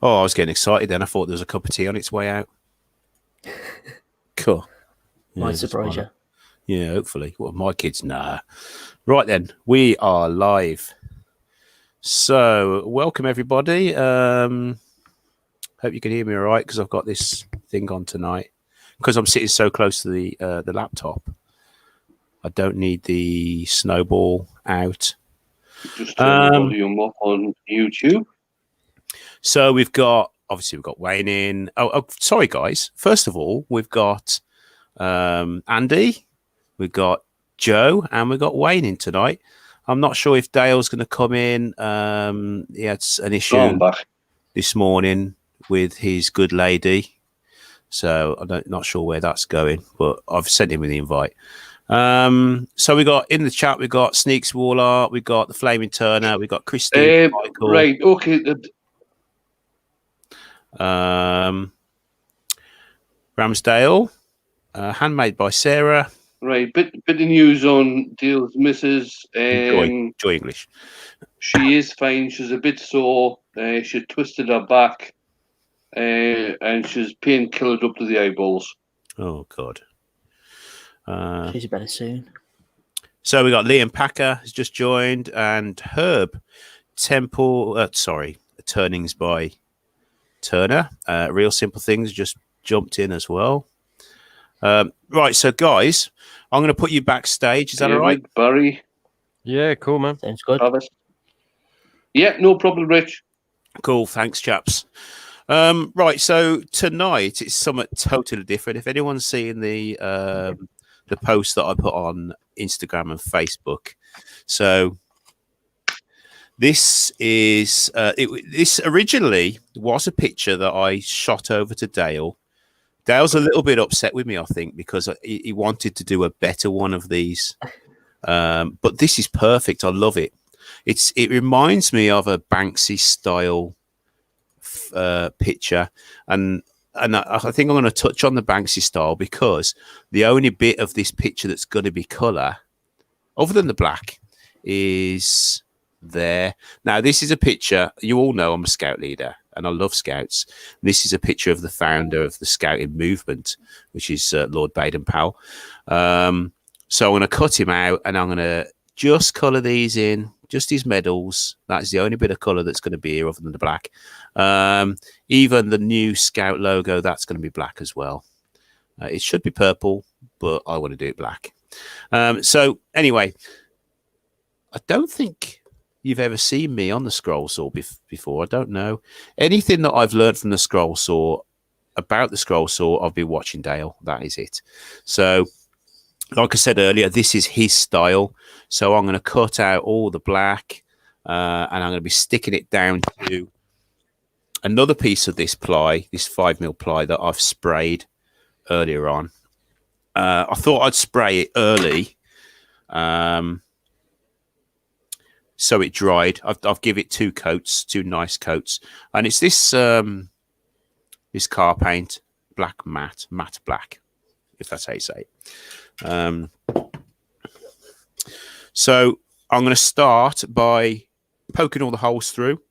Oh, I was getting excited then. I thought there was a cup of tea on its way out. Cool. Might surprise you. Yeah, hopefully. Well, my kids, nah. Right then, we are live. So, welcome everybody. Hope you can hear me all right because I've got this thing on tonight. Because I'm sitting so close to the laptop, I don't need the snowball out. Just turn the volume up on YouTube. So we've got Wayne in. Oh, sorry guys. First of all, we've got Andy, we've got Joe, and we've got Wayne in tonight. I'm not sure if Dale's going to come in. He had an issue this morning with his good lady, so I'm not sure where that's going. But I've sent him the invite. So we got in the chat. We got Sneaks Warlock. We got the Flaming Turner. We got Christine. Michael. Right. Okay. Ramsdale, handmade by Sarah. Right, bit of news on Dale's missus. Joy English. She is fine. She's a bit sore. She twisted her back, and she's painkillered up to the eyeballs. Oh God. She's better soon. So we got Liam Packer has just joined, and Herb Temple. Turnings by Turner. Real Simple Things just jumped in as well. Right, so guys, I'm going to put you backstage. Is that all right, Barry? Yeah, cool, man. Sounds good. Travis? Yeah, no problem, Rich. Cool, thanks, chaps. Right, so tonight it's somewhat totally different. If anyone's seen the post that I put on Instagram and Facebook, so this is this originally was a picture that I shot over to Dale. Dale's a little bit upset with me, I think, because he wanted to do a better one of these. But this is perfect. I love it. It reminds me of a Banksy style picture, and I think I'm going to touch on the Banksy style because the only bit of this picture that's going to be color, other than the black, is there. Now, this is a picture. You all know I'm a scout leader and I love scouts. This is a picture of the founder of the scouting movement, which is Lord Baden-Powell. So I'm going to cut him out and I'm going to just colour these in, just his medals. That's the only bit of colour that's going to be here other than the black. Even the new scout logo, that's going to be black as well. It should be purple, but I want to do it black. So anyway, I don't think you've ever seen me on the scroll saw before. I don't know. Anything that I've learned from the scroll saw about the scroll saw, I've been watching Dale. That is it. So, like I said earlier, this is his style. So I'm going to cut out all the black and I'm going to be sticking it down to another piece of this ply, this 5mm ply that I've sprayed earlier on. I thought I'd spray it early. So it dried. I've give it two nice coats, and it's this this car paint, black matte black, if that's how you say it. So I'm going to start by poking all the holes through.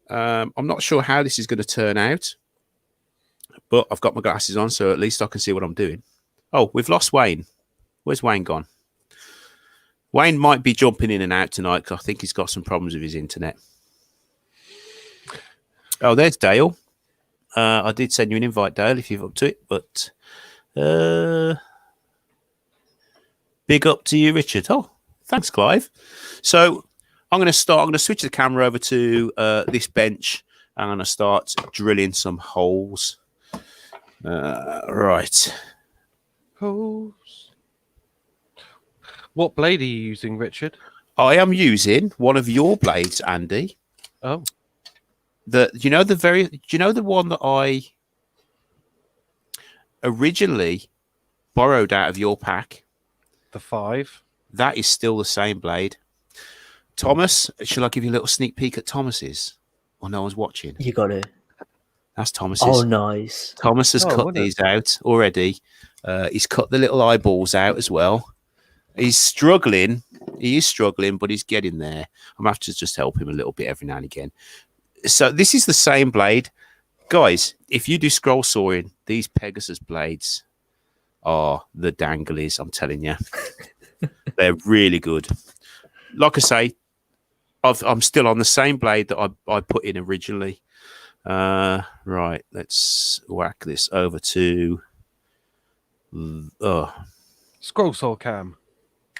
I'm not sure how this is going to turn out, but I've got my glasses on, so at least I can see what I'm doing. Oh, we've lost Wayne. Where's Wayne gone? Wayne might be jumping in and out tonight because I think he's got some problems with his internet. Oh, there's Dale. I did send you an invite, Dale, if you're up to it. But big up to you, Richard. Oh, thanks, Clive. So I'm going to switch the camera over to this bench. I'm going to start drilling some holes. Right. Holes. What blade are you using, Richard? I am using one of your blades, Andy. Oh, Do you know the one that I originally borrowed out of your pack? the 5. That is still the same blade. Thomas, shall I give you a little sneak peek at Thomas's? Or no one's watching? You got it. That's Thomas's. Oh, nice. Thomas has cut these out already. He's cut the little eyeballs out as well. He's struggling. He is struggling, but he's getting there. I'm going to have to just help him a little bit every now and again. So this is the same blade, guys. If you do scroll sawing, these Pegasus blades are the danglies. I'm telling you, they're really good. Like I say, I'm still on the same blade that I put in originally. Right, let's whack this over to. Scroll saw cam.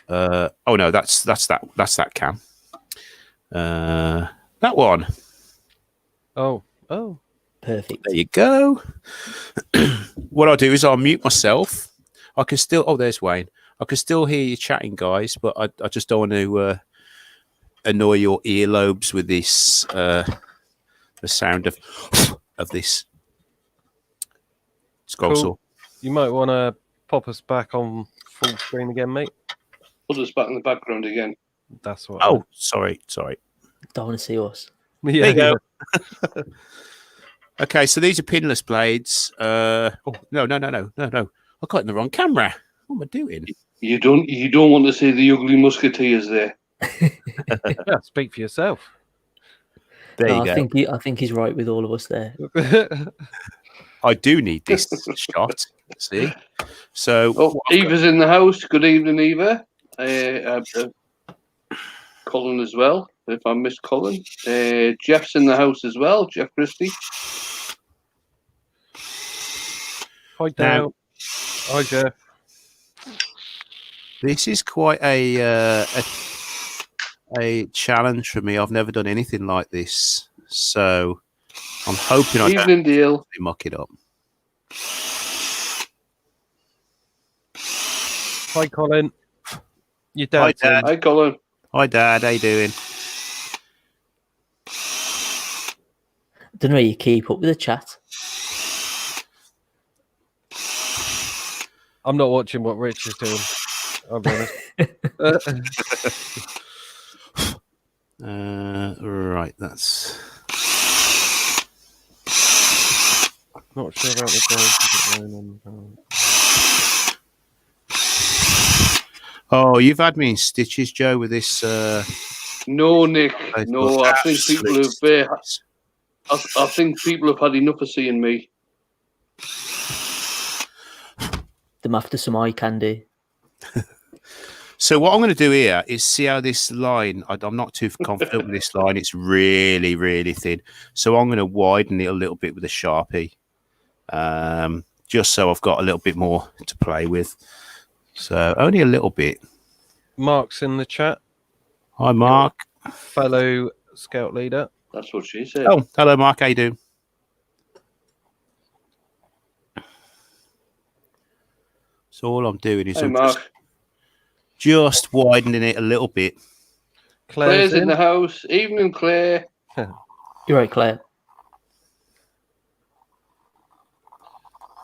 Oh no, that's that cam. That one. Oh. Perfect. There you go. What I'll do is I'll mute myself. I can still. Oh, there's Wayne. I can still hear you chatting, guys, but I just don't want to annoy your earlobes with this. The sound of this scroll Cool. saw. You might want to pop us back on full screen again, mate. Put us back in the background again. That's what. Oh, sorry. Don't want to see us. yeah. There you go. Okay, so these are pinless blades. Oh no! I got in the wrong camera. What am I doing? You don't want to see the ugly musketeers there. Yeah, speak for yourself. There No, you go. I think he's right with all of us there. I do need this shot. See? So Oh, Eva's in the house. Good evening, Eva. Colin as well. If I missed Colin, Jeff's in the house as well. Jeff Christie. Hi, Dale. Hi, Jeff. this is quite a challenge for me. I've never done anything like this, so I'm hoping I don't Evening, Dale. muck it up. Hi, Colin. Your Hi, dad's Dad. in. Hi, Colin. Hi, Dad. How you doing? Don't know how you keep up with the chat. I'm not watching what Rich is doing. I'll be honest. Right, that's. Not sure about the guys. Oh, you've had me in stitches, Joe, with this. No, Nick. Facebook. No, I think people Absolute have. I think people have had enough of seeing me. Them after some eye candy. So what I'm going to do here is see how this line. I'm not too confident with this line. It's really, really thin. So I'm going to widen it a little bit with a Sharpie, just so I've got a little bit more to play with. So only a little bit. Mark's in the chat. Hi, Mark. Fellow scout leader. That's what she said. Oh, hello, Mark. How you doing? So all I'm doing is Hey, I'm Mark. just widening it a little bit. Claire's Claire's in the house. Evening, Claire. You're right, Claire.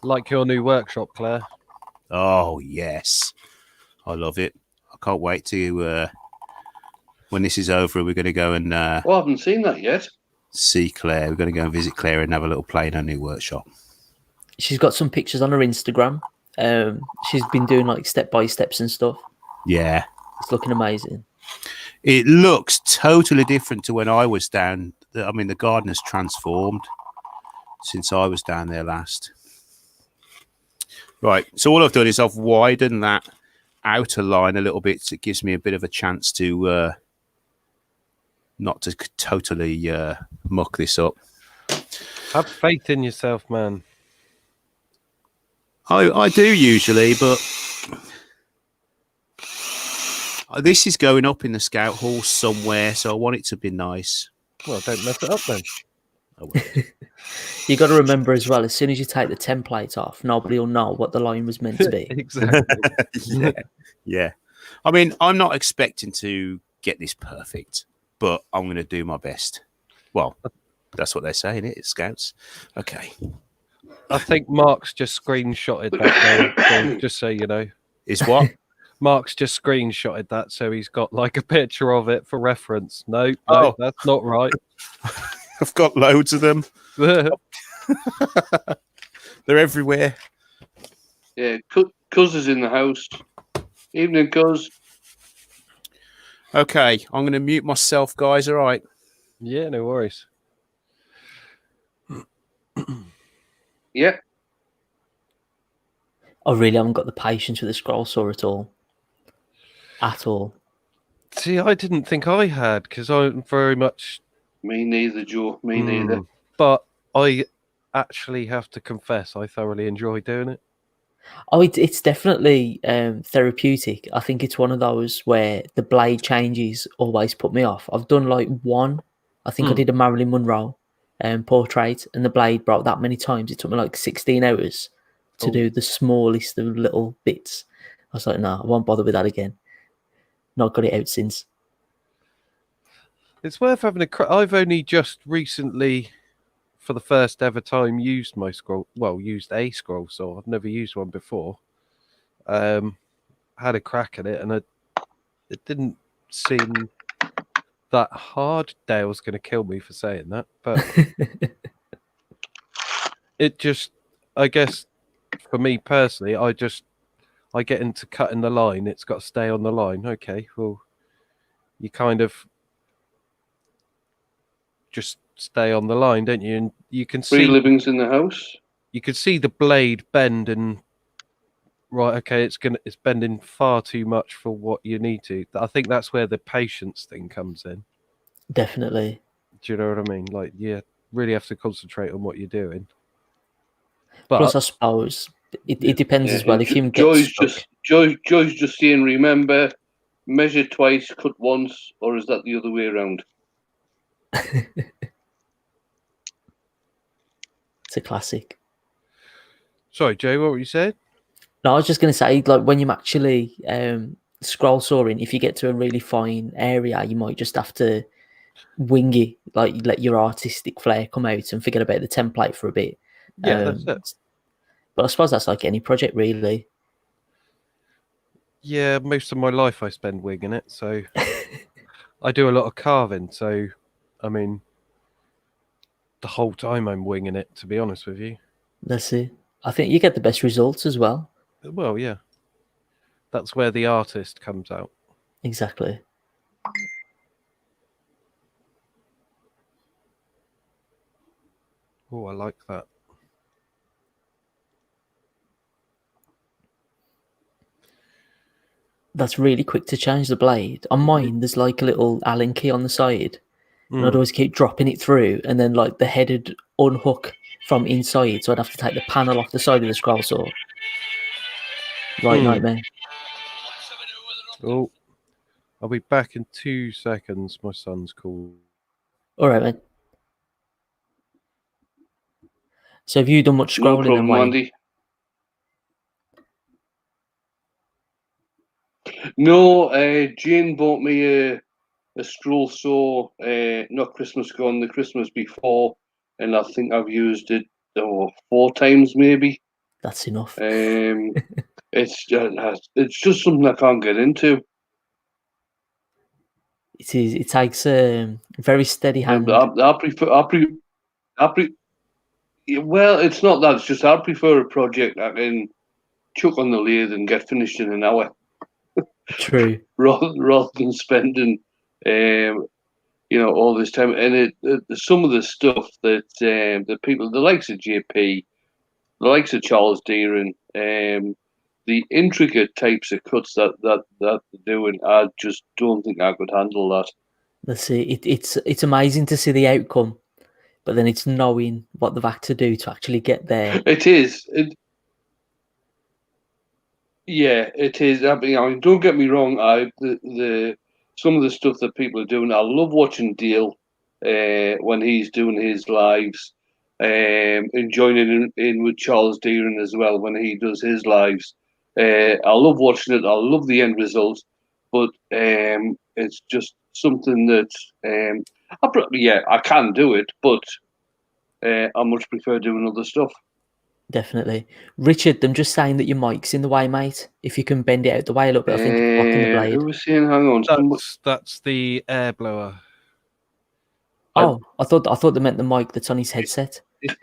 Like your new workshop, Claire. Oh, yes. I love it. I can't wait to, when this is over, we're going to go and Oh, I haven't seen that yet. see Claire. We're going to go and visit Claire and have a little play in her new workshop. She's got some pictures on her Instagram. She's been doing like step by steps and stuff. Yeah. It's looking amazing. It looks totally different to when I was down. I mean, the garden has transformed since I was down there last. Right. So all I've done is I've widened that outer line a little bit. So it gives me a bit of a chance to not to totally muck this up. Have faith in yourself, man. I do usually, but this is going up in the scout hall somewhere, so I want it to be nice. Well, don't mess it up then. I will. You got to remember as well, as soon as you take the template off, nobody will know what the line was meant to be. Exactly. Yeah. I mean, I'm not expecting to get this perfect, but I'm going to do my best. Well, that's what they're saying, it? Scouts. Okay. I think Mark's just screenshotted that, though, so just so you know. Is what? Mark's just screenshotted that, so he's got like a picture of it for reference. No, Oh. that's not right. I've got loads of them. They're everywhere. Yeah, Cuz is in the house. Evening, Cuz. Okay, I'm going to mute myself, guys. All right. Yeah, no worries. Yeah. I really haven't got the patience with the scroll saw at all. At all. See, I didn't think I had because I'm very much. Me neither, Joe. Me neither. But I actually have to confess, I thoroughly enjoy doing it. Oh, it's definitely therapeutic. I think it's one of those where the blade changes always put me off. I've done like one. I think I did a Marilyn Monroe portrait, and the blade broke that many times. It took me like 16 hours to do the smallest of little bits. I was like, no, I won't bother with that again. Not got it out since. It's worth having I've only just recently, for the first ever time, used my used a scroll saw. I've never used one before. Had a crack at it, and it didn't seem that hard. Dale's going to kill me for saying that, but it just, I guess, for me personally, I get into cutting the line. It's got to stay on the line. Okay, well, you kind of just stay on the line, don't you? And you can Three see livings in the house. you can see the blade bend, and right, okay, it's bending far too much for what you need to. I think that's where the patience thing comes in. Definitely. Do you know what I mean? Like, you really have to concentrate on what you're doing. But Plus, I suppose it depends as well. If you get Joy's stuck. Joy's just saying, remember, measure twice, cut once, or is that the other way around? It's a classic. sorry, Joe, what were you saying? No, I was just going to say, like, when you're actually scroll sawing, if you get to a really fine area, you might just have to wing it, like let your artistic flair come out and forget about the template for a bit. Yeah, that's it. But I suppose that's like any project, really. Yeah, most of my life I spend winging it, so I do a lot of carving, so I mean, the whole time I'm winging it, to be honest with you. That's it. I think you get the best results as well. Well, yeah. That's where the artist comes out. Exactly. Oh, I like that. That's really quick to change the blade. On mine, there's like a little Allen key on the side. And I'd always keep dropping it through, and then like the head would unhook from inside, so I'd have to take the panel off the side of the scroll saw. Right, nightmare. Oh, I'll be back in 2 seconds. My son's called. All right, man. So have you done much No scrolling? problem, Wayne? Andy. No, Jane bought me a scroll saw, not Christmas gone, the Christmas before, and I think I've used it 4 times maybe. That's enough. It's just something I can't get into. It is. It takes a very steady hand. I prefer. Well, it's not that. It's just I prefer a project I can chuck on the lathe and get finished in an hour. True. rather than spending, all this time. And some of the stuff that the people, the likes of JP, the likes of Charles Deering, the intricate types of cuts that they're doing, I just don't think I could handle that. Let's see. It's amazing to see the outcome, but then it's knowing what they've had to do to actually get there. It is. Yeah, it is. I mean, don't get me wrong. The some of the stuff that people are doing, I love watching Dale when he's doing his lives, and joining in with Charles Deering as well when he does his lives. I love watching it. I love the end result, but it's just something that I can do it, but I much prefer doing other stuff. Definitely. Richard, I'm just saying that your mic's in the way, mate. If you can bend it out the way a little bit, I think it's blocking the blade. Who was saying, hang on? That's the air blower. Oh, I thought they meant the mic that's on his headset. It's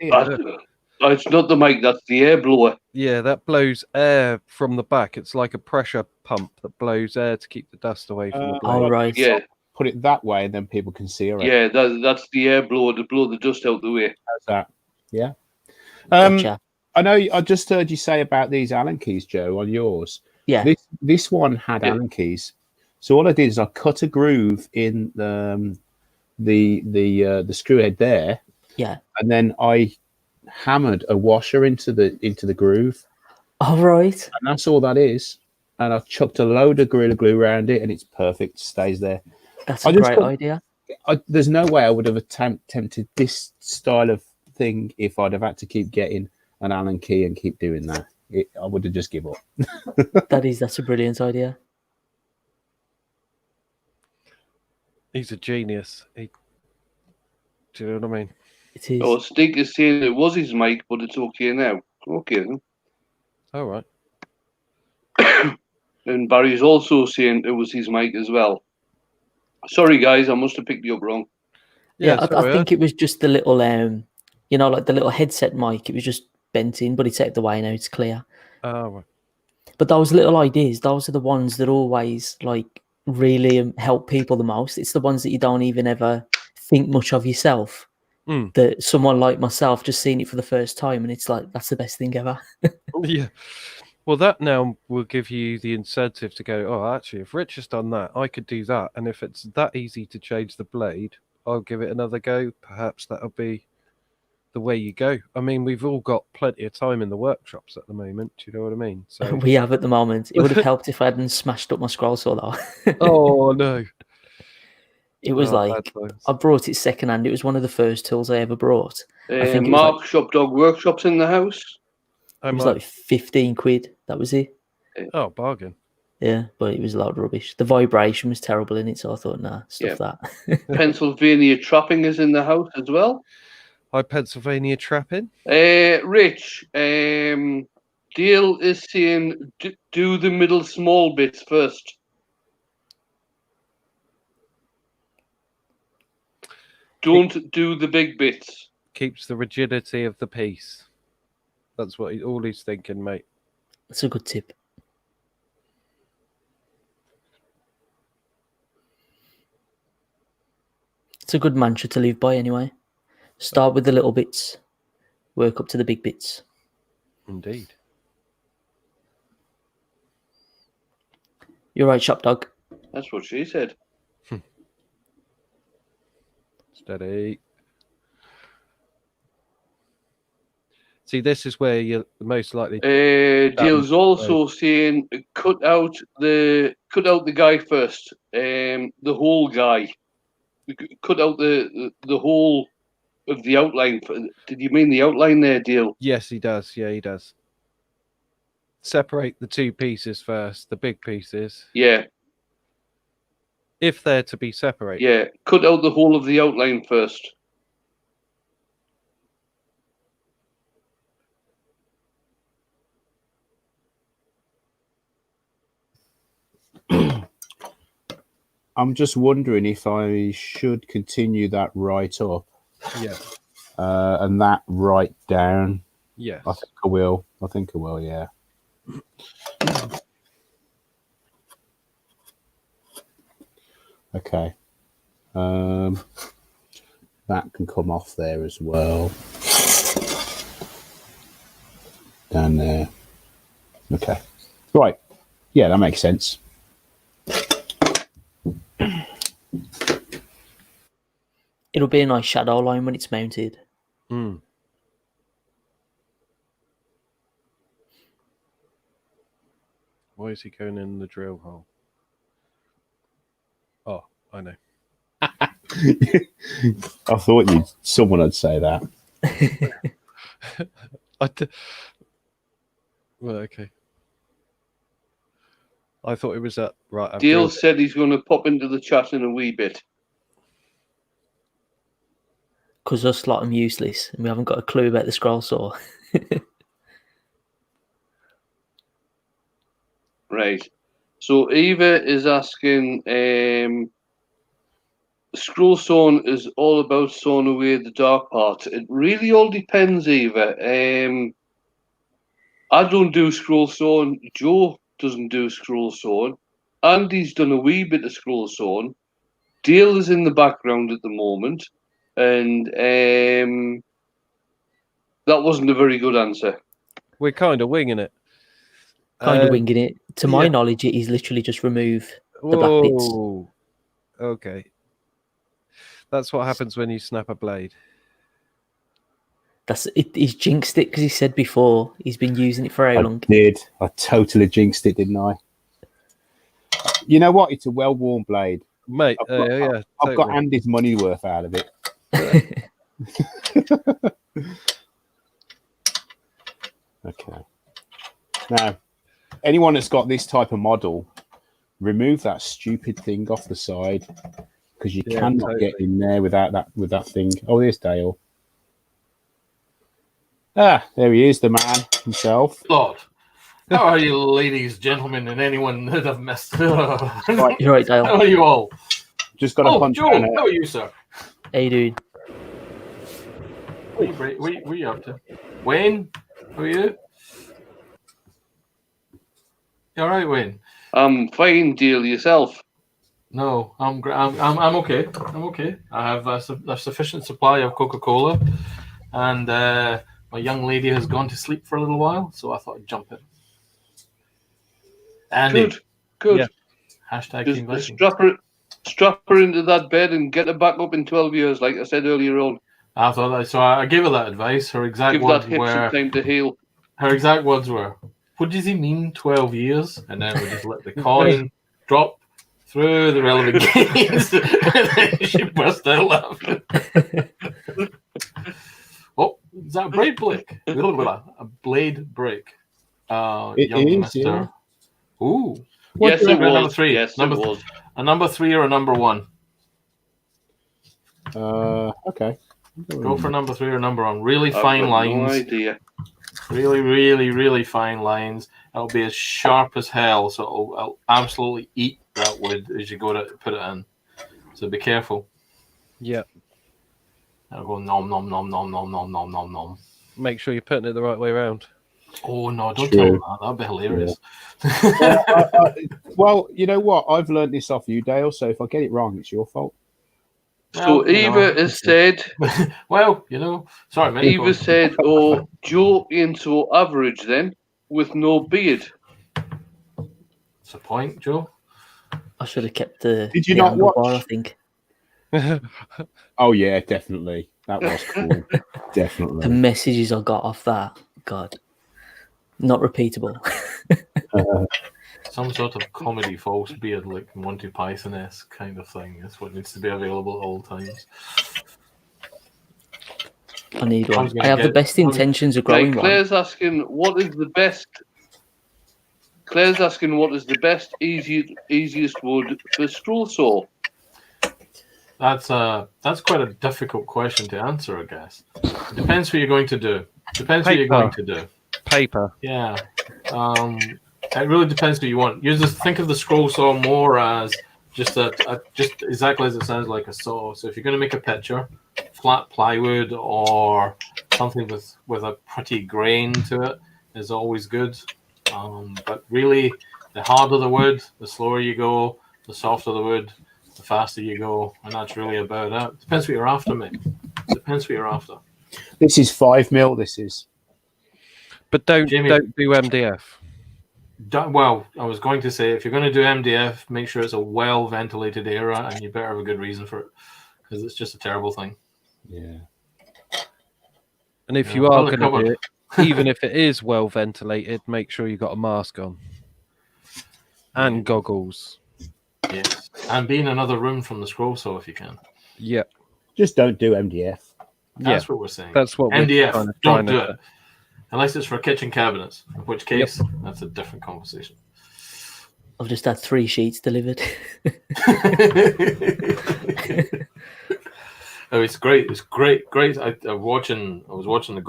not the mic, that's the air blower. Yeah, that blows air from the back. It's like a pressure pump that blows air to keep the dust away from the blade. Oh, right. Yeah. Put it that way, and then people can see it. Yeah, that's the air blower to blow the dust out the way. How's that? Yeah. Gotcha. I know. I just heard you say about these Allen keys, Joe, on yours. Yeah. This one had Yeah. Allen keys. So all I did is I cut a groove in the screw head there, Yeah. and then I hammered a washer into the groove, All right. and that's all that is. And I've chucked a load of Gorilla Glue around it, and it's perfect. Stays there. That's I a just great couldn't- idea. There's no way I would have attempted this style of thing if I'd have had to keep getting an Allen key and keep doing that. I would have just give up. That's a brilliant idea. He's a genius. Do you know what I mean? It is. Oh, Stig is saying it was his mic, but it's okay now. Okay then. All right. And Barry's also saying it was his mic as well. Sorry, guys, I must have picked you up wrong. Yeah, sorry, I think it was just the little, like the little headset mic. It was just bent in, but it's out the way now. It's clear. Right. But those little ideas, those are the ones that always like really help people the most. It's the ones that you don't even ever think much of yourself. Mm. That someone like myself just seen it for the first time, and it's like that's the best thing ever. Yeah. Well, that now will give you the incentive to go, oh, actually, if Rich has done that, I could do that. And if it's that easy to change the blade, I'll give it another go. Perhaps that'll be the way you go. I mean, we've all got plenty of time in the workshops at the moment. Do you know what I mean? So, We have at the moment. It would have helped if I hadn't smashed up my scroll saw though. oh no, It was bad like times. I brought it secondhand. It was one of the first tools I ever brought. I think it was Mark like, Shop Dog Workshop's in the house. it was like 15 quid. That was it. Oh, bargain. Yeah, but it was a lot of rubbish. The vibration was terrible in it, so I thought, nah, stuff that. Pennsylvania Trapping is in the house as well. Hi, Pennsylvania Trapping. Rich, Dale is saying do the middle small bits first. Don't do the big bits. Keeps the rigidity of the piece. That's what all he's thinking, mate. That's a good tip. It's a good mantra to live by anyway. Start with the little bits, work up to the big bits. Indeed. You're right, Shop Dog. That's what she said. Steady. See, this is where you're most likely. Dale's also saying cut out the guy first. The whole guy. Cut out the whole of the outline. Did you mean the outline there, Dale? Yes, he does. Yeah, he does. Separate the two pieces first, the big pieces, Yeah, if they're to be separated. yeah. Cut out the whole of the outline first. I'm just wondering if I should continue that right up Yeah. and that right down. Yes. I think I will. Yeah. Okay. That can come off there as well. Down there. Okay. Right. Yeah, that makes sense. It'll be a nice shadow line when it's mounted. Mm. Why is he going in the drill hole? Oh, I know. I thought someone would say that. Well, okay. I thought it was that right. I've Dale drilled it. said he's going to pop into the chat in a wee bit. Because us lot are useless and we haven't got a clue about the scroll saw. Right. So Eva is asking, scroll sawn is all about sawing away the dark parts. It really all depends, Eva. I don't do scroll sawn. Joe doesn't do scroll sawn. Andy's done a wee bit of scroll sawn. Dale is in the background at the moment. And That wasn't a very good answer. We're kind of winging it. Kind of winging it. To my yeah. knowledge, it is literally just remove the black bits. Whoa. Okay. That's what happens when you snap a blade. That's it. He's jinxed it because he said before he's been using it for how long? did. I totally jinxed it, didn't I? You know what? It's a well-worn blade. Mate, I've got, yeah. I've got totally. Andy's money worth out of it. Okay. Now, anyone that's got this type of model, remove that stupid thing off the side because you Yeah, cannot totally. get in there without that thing. Oh, there's Dale. Ah, there he is, the man himself. Lord. How are you, ladies, gentlemen, and anyone that I've missed? How You're right, Dale. are you all? Just got a Oh, punch Joe, down how are you, sir? Hey, dude. What are you up to? Wayne, how are you? You all right, Wayne? I'm fine, deal yourself. No, I'm okay. I'm okay. I have a sufficient supply of Coca-Cola, and my young lady has gone to sleep for a little while, so I thought I'd jump in. Andy, Good. Yeah. hashtag Just Team Viking. strap her into that bed and get her back up in 12 years, like I said earlier on. I thought that, so I gave her that advice. Her exact Give words that hip some were, time to heal. what does he mean, 12 years? And then we just let the coin drop through the relevant gates. And then she burst out laughing. Oh, is that a blade break? A blade break. It Young is, mister. yeah. Ooh. Yes, it Number was. three. Yes, Number it was. A number 3 or a number 1? Okay. Go for number 3 or number 1. Really I've fine got lines. No idea. Really, really, really fine lines. It'll be as sharp as hell, so it'll absolutely eat that wood as you go to put it in. So be careful. Yeah. It'll go nom nom nom nom nom nom nom nom nom. Make sure you're putting it the right way around. Oh no! Don't True. tell them that. That'd be hilarious. Well, you know what? I've learned this off you, Dale. So if I get it wrong, it's your fault. So Well, you Eva know, has said, well, you know, sorry, mate. Eva said, oh, Joe ain't so average then, with no beard. What's the point, Joe? I should have kept the, Did you the not angle watch? bar, I think. Oh yeah, definitely. That was cool. The Definitely. messages I got off that, God, not repeatable. Some sort of comedy false beard, like Monty Python-esque kind of thing. That's what needs to be available at all times. I need I one. was gonna I have the get- best intentions of growing Right, one. Claire's asking, what is the best? Claire's asking, what is the best, easiest wood for straw saw? That's quite a difficult question to answer, I guess. It depends what you're going to do. Depends what you're Paper. going to do. Paper. Yeah. It really depends what you want. You just think of the scroll saw more as just just exactly as it sounds, like a saw. So if you're going to make a picture, flat plywood or something with a pretty grain to it is always good. But really, the harder the wood, the slower you go. The softer the wood, the faster you go, and that's really about it. Depends what you're after, mate. Depends what you're after. This is 5mm. This is. But don't Jamie- do MDF. Well, I was going to say, if you're going to do MDF, make sure it's a well-ventilated area, and you better have a good reason for it, because it's just a terrible thing. Yeah. And if Yeah, you are well, going to covered. do it, even if it is well ventilated, make sure you've got a mask on. And goggles. Yes, and be in another room from the scroll saw if you can. Yeah. Just don't do MDF. That's what we're saying. That's what we're MDF, kind of don't trying do to it. Unless it's for kitchen cabinets, in which case, that's a different conversation. I've just had 3 sheets delivered. Oh, it's great! It's great. I was watching the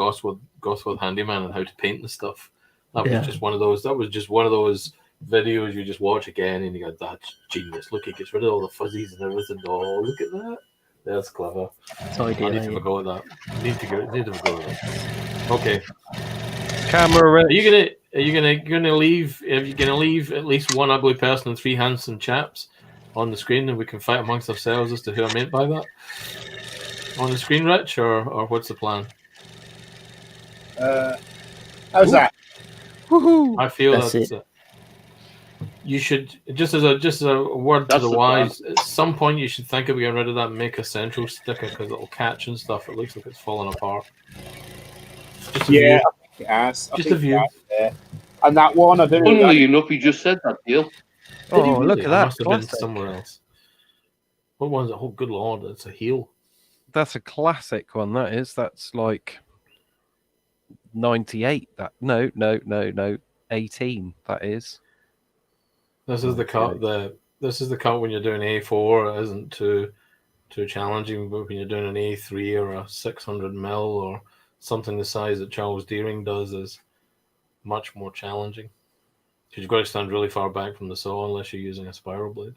Gosworth Handyman and how to paint and stuff. That was Yeah. just one of those. That was just one of those videos you just watch again and you go, "That's genius! Look, it gets rid of all the fuzzies and everything. Oh, look at that! That's clever." It's I need to ideal. have a go at that. Need to have a go at that. Okay. Camera. Are you gonna leave? Are you gonna leave at least one ugly person and 3 handsome chaps on the screen, and we can fight amongst ourselves as to who I meant by that on the screen, Rich, or what's the plan? How's that? Woohoo! I feel That's that it. you should just as a word That's to the the wise. At some point, you should think of getting rid of that Make a Central sticker because it'll catch and stuff. It looks like it's falling apart. Just a Yeah, view. I think it has. I Just think a view. it has, yeah. And that one, I don't know. Funnily enough, he just said that, Dale. Did he Oh, look really? at I that! must have been Classic. somewhere else. What was it? Oh, good lord! It's a heel. That's a classic one. That is. That's like 98. That no, 18. That is. This is the cut. Okay. This is the cut when you're doing A4. It isn't too challenging, but when you're doing an A3 or a 600 mil or something the size that Charles Deering does is much more challenging. Because you've got to stand really far back from the saw unless you're using a spiral blade.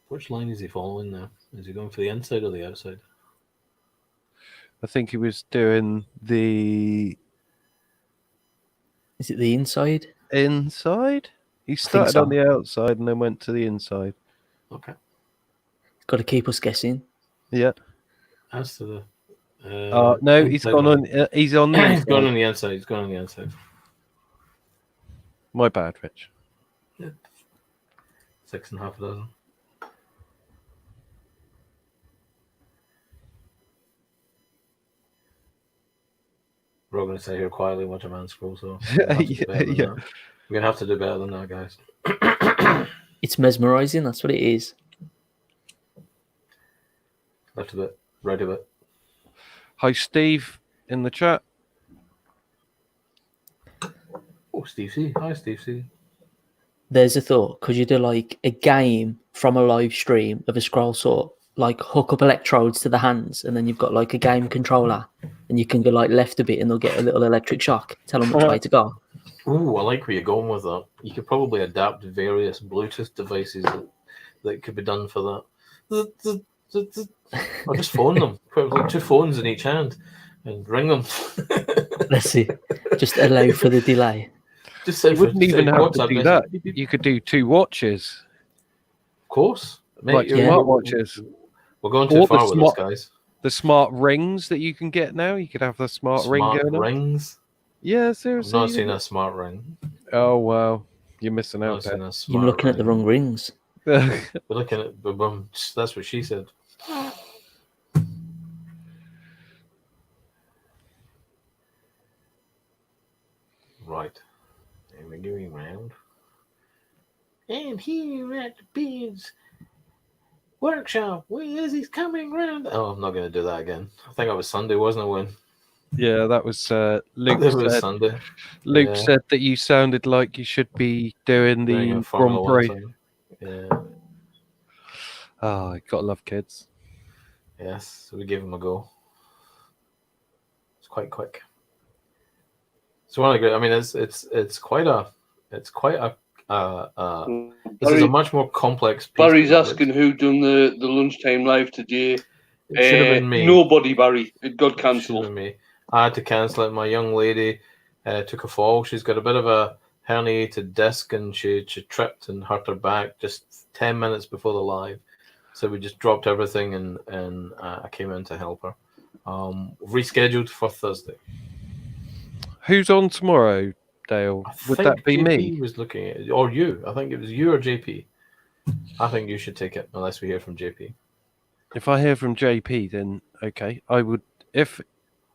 Which line is he following now? Is he going for the inside or the outside? I think he was doing the Is it the inside? inside. He started so. on the outside and then went to the inside. Okay. Got to keep us guessing. Yeah. As to the No, he's inside gone line. on. He's on the He's gone inside. on the inside. He's gone on the inside. My bad, Rich. 6.5 dozen. We're all going to sit here quietly and watch a man scroll. So Yeah. We're going to have to do better than that, guys. It's mesmerizing. That's what it is. Left a bit, right a bit. Hi, Steve, in the chat. Oh, Steve C. Hi, Steve C. There's a thought. Could you do like a game from a live stream of a scroll saw? Like hook up electrodes to the hands, and then you've got like a game controller, and you can go like left a bit, and they'll get a little electric shock. Tell them which way to go. Ooh, I like where you're going with that. You could probably adapt various Bluetooth devices that could be done for that. Or just phone them. Put like 2 phones in each hand and ring them. Let's see. Just allow for the delay. Just say You wouldn't even have to WhatsApp do message. that. You could do 2 watches, Of course. Mate, like you're- smart watches. We're going too Or the far with this, smart- guys. The smart rings that you can get now. You could have the smart ring Smart going on. rings. Yeah, I've seriously. not seen a smart ring. Oh wow, you're missing Not out seen there. a smart You're looking at the ring. wrong rings. We're looking at that's what she said. Right. And we're going round. And here at the Beards workshop, where's he's coming round? Oh, I'm not going to do that again. I think it was Sunday, wasn't it, Win? Yeah, that was Luke. It was Said, Sunday. Luke Yeah. said that you sounded like you should be doing Doing the a Formula Grand One Prix. thing. Yeah. Oh, you gotta love kids. Yes, so we gave him a go. It's quite quick. So one of the great. I mean, it's quite a. This is a much more complex. Piece Barry's of it. asking who done the lunchtime live today. It should have been me. Nobody, Barry. It got It should cancelled. have been me. I had to cancel it. My young lady took a fall. She's got a bit of a herniated disc, and she tripped and hurt her back just 10 minutes before the live. So we just dropped everything, and I came in to help her. Rescheduled for Thursday. Who's on tomorrow, Dale? I Would think that be JP me? was looking at it, or you. I think it was you or JP. I think you should take it unless we hear from JP. If I hear from JP, then okay. I would. If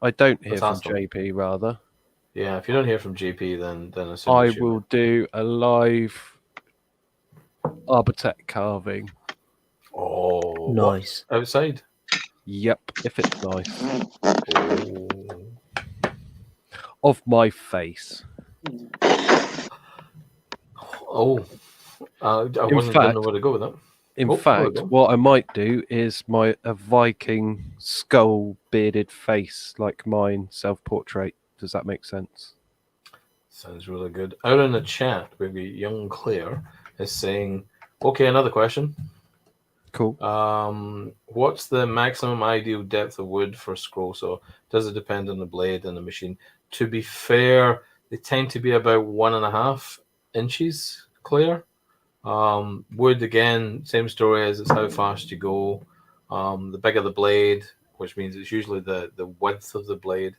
I don't hear Let's from ask him. JP, rather, Yeah, if you don't hear from JP, then assume I it's you. will do a live Arbitec carving. Oh, what? Nice. Outside. Yep, if it's nice. Oh. Of my face. Oh, I didn't know fact- where to go with that. In Oh, there we fact, go. what I might do is a Viking skull bearded face like mine, self-portrait. Does that make sense? Sounds really good. Out in the chat, maybe young Claire is saying, "Okay, another question. Cool. What's the maximum ideal depth of wood for a scroll saw? Does it depend on the blade and the machine?" To be fair, they tend to be about 1.5 inches, Claire. Wood, again, same story as it's how fast you go. The bigger the blade, which means it's usually the width of the blade.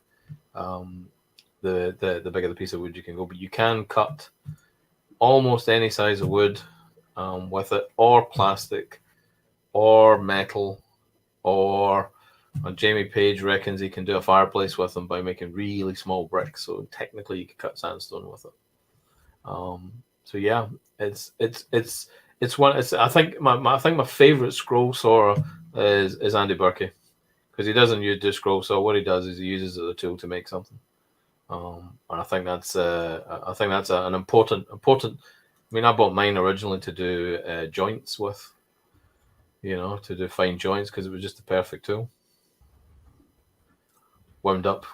The bigger the piece of wood you can go, but you can cut almost any size of wood with it, or plastic, or metal, or Jamie Page reckons he can do a fireplace with them by making really small bricks. So technically, you could cut sandstone with it. So yeah, it's one. I think my favorite scroll saw is Andy Burke, because he doesn't do scroll saw. What he does is he uses it as a tool to make something. And I think that's an important. I mean, I bought mine originally to do joints with, to do fine joints, because it was just the perfect tool. Wound up,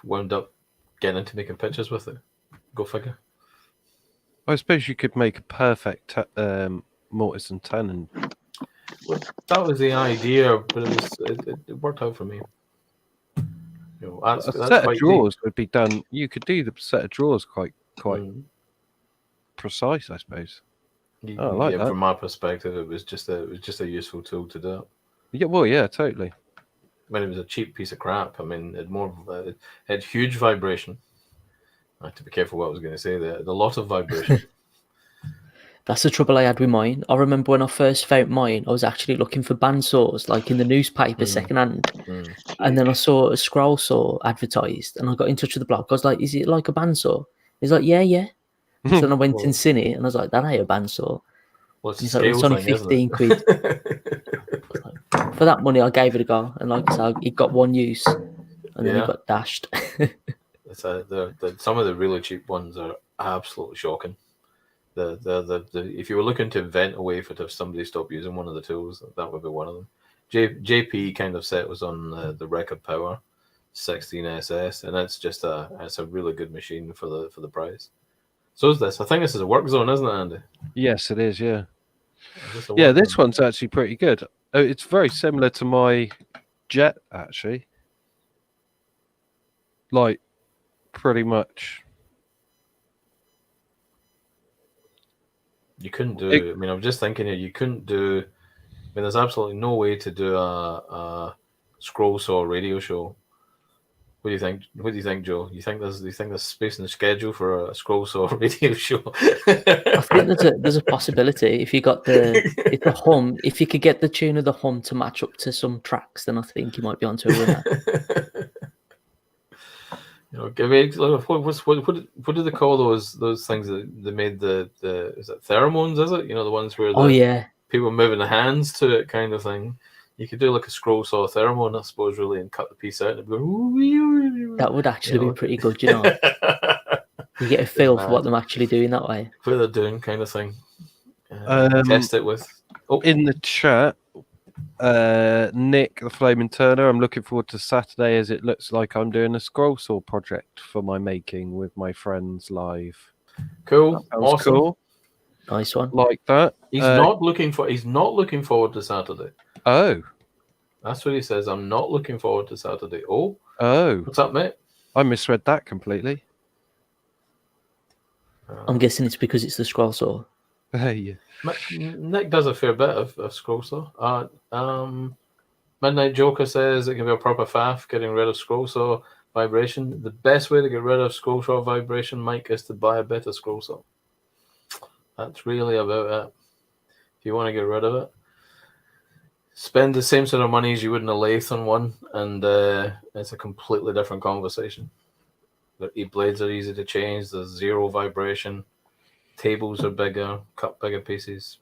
getting into making pictures with it. Go figure. I suppose you could make a perfect mortise and tenon. That was the idea, but it worked out for me. A set of drawers would be done. You could do the set of drawers quite precise, I suppose. I like that. From my perspective, it was just a useful tool to do. Yeah, well, yeah, totally. When it was a cheap piece of crap, I mean, it had huge vibration. I had to be careful what I was going to say there. A lot of vibration. That's the trouble I had with mine. I remember when I first found mine, I was actually looking for bandsaws, like in the newspaper, secondhand. And then I saw a scroll saw advertised, and I got in touch with the bloke. I was like, "Is it like a bandsaw?" He's like, "Yeah." So then I went and seen it, and I was like, "That ain't a bandsaw." Well, he's like, "It's only 15 quid." Like, for that money, I gave it a go, and like I said, it got one use, and then it got dashed. Some of the really cheap ones are absolutely shocking. If you were looking to invent a way to have somebody stop using one of the tools, that would be one of them. JP kind of set was on the Record Power 16SS, and it's a really good machine for the price. So is this. I think this is a work zone, isn't it, Andy? Yes, it is. Yeah. Yeah, this one's actually pretty good. It's very similar to my Jet, actually. Like, pretty much. You couldn't do. I mean, I'm just thinking here. You couldn't do. I mean, there's absolutely no way to do a scroll saw radio show. What do you think? What do you think, Joe? Do you think there's space in the schedule for a scroll saw radio show? I think there's a possibility if you got if the hum, if you could get the tune of the hum to match up to some tracks, then I think you might be onto a winner. What do they call those things that they made the is it pheromones? Is it the ones where people moving the hands to it kind of thing? You could do like a scroll saw thermone, I suppose, really, and cut the piece out and go. That would actually be pretty good, You get a feel for what they're actually doing that way. What they're doing, kind of thing. Test it with. In the chat, Nick the Flaming Turner, I'm looking forward to Saturday, as it looks like I'm doing a scroll saw project for my making with my friends live. Cool, awesome, cool. Nice one. Like that. He's not looking forward to Saturday. Oh, that's what he says. I'm not looking forward to Saturday. Oh, what's up, mate? I misread that completely. I'm guessing it's because it's the scroll saw. Yeah. Nick does a fair bit of scroll saw. Midnight Joker says it can be a proper faff getting rid of scroll saw vibration. The best way to get rid of scroll saw vibration, Mike, is to buy a better scroll saw. That's really about it. If you want to get rid of it, spend the same sort of money as you would in a lathe on one, and it's a completely different conversation. The blades are easy to change. There's zero vibration. Tables are bigger, cut bigger pieces.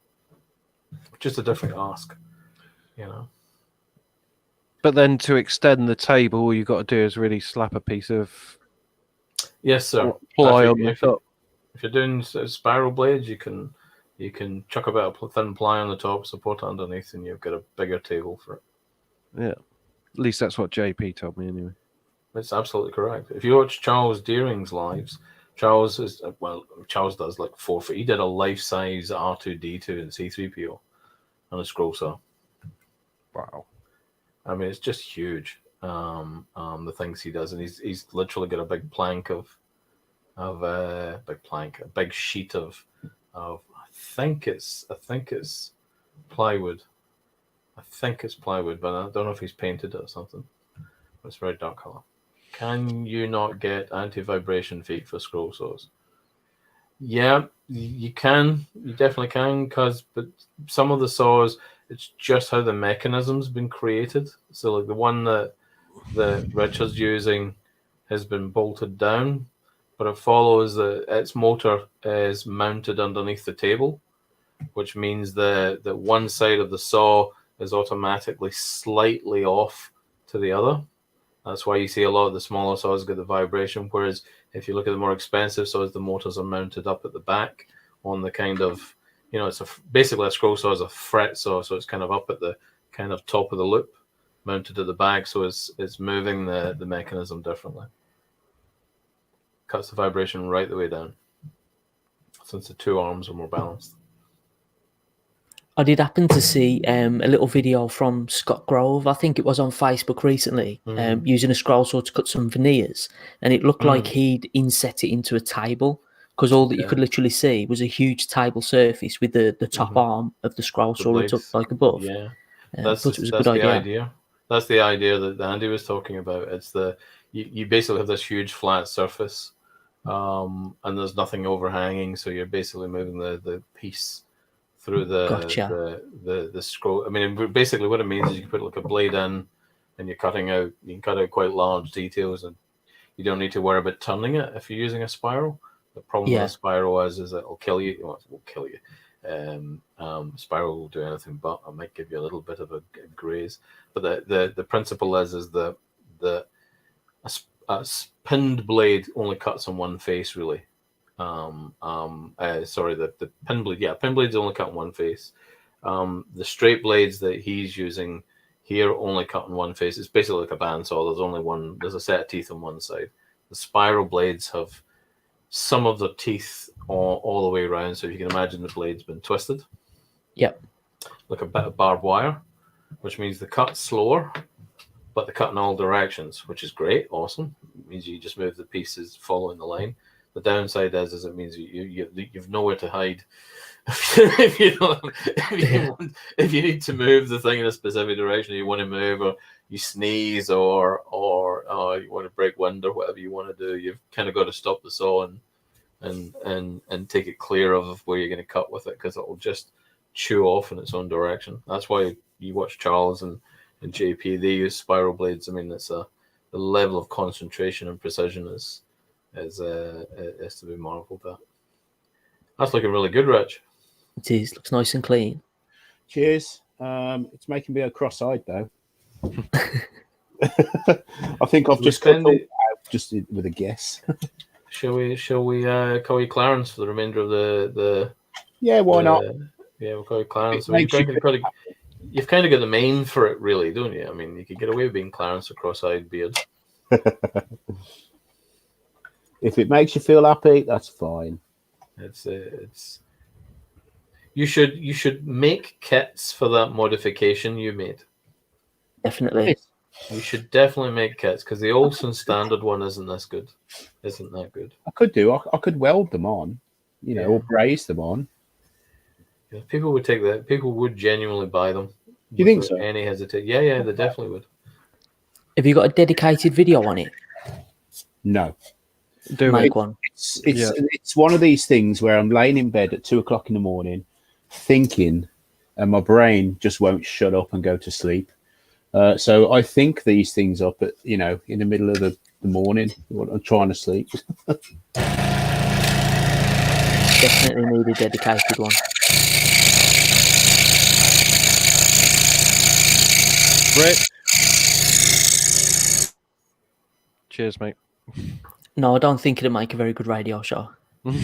Just a different ask, But then to extend the table, all you got to do is really slap a piece of ply on the top. If you're doing spiral blades, you can chuck a bit of thin ply on the top, support it underneath, and you've got a bigger table for it. Yeah, at least that's what JP told me anyway. It's absolutely correct. If you watch Charles Deering's lives, Charles does like 4 feet. He did a life-size R2-D2 and C-3PO on a scroll saw. Wow. I mean, it's just huge. The things he does, and he's literally got a big plank a big sheet of I think it's plywood. I think it's plywood, but I don't know if he's painted it or something. It's a very dark color. Can you not get anti-vibration feet for scroll saws? Yeah, you can. You definitely can, but some of the saws, it's just how the mechanism's been created. So like the one that Richard's using has been bolted down, but it follows that its motor is mounted underneath the table, which means that one side of the saw is automatically slightly off to the other. That's why you see a lot of the smaller saws get the vibration, whereas if you look at the more expensive saws, the motors are mounted up at the back on the kind of, it's basically a scroll saw is a fret saw, so it's kind of up at the kind of top of the loop, mounted at the back, so it's moving the mechanism differently. Cuts the vibration right the way down, since the two arms are more balanced. I did happen to see a little video from Scott Grove. I think it was on Facebook recently, using a scroll saw to cut some veneers, and it looked like he'd inset it into a table, because all that you could literally see was a huge table surface with the top arm of the scroll saw up like above. Yeah, that's it was a good idea. That's the idea that Andy was talking about. It's you basically have this huge flat surface, and there's nothing overhanging, so you're basically moving the piece through the scroll. I mean, basically what it means is you can put like a blade in, and you're cutting out. You can cut out quite large details, and you don't need to worry about turning it if you're using a spiral. The problem with a spiral is it'll kill you. Well, it won't kill you. Spiral will do anything but. It might give you a little bit of a graze. But the principle is that a pinned blade only cuts on one face, really. Sorry, the pin blade. Yeah, pin blades only cut in one face. The straight blades that he's using here only cut in one face. It's basically like a bandsaw. There's only one. There's a set of teeth on one side. The spiral blades have some of the teeth all the way around. So if you can imagine the blade's been twisted. Yep. Like a bit of barbed wire, which means the cut's slower, but they cut in all directions, which is great, awesome. It means you just move the pieces following the line. The downside is it means you've nowhere to hide. if you need to move the thing in a specific direction, you want to move, or you sneeze, or you want to break wind, or whatever you want to do, you've kind of got to stop the saw and take it clear of where you're going to cut with it, because it will just chew off in its own direction. That's why you watch Charles and JP, they use spiral blades. I mean, it's the level of concentration and precision is to be marveled at. That's looking really good, Rich. It is. Looks nice and clean. Cheers. It's making me a cross-eyed though. I think I've just got just with a guess. Shall we call you Clarence for the remainder of the? Yeah, why not? Yeah, we'll call you Clarence. So you've kind of got the main for it, really, don't you? I mean, you could get away with being Clarence, a cross-eyed beard. If it makes you feel happy, that's fine. It's. You should make kits for that modification you made. Definitely. You should definitely make kits, because the Olsen standard one isn't that good. I could do. I could weld them on, or braze them on. Yeah, people would take that. People would genuinely buy them. Do you think so? Any hesitation? Yeah, they definitely would. Have you got a dedicated video on it? No. Make one. It's one of these things where I'm laying in bed at 2:00 in the morning, thinking, and my brain just won't shut up and go to sleep. So I think these things up at in the middle of the morning when I'm trying to sleep. Definitely need a dedicated one. Rick. Cheers, mate. No, I don't think it'll make a very good radio show. Get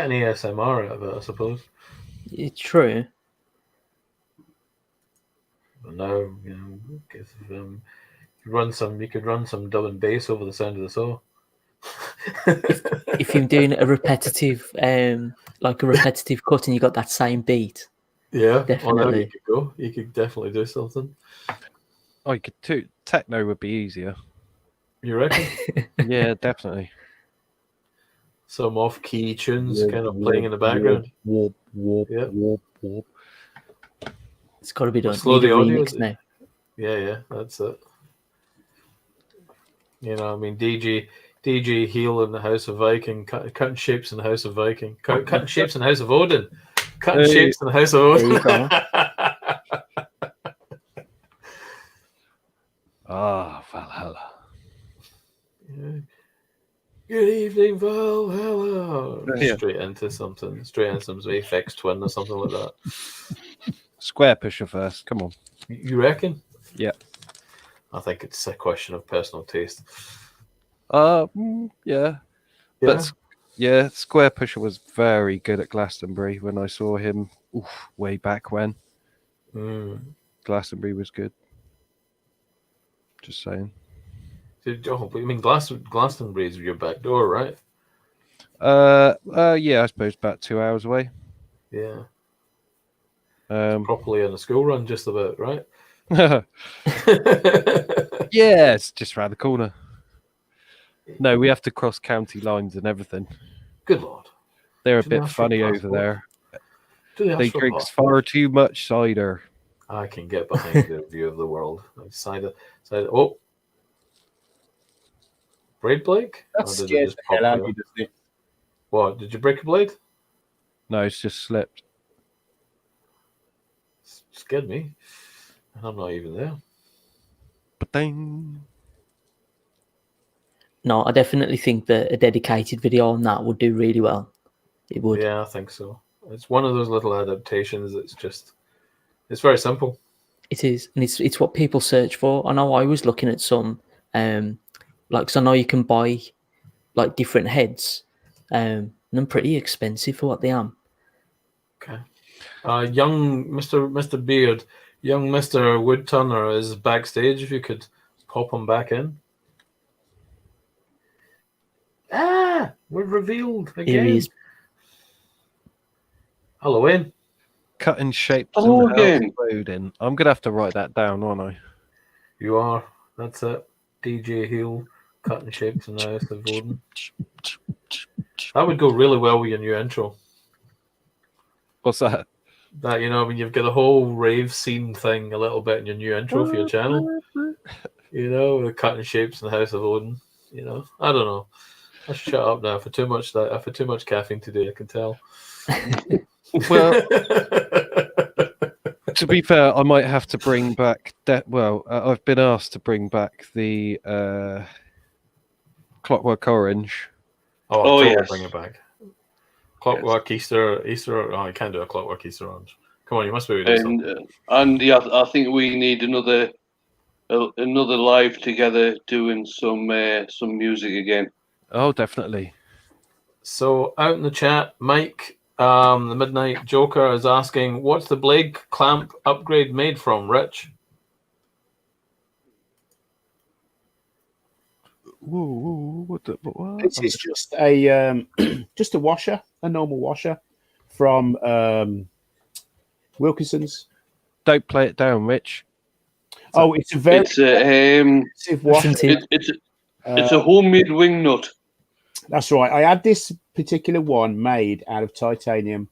an ASMR out of it, I suppose. It's true. No, if you could run some dub and bass over the sound of the saw. If you're doing a repetitive, repetitive cut, and you got that same beat. Yeah, definitely. You could definitely do something. Oh, you could too. Techno would be easier. You reckon? Yeah, definitely. Some off-key tunes kind of playing in the background. Warp. It's got to be done. Slow Need a the audio, remix is it? now. Yeah, that's it. You know, I mean, DJ Heel in the House of Viking, cutting shapes in the House of Viking, cutting shapes in the House of Odin, cutting Hey. shapes in the House of Odin. There you go. Valhalla. Yeah. Good evening, Valhalla. Yeah. Straight into some Aphex Twin or something like that. Square pusher first. Come on. You reckon? Yeah. I think it's a question of personal taste. Yeah. Yeah. But yeah, Square Pusher was very good at Glastonbury when I saw him way back when. Glastonbury was good. Just saying. But I mean, Glastonbury is your back door, right? Yeah, I suppose about 2 hours away. Yeah. Properly on a school run, just about, right? yeah, it's just around the corner. No, we have to cross county lines and everything. Good Lord. They're a Do they bit ask for funny over passport? there. Do they, They ask for drink passport? far too much cider. I can get behind their view of the world. Cider. Oh. Braid Blake? That Or did it scares just the pop hell out of out? you, doesn't it? What? Did you break a blade? No, it's just slipped. Scared me. And I'm not even there. Ba-ding. No, I definitely think that a dedicated video on that would do really well. It would. Yeah, I think so. It's one of those little adaptations that's just, it's very simple. It is, and it's what people search for. I know I was looking at some, like, 'cause I know you can buy like different heads, and they're pretty expensive for what they are. Okay. Young Mr. Beard, young Mr. Woodturner is backstage. If you could pop him back in. Ah, we're revealed again. Here he is. Halloween. Cutting shapes Hello and House again. of Odin. I'm gonna have to write that down, aren't I? You are. That's it. DJ Heel, cutting shapes in the House of Odin. That would go really well with your new intro. What's that? That, you know, when you've got a whole rave scene thing a little bit in your new intro for your channel. You know, the cutting shapes in the House of Odin. You know, I don't know. I should shut up now. For too much caffeine today, I can tell. Well, to be fair, I might have to bring back I've been asked to bring back the Clockwork Orange. Oh, Oh, totally yes. bring it back. Clockwork Easter. Oh, I can't do a Clockwork Easter Orange. Come on, you must be able to do something. And yeah, I think we need another live together doing some music again. Oh, definitely. So out in the chat, Mike, the Midnight Joker is asking, "What's the blade clamp upgrade made from, Rich?" What? This is just a just a washer, a normal washer from Wilkinson's. Don't play it down, Rich. Oh, it's a very It's a expensive washer. Isn't it? it's a homemade wing nut. That's right. I had this particular one made out of titanium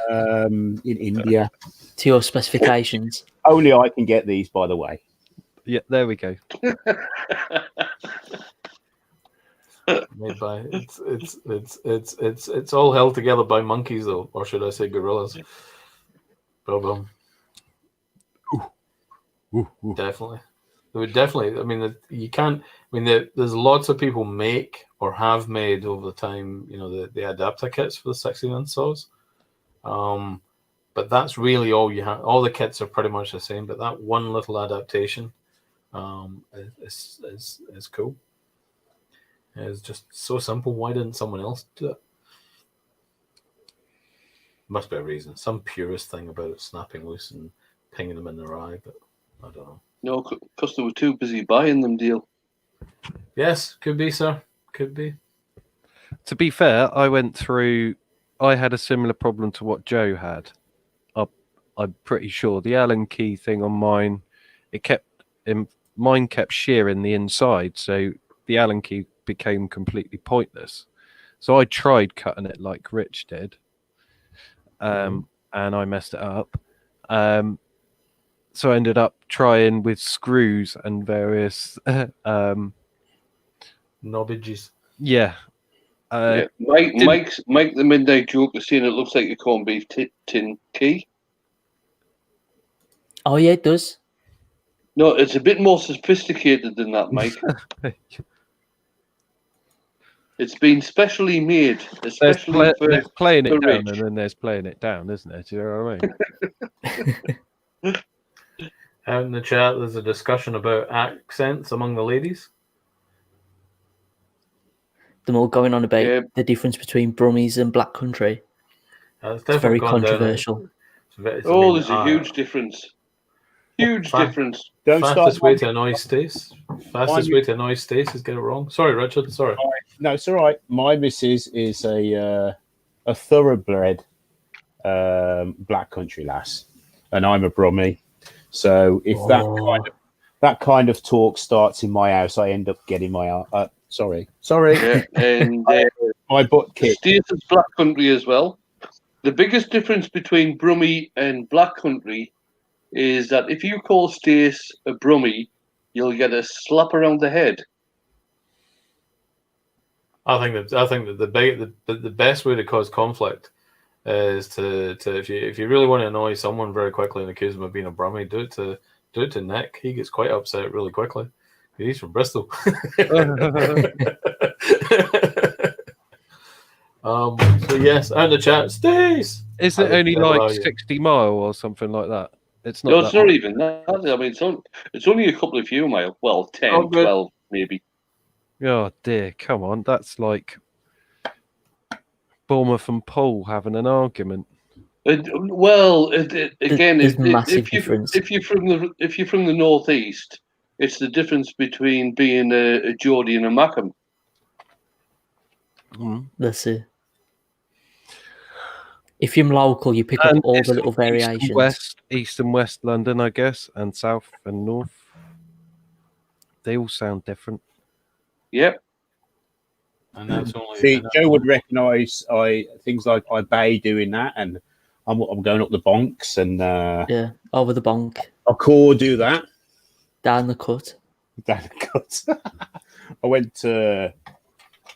in India. To your specifications. Only I can get these, by the way. Yeah, there we go. Made by it's all held together by monkeys, though, or should I say gorillas? Boom. Definitely. They would definitely. I mean, you can't. I mean, there's lots of people make or have made over the time. You know, the adapter kits for the 16-inch saws. But that's really all you have. All the kits are pretty much the same. But that one little adaptation, is cool. It's just so simple. Why didn't someone else do it? Must be a reason. Some purist thing about it snapping loose and pinging them in their eye. But I don't know. No, because they were too busy buying them, deal. Yes, could be, sir. Could be. To be fair, I had a similar problem to what Joe had. I'm pretty sure the Allen key thing on mine, mine kept shearing the inside, so the Allen key became completely pointless. So I tried cutting it like Rich did, and I messed it up. So I ended up trying with screws and various Knobbages. yeah. Yeah. Mike the Midnight Joker saying it looks like a corned beef tin key. Oh yeah, it does. No, it's a bit more sophisticated than that, Mike. It's been specially made, especially for there's playing it the down, rich. and then there's playing it down, isn't it? Do you know what I mean? Out in the chat, there's a discussion about accents among the ladies. Them all going on about Yeah. the difference between Brummies and Black Country. It's It's definitely very gone down. controversial. It's There's a huge difference. Huge difference. Don't Fastest start. way to annoy Stace. Fastest way to annoy Stace is get it wrong. Sorry, Richard. Sorry. No, it's all right. My missus is a thoroughbred Black Country lass, and I'm a Brummie. So if that kind of talk starts in my house, I end up getting my sorry, Yeah, and my butt kicked. Stace is Black Country as well. The biggest difference between Brummie and Black Country is that if you call Stace a Brummie, you'll get a slap around the head. I think that the best way to cause conflict is to if you really want to annoy someone very quickly and accuse them of being a Brummie, do it to Nick. He gets quite upset really quickly. He's from Bristol. So yes, and the chat stays. Is it only like 60 mile or something like that? It's not. No, it's not even that. I mean, it's only a couple of few miles. Well, 10, 12 maybe. Oh dear, come on. That's like Bournemouth and Paul having an argument. Again, There's massive difference. If you're from the northeast, it's the difference between being a Geordie and a Mackem. That's it. If you're local, you pick up all the little variations. East and West London, I guess, and South and North. They all sound different. Yep. And that's only. See, Joe would recognise things like I Bay doing that, and I'm going up the bonks, and Yeah, over the bonk, I core do that. down the cut. Down the cut. I went to.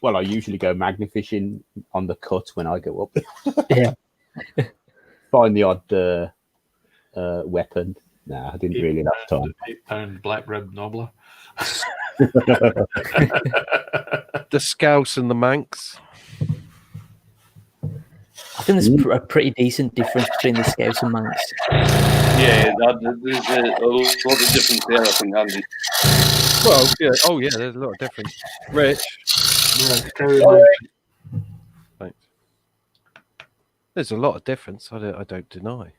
Well, I usually go magna fishing on the cut when I go up. Yeah. Find the odd weapon. Nah, I didn't really have time. 8-pound black rib nobbler. The Scouse and the Manx. I think there's a pretty decent difference between the Scouts and Manx. Yeah, there's a lot of difference there, I think, Andy. Well, yeah. Oh, yeah. There's a lot of difference. Rich. Yeah, carry on. Thanks. There's a lot of difference. I don't deny.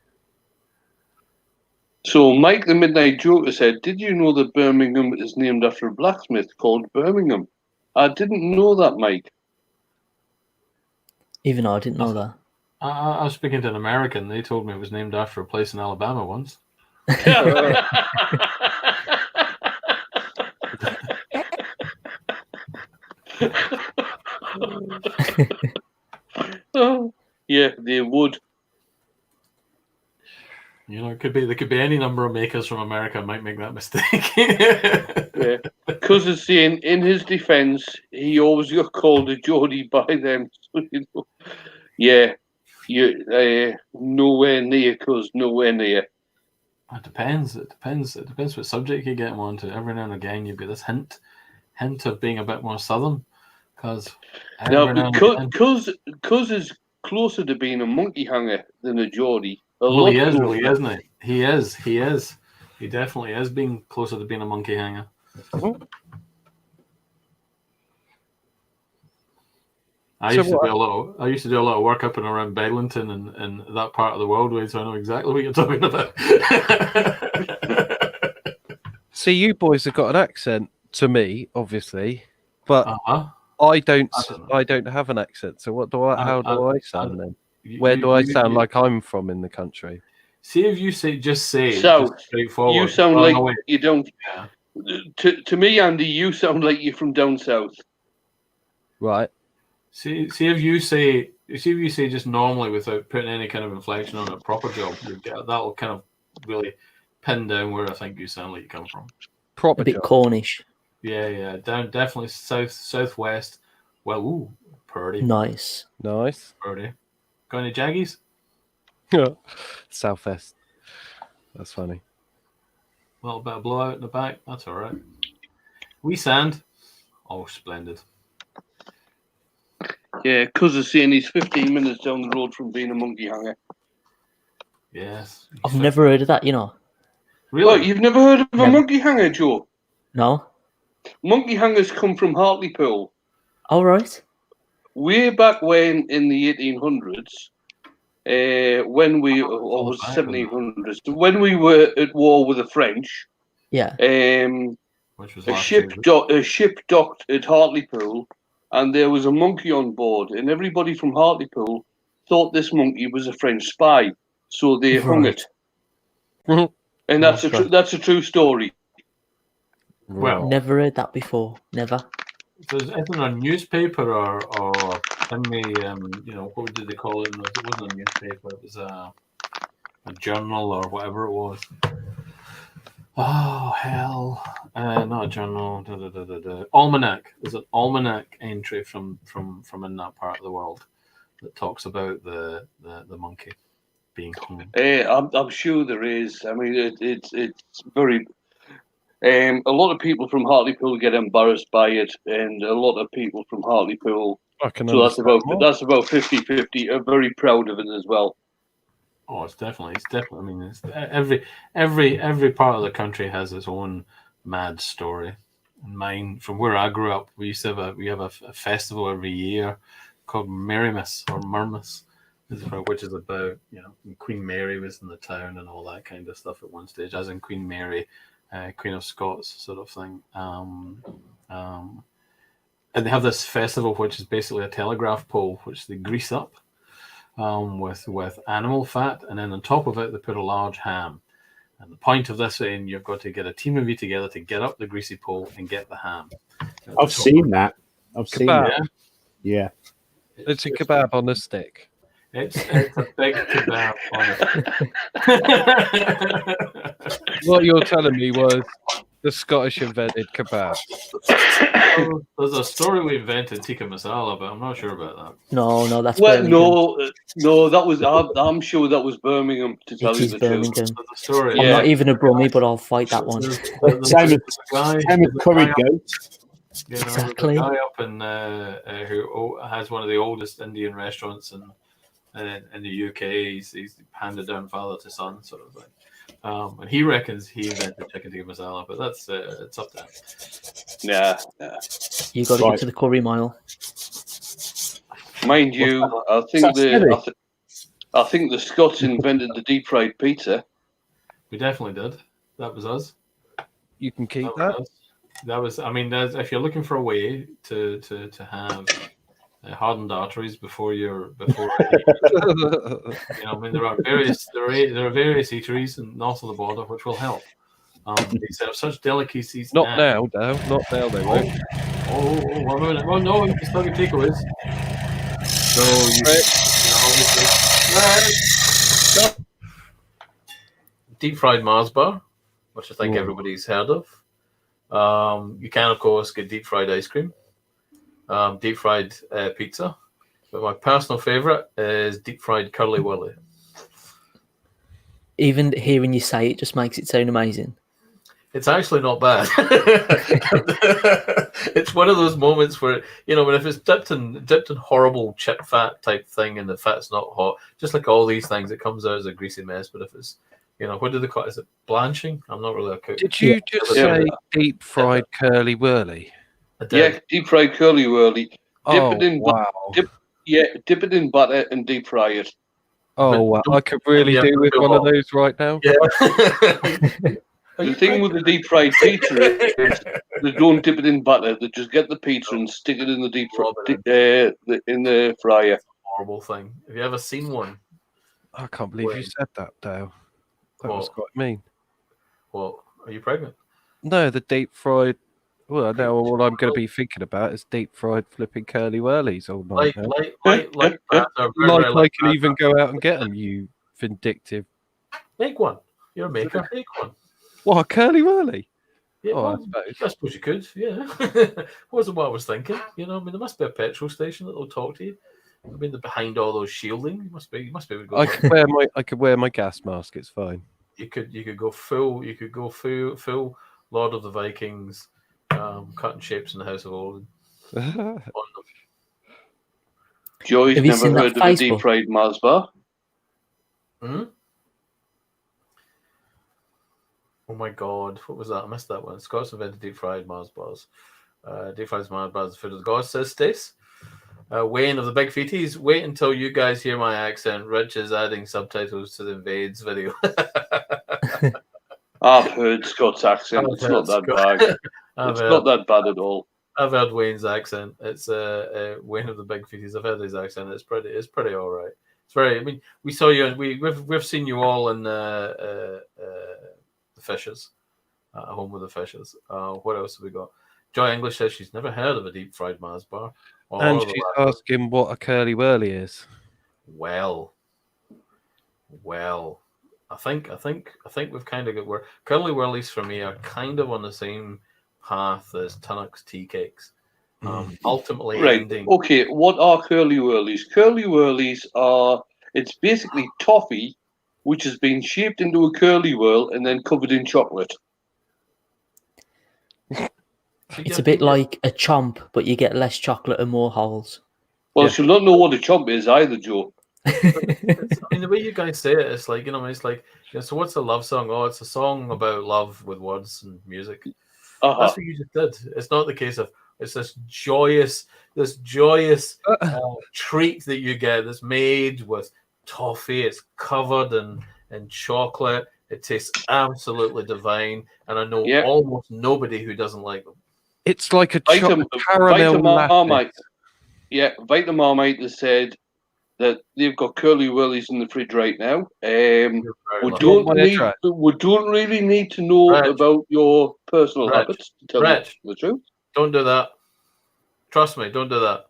So, Mike the Midnight Joker said, "Did you know that Birmingham is named after a blacksmith called Birmingham?" I didn't know that, Mike. Even I didn't know that. I was speaking to an American. They told me it was named after a place in Alabama once. Oh, yeah, they would. You know, there could be any number of makers from America might make that mistake. Yeah. Because it's saying, in his defence, he always got called a Geordie by them. So, you know, yeah, you nowhere near, cause nowhere near. It depends. It depends what subject you get them onto. Every now and again, you've got this hint of being a bit more southern. Because is closer to being a monkey hanger than a Geordie. Well, he is really, isn't he? He is. He definitely is being closer to being a monkey hanger. I used to do a lot of work up and around Bedlington and that part of the world, so I know exactly what you're talking about. See, you boys have got an accent to me, obviously, but I don't have an accent. So how do I sound then? Where do I sound like I'm from in the country? See if you say South. Straightforward. You sound like you don't. Yeah. To me, Andy, you sound like you're from down south. Right. See if you say just normally without putting any kind of inflection on a proper job, that'll kind of really pin down where I think you sound like you come from. Proper A bit job. Cornish. Yeah, down definitely southwest. Well, ooh, Purdy, Nice. Nice. Purdy. Got any Jaggies? Southwest. That's funny. A little bit of blowout in the back. That's all right. We sand. Oh, splendid. Yeah, because of saying he's 15 minutes down the road from being a monkey hanger. Yes. I've never heard of that, you know. Really? What, you've never heard of a Never. monkey hanger, Joe? No? Monkey hangers come from Hartlepool. All right. Way back when, in the 1800s, when we, or Oh, was back 1700s, when we were at war with the French, Yeah. Which was a last ship docked at Hartlepool, and there was a monkey on board, and everybody from Hartlepool thought this monkey was a French spy, so they hung Right. it. And that's Okay. that's a true story. Well, Never heard that before. Never. So is it a newspaper or what did they call it? It wasn't a newspaper. It was a journal or whatever it was. Oh hell! Not a journal. Almanac. There's an almanac entry from in that part of the world that talks about the monkey being hung. I'm sure there is. I mean, it's very. A lot of people from Hartlepool get embarrassed by it, and a lot of people from Hartlepool. I can So that's understand more. about 50-50. Are very proud of it as well. Oh, it's definitely. I mean, it's every part of the country has its own mad story. And mine, from where I grew up, we have a festival every year called Merrymas or Murmas, which is about Queen Mary was in the town and all that kind of stuff at one stage, as in Queen Mary, Queen of Scots sort of thing. And they have this festival which is basically a telegraph pole which they grease up. With animal fat, and then on top of it they put a large ham. And the point of this, and you've got to get a team of you together to get up the greasy pole and get the ham. I've seen that. I've seen Kebab. that. Yeah. It's a kebab on a stick. It's a big kebab on it. What you're telling me was the Scottish invented kebab. There's a story we invented tikka masala, but I'm not sure about that. No, that's Well, Birmingham. no, that was. I'm sure that was Birmingham. To tell It you is the Birmingham. truth. There's a story. I'm Yeah. not even a Brummie, but I'll fight that one. There's Same a guy, with curry goat. Exactly. There's a guy up in who has one of the oldest Indian restaurants in the UK. He's handed down father to son sort of thing. And he reckons he invented chicken tikka masala, but that's it's up to him. Yeah. You got to Right. get to the curry mile. Mind you, I think That's heavy. I think the Scots invented the deep fried pizza. We definitely did. That was us. You can keep That that. was us. That was. I mean, if you're looking for a way to have hardened arteries before. I mean, there are various eateries north of the border which will help. They serve such delicacies. Not now, though. Not now, they won't. Oh, one minute. Oh no, you can still get takeaways. So obviously deep fried Mars bar, which I think Ooh. everybody's heard of. You can of course get deep fried ice cream, deep fried pizza, but my personal favorite is deep fried curly willy. Even hearing you say it just makes it sound amazing. It's actually not bad. It's one of those moments where when if it's dipped in horrible chip fat type thing and the fat's not hot, just like all these things, it comes out as a greasy mess. But if it's what do they call it? Is it blanching? I'm not really a cook. Did you just say deep fried curly whirly? I did. Yeah, deep fried curly whirly. Oh, it in wow. dip it in butter and deep fry it. Oh, wow. I could really Yeah, do with go one of on. those right now. Yeah. The thing with the deep fried pizza is they don't dip it in butter. They just get the pizza and stick it in the in the fryer. Horrible thing. Have you ever seen one? I can't believe you said that, Dale. That was What? quite mean. Well, are you pregnant? No, the deep fried Well, now all I'm going to be thinking about is deep fried flipping curly whirlies all night. Like that. Or very, Like very I like can that. even go out and get them, you vindictive. Make one. You're a maker. Make one. What, a curly whirly? Yeah, Oh, I well, suppose. I suppose you could. Yeah, wasn't what I was thinking. You know, I mean, there must be a petrol station that will talk to you. I mean, they're behind all those shielding. You must be able to go. I could wear my gas mask. It's fine. You could go full. You could go full Lord of the Vikings, cutting shapes in the House of Odin. Joy's Have you never seen that heard of a deep Facebook? fried Mars bar. Hmm? Oh my God, what was that? I missed that one. Scots invented deep fried Mars bars. Deep fried Mars bars, the food of the gods, says Stace. Wayne of the Big Feeties, wait until you guys hear my accent. Rich is adding subtitles to the Invades video. I've heard Scott's accent. It's not that bad. It's not that bad at all. I've heard Wayne's accent. It's Wayne of the Big Feeties. I've heard his accent. It's pretty all right. It's very. I mean, we saw you, and we've seen you all in the Fishes, Home with the Fishes. What else have we got? Joy English says she's never heard of a deep fried Mars bar. And she's asking what a curly whirly is. Well, I think we've kind of got where curly whirlies for me are kind of on the same path as Tunnock's tea cakes. Ultimately, Right. ending. Okay. What are curly whirlies? Curly whirlies are. It's basically toffee, which has been shaped into a curly whirl and then covered in chocolate. It's a bit like a chomp, but you get less chocolate and more holes. Well, Yeah. she'll not know what a chomp is either, Joe. I mean, the way you guys say it, it's like, it's like, so what's a love song? Oh, it's a song about love with words and music. Uh-huh. That's what you just did. It's not the case of it's this joyous treat that you get that's made with toffee. It's covered in chocolate. It tastes absolutely divine, and I know almost nobody who doesn't like them. It's like a caramel latte. Marmite. Yeah, Vita Marmite has said that they've got curly whirlies in the fridge right now. We don't really need to know about your personal habits to tell you the truth. Don't do that. Trust me, don't do that.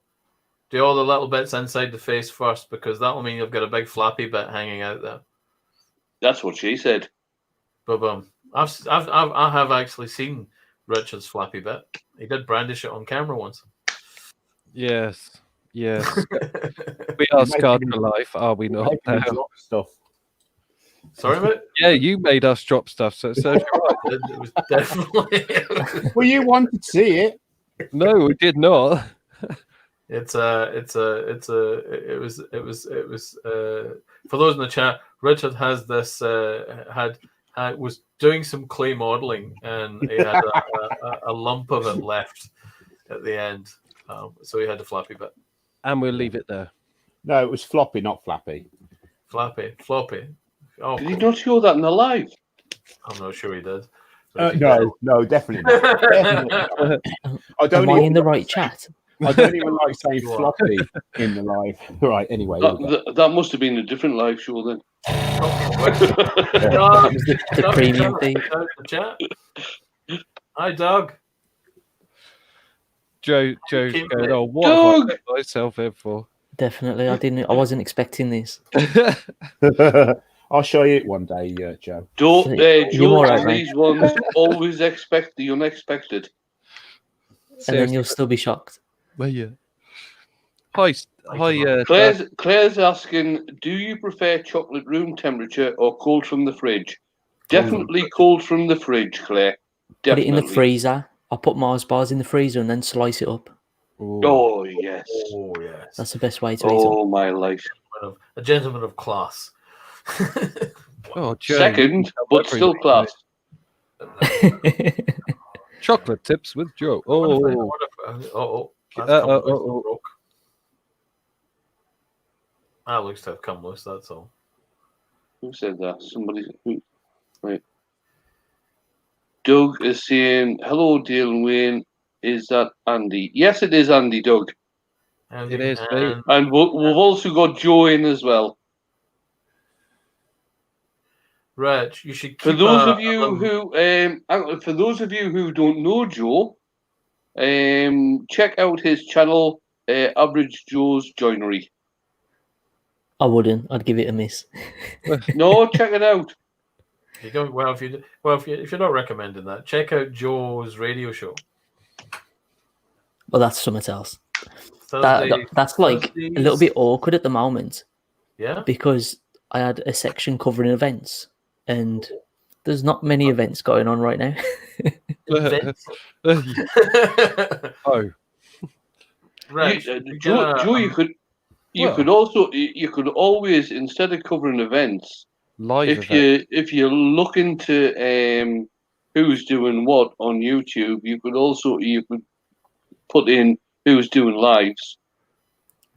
Do all the little bits inside the face first, because that'll mean you've got a big flappy bit hanging out there. That's what she said. But I have actually seen Richard's flappy bit. He did brandish it on camera once. Yes. We are scarred for life, are we not? Drop stuff. Sorry, mate? Yeah, you made us drop stuff, so it serves you right. It was definitely. Well, you wanted to see it. No, we did not. It was for those in the chat. Richard has this was doing some clay modeling, and he had a lump of it left at the end, so he had a flappy bit. And we'll leave it there. No, it was floppy, not flappy. Floppy. Oh, did he not show that in the live? I'm not sure he did. No, definitely not. Definitely not. Am I in the right chat? I don't even like saying floppy in the live. Right, anyway. That must have been a different live show then. That was the premium feed. Chat. Hi, Doug. Joe's going, oh, what Doug! have I got myself in for? Definitely, I wasn't expecting this. I'll show you it one day, Joe. Joe, right, on these ones always expect the unexpected. And then you'll still be shocked. Well, yeah. Hi. Claire's asking, do you prefer chocolate room temperature or cold from the fridge? Definitely cold from the fridge, Claire. Definitely. Put it in the freezer. I'll put Mars bars in the freezer and then slice it up. Ooh. Oh, yes. Oh, yes. That's the best way to eat Oh, my life. A gentleman of class. Oh, Joe. Second, but still class. it. Chocolate tips with Joe. That looks to have come loose, that's all. Who said that? Somebody. Right. Doug is saying, hello, Dale and Wayne. Is that Andy? Yes, it is Andy, Doug. It is, mate. And we've also got Joe in as well. Rich, you should keep For those of you who don't know Joe, check out his channel, Average Joe's Joinery. I wouldn't. I'd give it a miss. No, check it out. You don't. Well, if you're not recommending that, check out Joe's radio show. Well, that's something else. Thursday, That's like a little bit awkward at the moment. Yeah. Because I had a section covering events, and there's not many events going on right now. Oh, Right. Joe, you could always, instead of covering events, live if you're looking to who's doing what on YouTube, you could put in who's doing lives.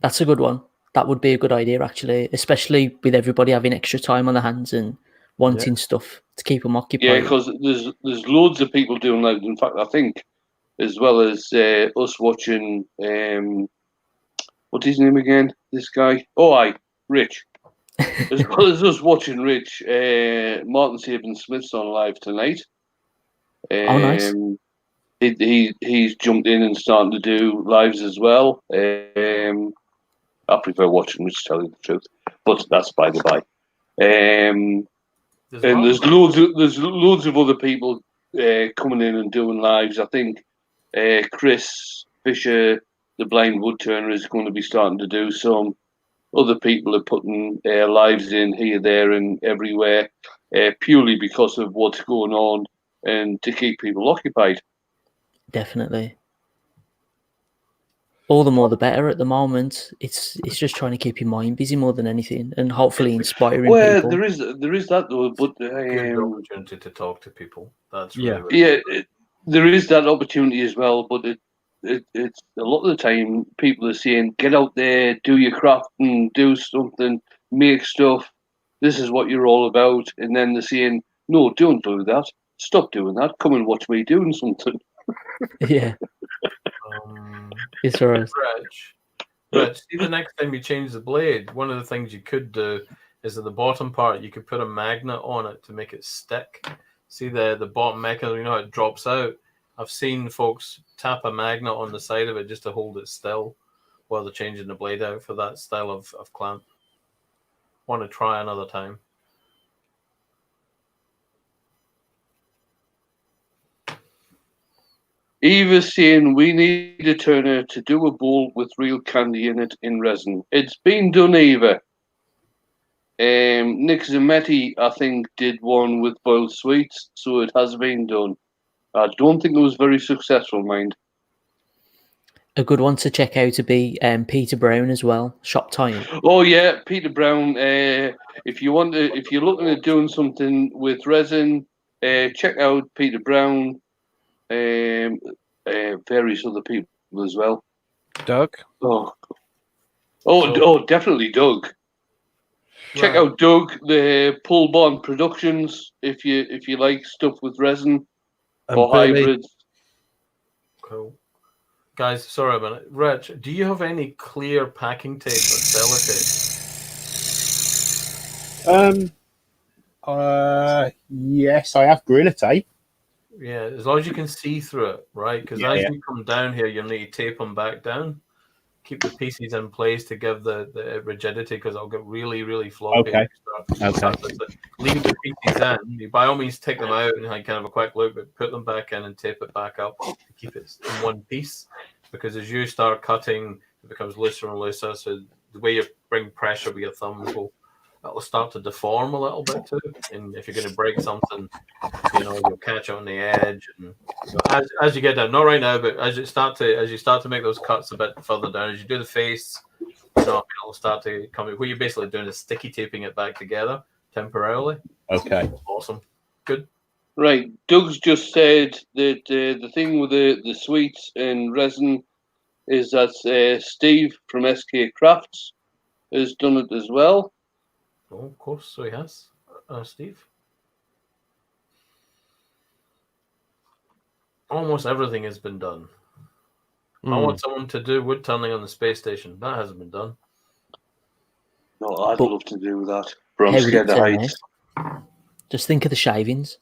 That's a good one. That would be a good idea, actually, especially with everybody having extra time on their hands and wanting stuff to keep them occupied. Yeah, because there's loads of people doing lives. In fact, I think as well as us watching, what's his name again? This guy. Rich. As well as us watching Rich, Martin Saban-Smith's on live tonight. Oh, nice. He's jumped in and starting to do lives as well. I prefer watching Rich, tell you the truth, but that's by the by. And there's loads of other people coming in and doing lives. I think Chris Fisher, the blind woodturner, is going to be starting to do some. Other people are putting lives in here, there, and everywhere, purely because of what's going on and to keep people occupied. Definitely. All the more the better at the moment. It's just trying to keep your mind busy more than anything, and hopefully inspiring people. Well, there is that though, but good opportunity to talk to people. That's there is that opportunity as well. But it's a lot of the time people are saying, get out there, do your craft, and do something, make stuff. This is what you're all about, and then they're saying, no, don't do that. Stop doing that. Come and watch me doing something. Yeah. It's alright. Rich, see, the next time you change the blade, one of the things you could do is at the bottom part, you could put a magnet on it to make it stick. See the bottom mechanism, how it drops out? I've seen folks tap a magnet on the side of it just to hold it still while they're changing the blade out for that style of clamp. Want to try another time. Eva's saying we need a turner to do a bowl with real candy in it in resin. It's been done, Eva. Nick Zametti, I think, did one with boiled sweets, so it has been done. I don't think it was very successful, mind. A good one to check out to be Peter Brown as well. Shop Time. Oh yeah, Peter Brown. If you're looking at doing something with resin, check out Peter Brown. Various other people as well. Doug. Definitely Doug. Check out Doug, the Pull Bond Productions, if you like stuff with resin or hybrids. Cool. Guys, sorry about it. Rich, do you have any clear packing tape or sellotape? Yes, I have Gorilla Tape. Yeah, as long as you can see through it, right? Because as you come down here, you'll need to tape them back down. Keep the pieces in place to give the rigidity, because it'll get really, really floppy. Okay. Leave the pieces in. You by all means take them out and kind of a quick look, but put them back in and tape it back up to keep it in one piece. Because as you start cutting, it becomes looser and looser. So the way you bring pressure with your thumbs it'll start to deform a little bit too. And if you're going to break something, you'll catch it on the edge. And as you get down, not right now, but as you start to make those cuts a bit further down, as you do the face, it'll start to come. What you're basically doing is sticky taping it back together temporarily. Okay. Awesome. Good. Right. Doug's just said that the thing with the sweets and resin is that Steve from SK Crafts has done it as well. Oh, of course, so he has. Steve. Almost everything has been done. I want someone to do wood turning on the space station. That hasn't been done. No, I'd love to do that. But I'm scared of heights. Just think of the shavings.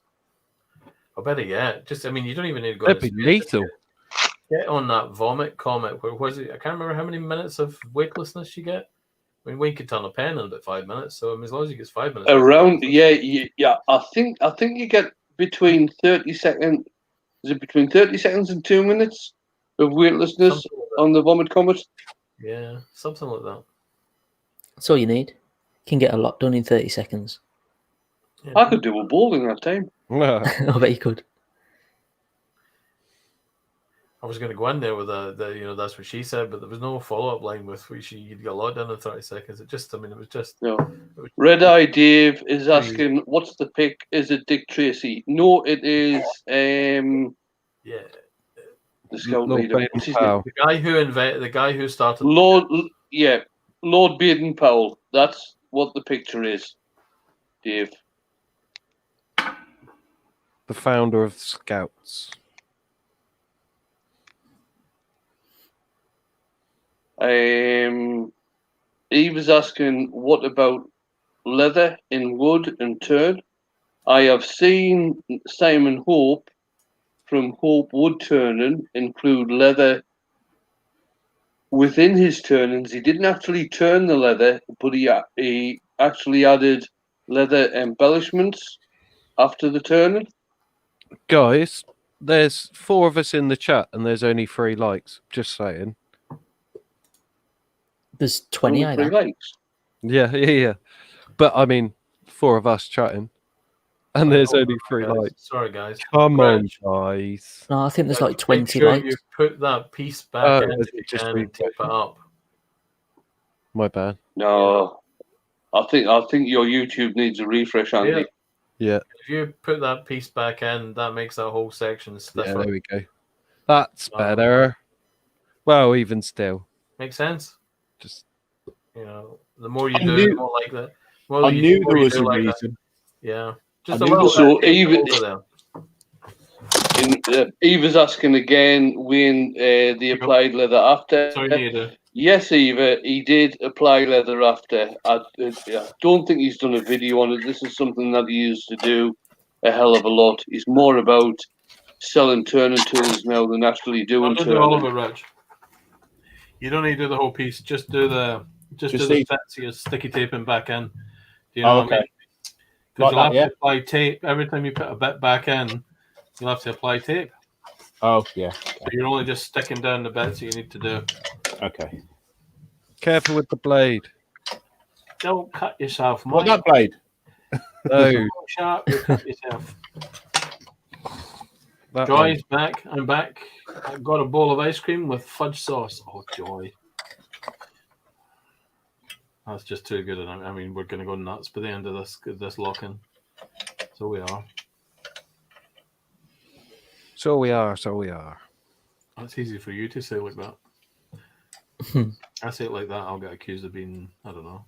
I better, yeah. You don't even need to go. That'd be lethal. get on that vomit comet. Where was it? I can't remember how many minutes of weightlessness you get. I mean, Wayne could turn a pen in about 5 minutes, so I mean, as long as he gets 5 minutes. Around, yeah. I think you get between 30 seconds. Is it between 30 seconds and 2 minutes of weightlessness Something like that. on the vomit comet? Yeah, something like that. That's all you need. Can get a lot done in 30 seconds. Yeah. I could do a ball in that time. I bet you could. I was going to go in there with the that's what she said, but there was no follow up line with which you'd get a lot done in 30 seconds. It was just. No. Red Eye Dave is asking, what's the pick? Is it Dick Tracy? No, it is Yeah. the scout Lord leader. What's his name? Baden-Powell. The guy who started. Lord Baden-Powell. That's what the picture is, Dave. The founder of Scouts. He was asking, what about leather in wood and turn? I have seen Simon Hope from Hope Wood Turning include leather within his turnings. He didn't actually turn the leather, but he actually added leather embellishments after the turning. Guys, there's 4 of us in the chat and there's only 3 likes. Just saying. There's 20 Only 3 either. likes. Yeah. But I mean, 4 of us chatting. And there's only 3 guys. likes. Sorry, guys. Come on, Reg, guys. No, I think there's like make 20 sure likes. you put that piece back in it's if you just can and tape it up. My bad. No, I think your YouTube needs a refresh, Andy. Yeah. If you put that piece back in, that makes that whole section Yeah, stiffer. there we go. That's better. Well, even still. Makes sense. Just The more you I do, knew- the more like that. Well, I the knew more there you was do a like that. reason. Yeah, I just a knew little so bit even- over there. Eva's asking again when they applied leather after. Sorry, Nita. Yes, Eva, he did apply leather after. I don't think he's done a video on it. This is something that he used to do a hell of a lot. He's more about selling turning tools now than actually doing Don't do all of turning. it, Rich. You don't need to do the whole piece. Just do the Just do the see- bits you're sticky taping back in. Do you know Oh, what I mean? okay. Because Like you'll have that, to apply tape every time you put a bit back in. You'll have to apply tape. Oh, yeah. So you're only just sticking down the bits that you need to do. Okay. careful with the blade. Don't cut yourself, What, Mike. that blade? No. Sharp, you cut yourself. That Joy's back. I'm back. I've got a bowl of ice cream with fudge sauce. Oh, Joy. That's just too good. I mean, we're going to go nuts by the end of this lock-in. So we are. So we are. That's easy for you to say like that. I say it like that, I'll get accused of being, I don't know,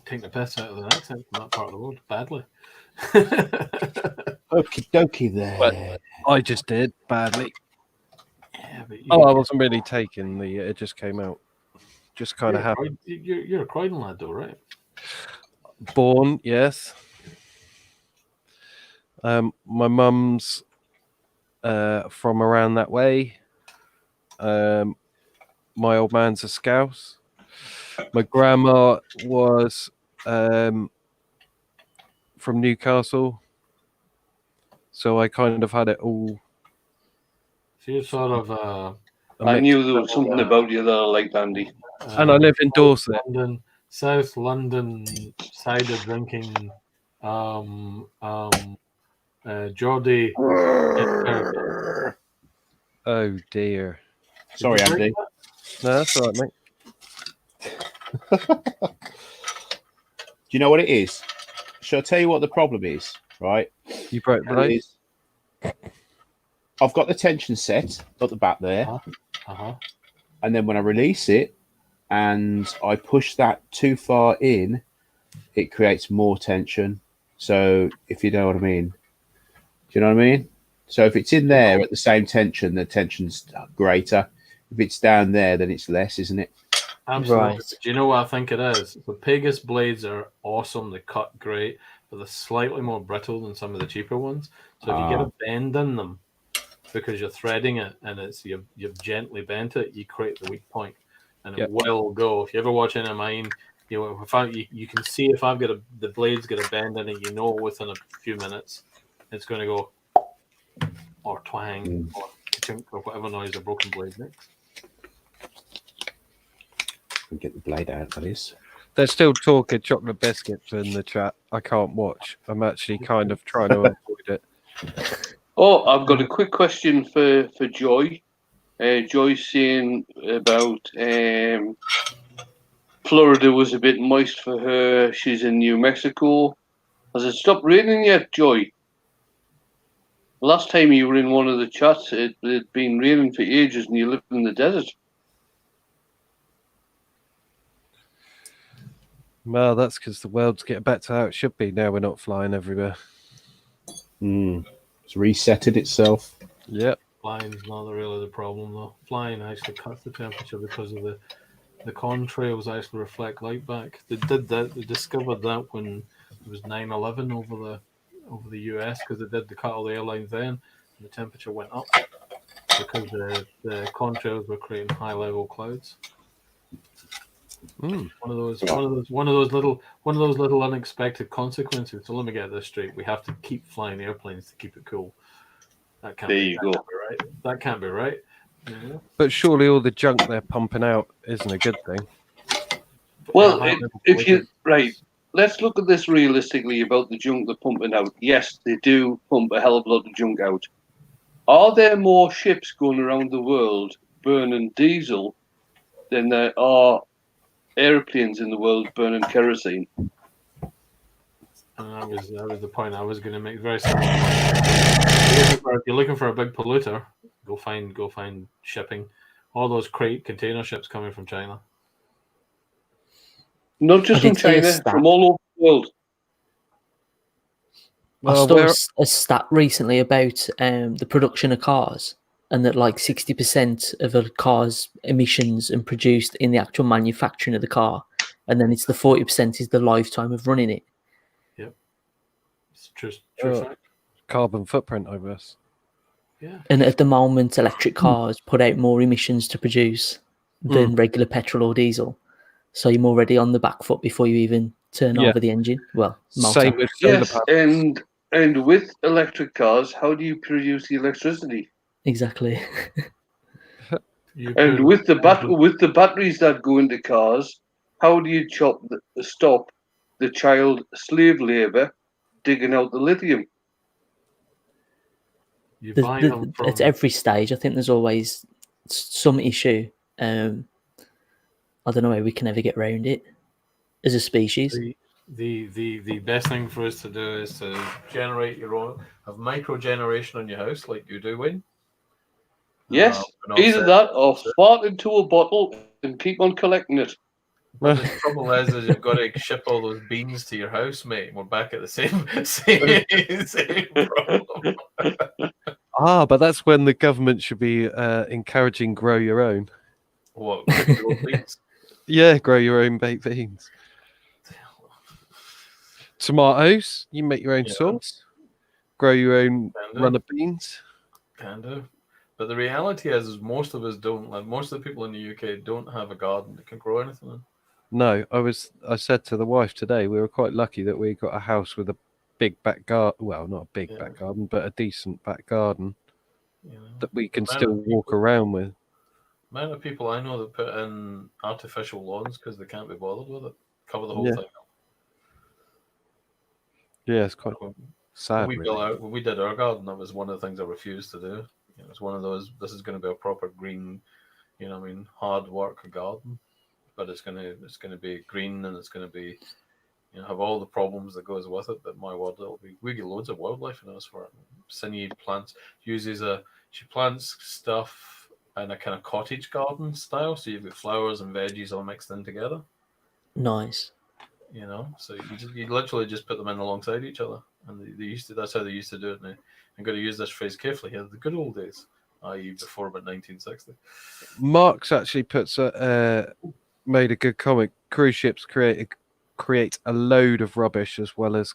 taking the piss out of the accent from that part of the world badly. Okie dokie there. But I just did badly. Yeah, but Oh, I wasn't really taking it just came out. Just kind of happened. You're a Croydon lad, though, right? Born, yes. My mum's from around that way. My old man's a Scouse. My grandma was from Newcastle. So I kind of had it all. So you're sort of I knew there was something about you that I liked, Andy. And I live in Dorset. South London cider drinking Geordie. Oh dear. Sorry, Did you Andy. drink that? No, that's all right, mate. Do you know what it is? Shall I tell you what the problem is? Right? You broke the It blade? is- I've got the tension set at the back there, Uh-huh. and then when I release it and I push that too far in, it creates more tension. So if you know what I mean. Do you know what I mean? So if it's in there at the same tension, the tension's greater. If it's down there, then it's less, isn't it? Absolutely. Right. Do you know what I think it is? The Pegasus blades are awesome. They cut great, but they're slightly more brittle than some of the cheaper ones. So if you get a bend in them, because you're threading it and you've gently bent it, you create the weak point, and it Yep. will go. If you ever watch any of mine, you can see if I've got the blade's got a bend in it, within a few minutes it's going to go or twang or chink or whatever noise a broken blade makes. Get the blade out, please. They're still talking chocolate biscuits in the chat. I can't watch. I'm actually kind of trying to avoid it. Oh, I've got a quick question for Joy. Joy's saying about Florida was a bit moist for her. She's in New Mexico. Has it stopped raining yet, Joy? Last time you were in one of the chats, it had been raining for ages and you lived in the desert. Well, that's because the world's getting back to how it should be now. We're not flying everywhere. It's resetted itself. Yep. Flying's not really the problem though. Flying actually cuts the temperature because of the contrails actually reflect light back. They did that. They discovered that when it was 9/11 over the US, because they did the cut all the airlines then, and the temperature went up because the contrails were creating high level clouds. One of those little unexpected consequences. So let me get this straight: we have to keep flying airplanes to keep it cool. That can't There be, you that go. Can't be right. That can't be right. Yeah. But surely all the junk they're pumping out isn't a good thing. Well, let's look at this realistically about the junk they're pumping out. Yes, they do pump a hell of a lot of junk out. Are there more ships going around the world burning diesel than there are airplanes in the world burning kerosene? And that was the point I was going to make. Very simple. If you're looking for a big polluter, go find shipping. All those container ships coming from China. Not just from China, from all over the world. I saw a stat recently about the production of cars, and that like 60% of a car's emissions are produced in the actual manufacturing of the car, and then it's the 40% is the lifetime of running it. Yep, it's true fact. Carbon footprint, I guess. Yeah. And at the moment, electric cars put out more emissions to produce than regular petrol or diesel. So you're already on the back foot before you even turn over the engine. Well, same with solar panels. And with electric cars, how do you produce the electricity? Exactly. And with the batteries that go into cars, how do you stop the child slave labor digging out the lithium? At every stage, I think there's always some issue. I don't know how we can ever get around it as a species. The best thing for us to do is to generate your own, have micro generation on your house like you do, Wayne. Yes, either that or fart into a bottle and keep on collecting it. Well, the trouble is you've got to ship all those beans to your house, mate. We're back at the same problem. But that's when the government should be encouraging grow your own. What? Grow your own beans? Yeah, grow your own baked beans. Tomatoes, you make your own sauce. Grow your own run of beans. Can do. But the reality is most of us don't. Like most of the people in the UK don't have a garden that can grow anything in. No, I said to the wife today, we were quite lucky that we got a house with a big back garden. Well, not a big back garden, but a decent back garden that we can still walk around with. The amount of people I know that put in artificial lawns because they can't be bothered with it, cover the whole thing up. Yeah, it's quite sad. When we did our garden, that was one of the things I refused to do. It was one of those. This is going to be a proper green, hard work garden, but it's going to be green and it's going to be, have all the problems that goes with it. But my word, we get loads of wildlife in us for it. Cindy plants she plants stuff in a kind of cottage garden style, so you've got flowers and veggies all mixed in together. Nice. So you literally just put them in alongside each other, and that's how they used to do it. And I'm going to use this phrase carefully here: the good old days, i.e., before about 1960. Mark's actually made a good comment. Cruise ships create a load of rubbish as well as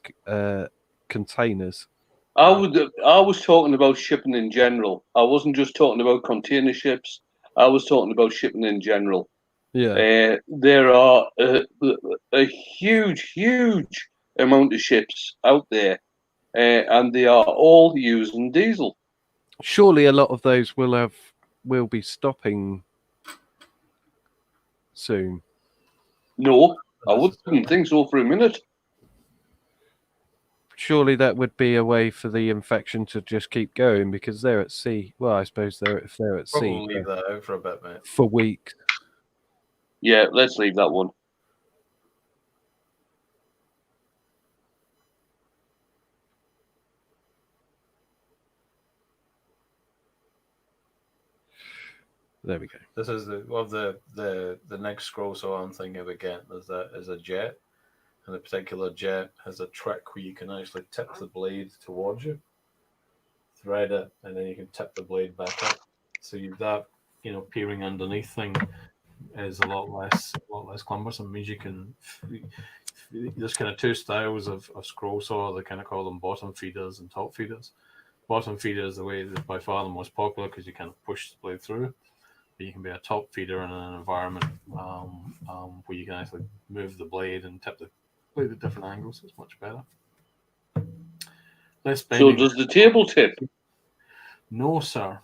containers. I was talking about shipping in general. I wasn't just talking about container ships. I was talking about shipping in general. Yeah. There are a huge amount of ships out there, and they are all using diesel. Surely a lot of those will be stopping soon. No, I wouldn't think so for a minute. Surely that would be a way for the infection to just keep going because they're at sea. Well, I suppose if they're at sea Probably leave that out for a bit, mate. for weeks. Yeah, let's leave that one. There we go. This is the next scroll saw I'm thinking of again. Is a jet, and the particular jet has a trick where you can actually tip the blade towards you, thread it, and then you can tip the blade back up. So that peering underneath thing is a lot less cumbersome. It means you can. There's kind of two styles of scroll saw. They kind of call them bottom feeders and top feeders. Bottom feeder is the way that's by far the most popular because you kind of push the blade through. But you can be a top feeder in an environment where you can actually move the blade and tip the blade at different angles. It's much better. Less So bending. does the table tip? No, sir.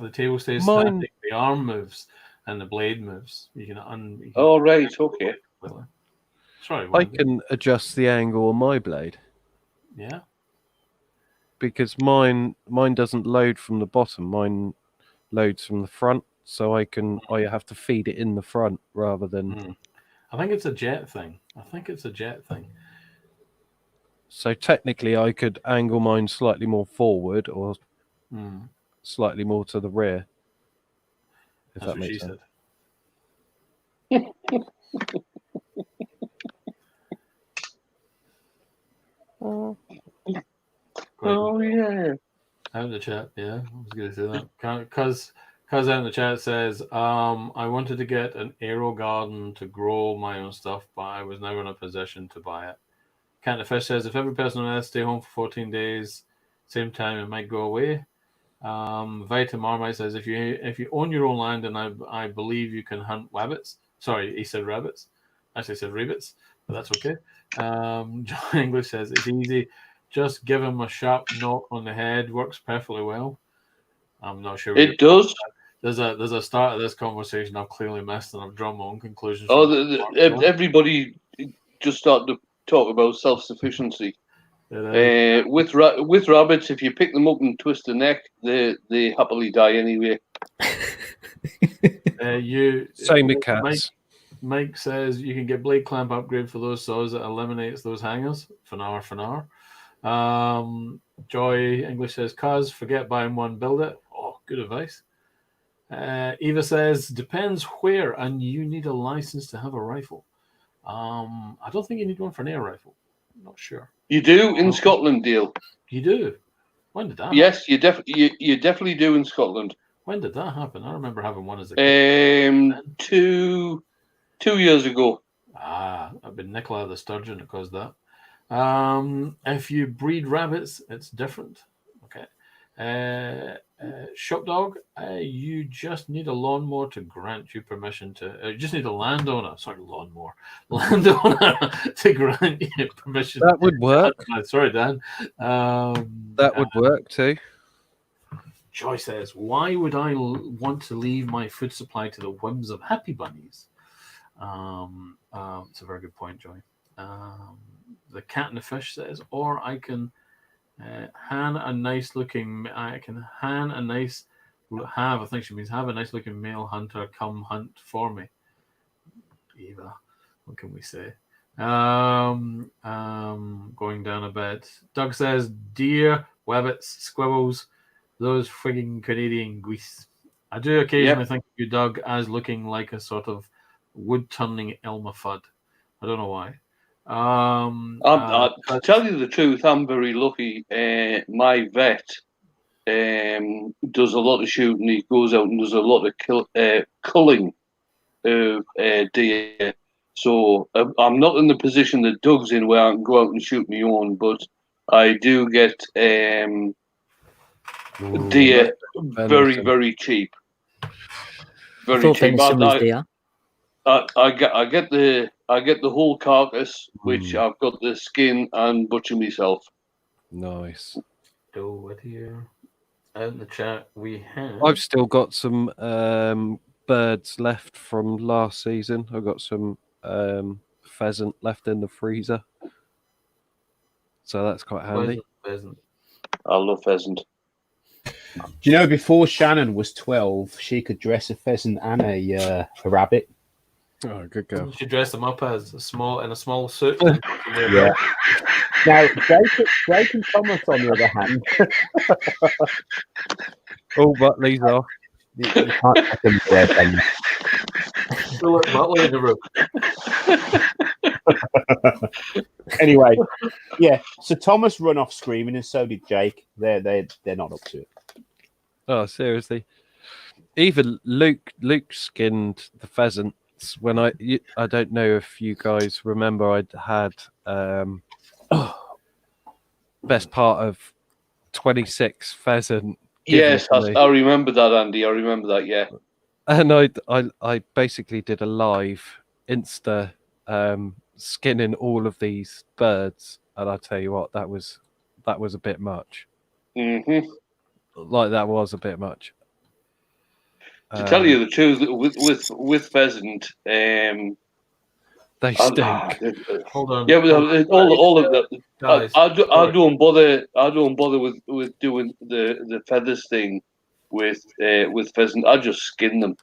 The table stays Mine- static. The arm moves and the blade moves. You can Oh, right, okay. Sorry, I Wendy. can adjust the angle on my blade Yeah. because mine doesn't load from the bottom. Mine loads from the front, so I have to feed it in the front rather than. I think it's a jet thing. So technically, I could angle mine slightly more forward or slightly more to the rear. If That's that what she makes sense. said. Oh, yeah. Out in the chat, yeah, I was going to say that. Because out in the chat says, I wanted to get an aero garden to grow my own stuff, but I was never in a position to buy it. Can't the Fish says, if every person on Earth stay home for 14 days, same time, it might go away. Vita Marmite says, if you own your own land, and I believe you can hunt rabbits. Sorry, he said rabbits. Actually, he said rabbits, but that's okay. John English says, it's easy. Just give him a sharp knock on the head. Works perfectly well. I'm not sure. It does. There's a start of this conversation I've clearly missed, and I've drawn my own conclusions. Oh, everybody just started to talk about self-sufficiency. With rabbits, if you pick them up and twist the neck, they happily die anyway. Same with cats. Mike says you can get blade clamp upgrade for those saws that eliminates those hangers. For Joy English says, "Cuz forget buying one, build it." Oh, good advice. Eva says, depends where, and you need a license to have a rifle. I don't think you need one for an air rifle. I'm not sure. You do in Scotland, Dale. You do. When did that? Yes, you definitely do in Scotland. When did that happen? I remember having one as a kid. 2 years ago. I've been Nicola the Sturgeon that caused that. If you breed rabbits, it's different. Okay. Shop Dog, you just need a lawnmower to grant you permission to. You just need a landowner. Sorry, lawnmower. Landowner to grant you permission. That would work. Sorry, Dan. That would work too. Joy says, why would I want to leave my food supply to the whims of happy bunnies? It's a very good point, Joy. The Cat and the Fish says, or I can have a nice looking male hunter come hunt for me. Eva, what can we say? Going down a bit. Doug says, deer, wabbits, squirrels, those frigging Canadian geese. I do occasionally think of you, Doug, as looking like a sort of wood-turning Elmer Fudd. I don't know why. To tell you the truth, I'm very lucky. My vet does a lot of shooting. He goes out and does a lot of culling of deer. So I'm not in the position that Doug's in where I can go out and shoot my own, but I do get deer very, very cheap. I Very thought cheap. venison was deer. I get the whole carcass, which I've got the skin and butcher myself. Nice. So what here? Out in the chat we have. I've still got some birds left from last season. I've got some pheasant left in the freezer, so that's quite handy. Pheasant. I love pheasant. Do you know before Shannon was 12, she could dress a pheasant and a rabbit? Oh, good girl. You should dress them up as a small suit. Yeah. Now, Drake and Thomas, on the other hand, Oh, Butley's off. you can't take them there, can you? Still at Butley in the room. Anyway, yeah. So Thomas run off screaming, and so did Jake. They're not up to it. Oh, seriously. Even Luke skinned the pheasants when I don't know if you guys remember, I'd had best part of 26 pheasant. Yes, given to me. I remember that, Andy. I remember that. Yeah. And I basically did a live Insta skinning all of these birds, and I tell you what, that was a bit much. Mm-hmm. Like that was a bit much. To tell you the truth, with pheasant, They stink. Hold on. Yeah, but all of that. Guys, I don't bother. I don't bother with doing the feathers thing with pheasant. I just skin them.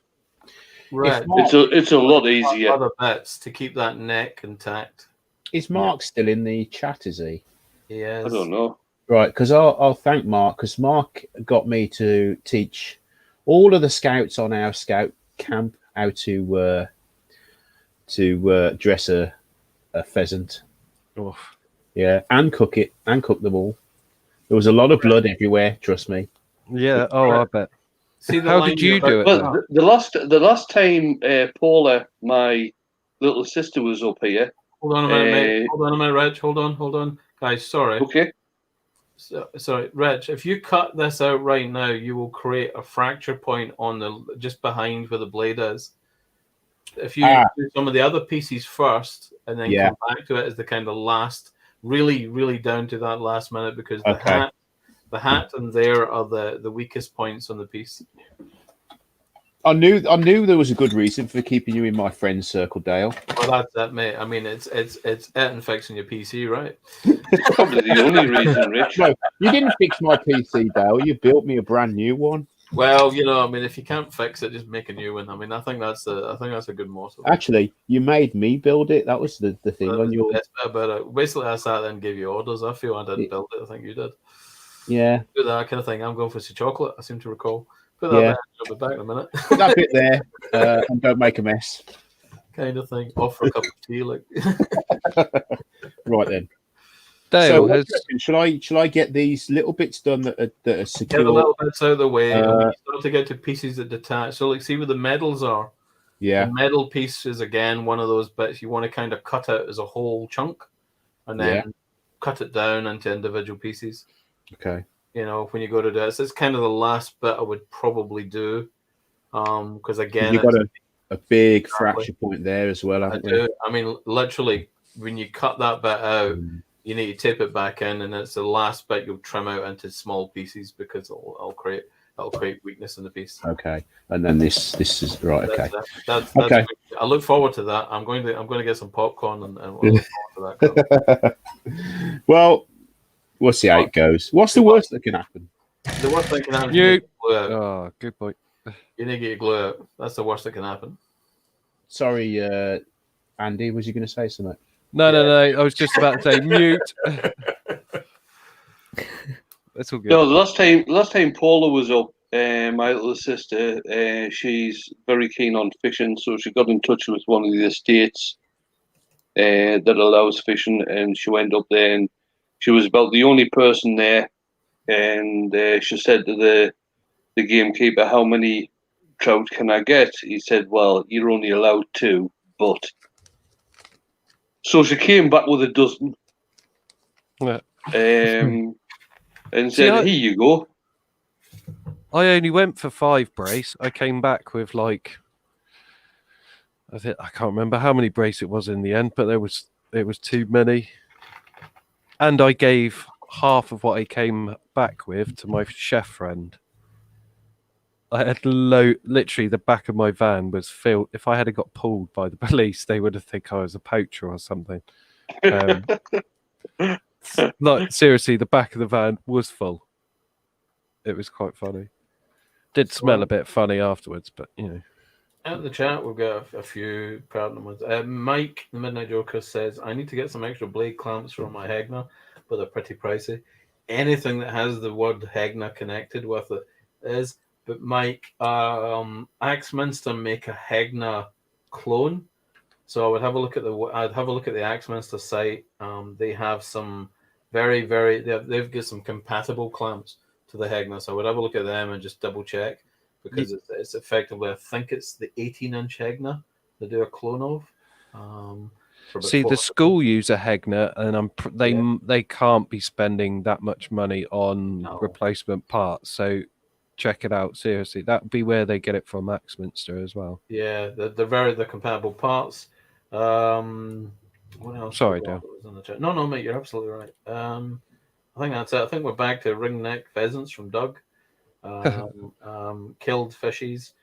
right. It's a lot easier. Other bets to keep that neck intact. Is Mark still in the chat? Is he? Yes. I don't know. Right, because I'll thank Mark, because Mark got me to teach all of the scouts on our scout camp how to dress a pheasant. Oof. Yeah, and cook them all. There was a lot of blood everywhere. Trust me. Yeah. Oh, I bet. See How did you do it? Well, the last time Paula, my little sister, was up here. Hold on a minute, mate. Hold on a minute, Reg. Hold on. Guys, sorry. Okay. Sorry, Reg. If you cut this out right now, you will create a fracture point on the just behind where the blade is. If you do some of the other pieces first and then come back to it as the kind of last, really, really down to that last minute, because the hat and there are the weakest points on the piece. I knew there was a good reason for keeping you in my friend's circle, Dale. Well, that's that, mate. I mean, it's it and fixing your PC, right? Probably the only reason, Rich. No, you didn't fix my PC, Dale. You built me a brand new one. Well, I mean, if you can't fix it, just make a new one. I mean, I think that's a good motto. Actually, you made me build it. That was the thing on your. Basically, I sat there and gave you orders. I feel I didn't build it. I think you did. Yeah. Do that kind of thing. I'm going for some chocolate. I seem to recall. Put that there. I'll be back in a minute. Put that bit there, and don't make a mess. Kind of thing. Offer a cup of tea, like. Right then. Dale, so should I get these little bits done that are secure? Get the little bits out of the way. And we start to get to pieces that detach. So, like, see where the medals are. Yeah. The medal piece is again one of those bits you want to kind of cut out as a whole chunk, and then cut it down into individual pieces. Okay. When you go to do it, so it's kind of the last bit I would probably do, because again, you've got a big fracture point there as well. I do. I mean, literally, when you cut that bit out, you need to tape it back in, and it's the last bit you'll trim out into small pieces because it'll create weakness in the piece. Okay, and then this is right. Okay, that's okay. I look forward to that. I'm going to get some popcorn and we'll look forward to that. Well, we'll see how it goes. What's the worst that can happen? The worst that can happen. Oh, good point. You need to get your glue out. That's the worst that can happen. Sorry, Andy, was you going to say something? No. I was just about to say mute. That's all good. No, the last time Paula was up, my little sister, she's very keen on fishing, so she got in touch with one of the estates that allows fishing, and she went up there, and she was about the only person there, and she said to the gamekeeper, "How many trout can I get?" He said, "Well, you're only allowed 2, but." So she came back with a dozen. Yeah. and See, said, "Here you go." I only went for 5 brace. I came back with like, I can't remember how many brace it was in the end, but it was too many. And I gave half of what I came back with to my chef friend. I had literally the back of my van was filled. If I had got pulled by the police, they would have think I was a poacher or something. Like seriously, the back of the van was full. It was quite funny. Did smell a bit funny afterwards, but you know. Out in the chat, we've got a few pertinent ones. Mike, the Midnight Joker, says, I need to get some extra blade clamps for my Hegna, but they're pretty pricey. Anything that has the word Hegna connected with it is. But Mike, Axminster make a Hegna clone. So I would have a look at the Axminster site. They have some they've got some compatible clamps to the Hegna. So I would have a look at them and just double check. Because it's effectively, I think it's the 18-inch Hegna they do a clone of. See, the school use a Hegna, and they can't be spending that much money on replacement parts. So check it out seriously. That would be where they get it from, Axminster as well. Yeah, they're compatible parts. What else? Sorry, Dale. No, mate, you're absolutely right. I think that's it. I think we're back to ringneck pheasants from Doug. Killed fishies.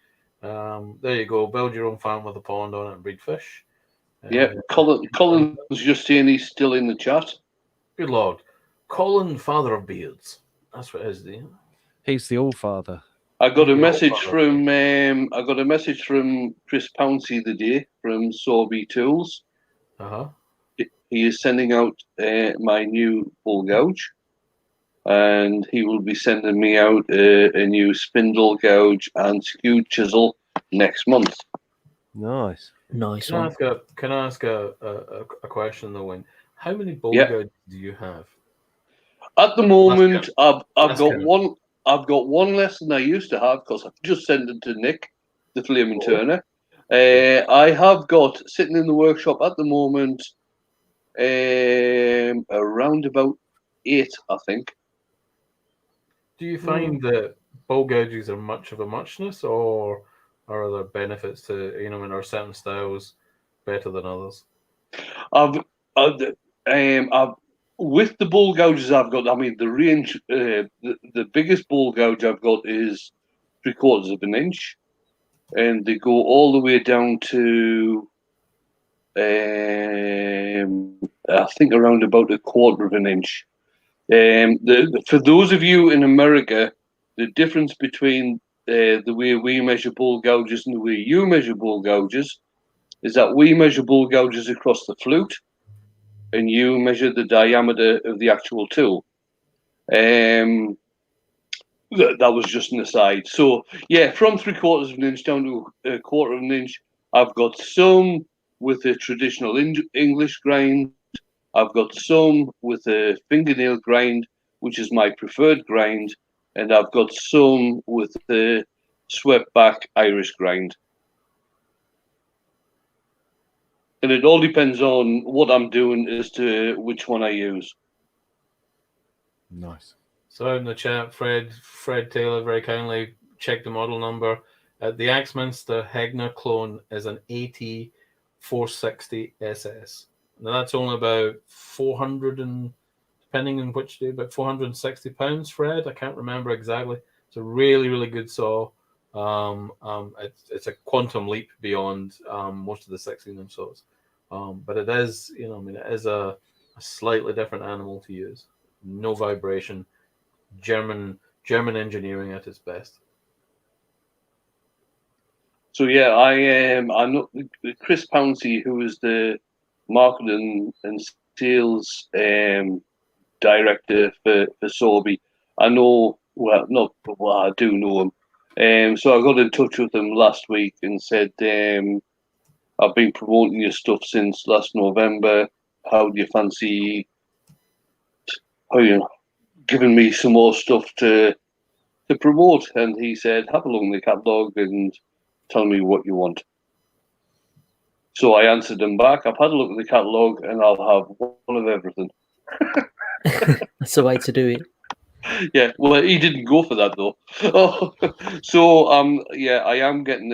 There you go. Build your own farm with a pond on it and breed fish. Yeah, Colin's just saying he's still in the chat. Good Lord. Colin, father of beards. That's what it is, dear. He's the all-father. I got a message from Chris Pouncey the day from Sorby Tools. He is sending out my new bull gouge. And he will be sending me out a new spindle gouge and skew chisel next month. Nice. Nice. Can I ask a question though, Wayne? How many bull gouges do you have? At the moment, I've got one. I've got one less than I used to have because I've just sent it to Nick, the Flaming Turner. I have got sitting in the workshop at the moment around about 8, I think. Do you find that bull gouges are much of a muchness, or are there benefits to, are certain styles better than others? With the bull gouges I've got, I mean, the range, the biggest bull gouge I've got is 3/4 of an inch, and they go all the way down to, I think around about 1/4 of an inch. For those of you in America, the difference between the way we measure bull gouges and the way you measure bull gouges is that we measure bull gouges across the flute, and you measure the diameter of the actual tool. That was just an aside. So yeah, from 3/4 of an inch down to 1/4 of an inch. I've got some with a traditional English grind. I've got some with a fingernail grind, which is my preferred grind, and I've got some with the swept back Irish grind. And it all depends on what I'm doing as to which one I use. Nice. So in the chat, Fred Taylor very kindly checked the model number. The Axminster Hegna clone is an AT 460 SS. Now that's only about 400 and depending on which day, about 460 pounds. Fred, I can't remember exactly. It's a really, really good saw. It's a quantum leap beyond most of the 16-inch saws. But it is, it is a slightly different animal to use. No vibration. German engineering at its best. So yeah, I know Chris Pouncey, who is the marketing and sales director for Sorby. I know, I do know him. So I got in touch with him last week and said, I've been promoting your stuff since last November. How do you fancy giving me some more stuff to promote? And he said, have a look in the catalogue and tell me what you want. So I answered him back. I've had a look at the catalogue and I'll have one of everything. That's the way to do it. Yeah, well, he didn't go for that though. Oh, so yeah, I am getting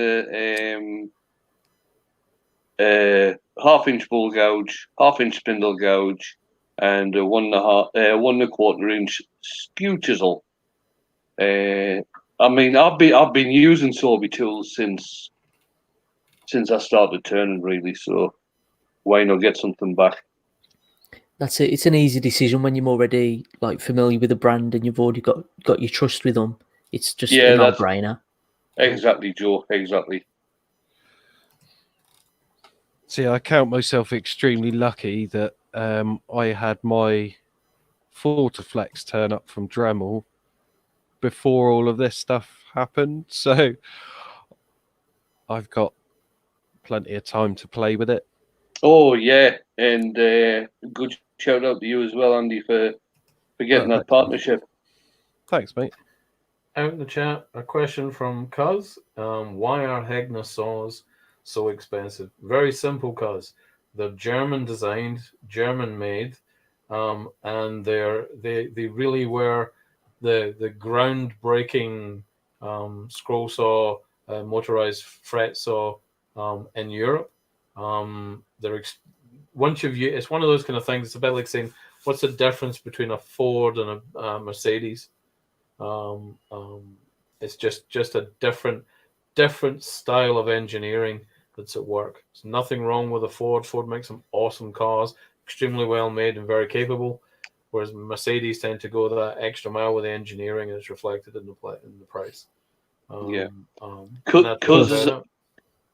a half-inch bull gouge, half-inch spindle gouge, and a 1.25 inch skew chisel. I mean, I've been using Sorby tools since I started turning, really. So why not get something back? That's it. It's an easy decision when you're already like familiar with the brand and you've already got your trust with them. It's just Yeah, a that's no-brainer. exactly, Joe. Exactly. See, I count myself extremely lucky that I had my Fortiflex turn up from Dremel before all of this stuff happened. So I've got plenty of time to play with it. Oh yeah, and good shout out to you as well, Andy, for getting that partnership. Thanks, mate. Out in the chat, a question from Cuz. Why are Hegner saws so expensive? Very simple, Cuz. They're German designed, German made, and they really were the groundbreaking scroll saw, motorized fret saw in Europe. Once you've used, it's one of those kind of things. It's a bit like saying, what's the difference between a Ford and a Mercedes? It's just a different style of engineering that's at work. There's nothing wrong with a Ford. Ford makes some awesome cars, extremely well made and very capable. Whereas Mercedes tend to go that extra mile with the engineering, and it's reflected in the price. Yeah. Cuz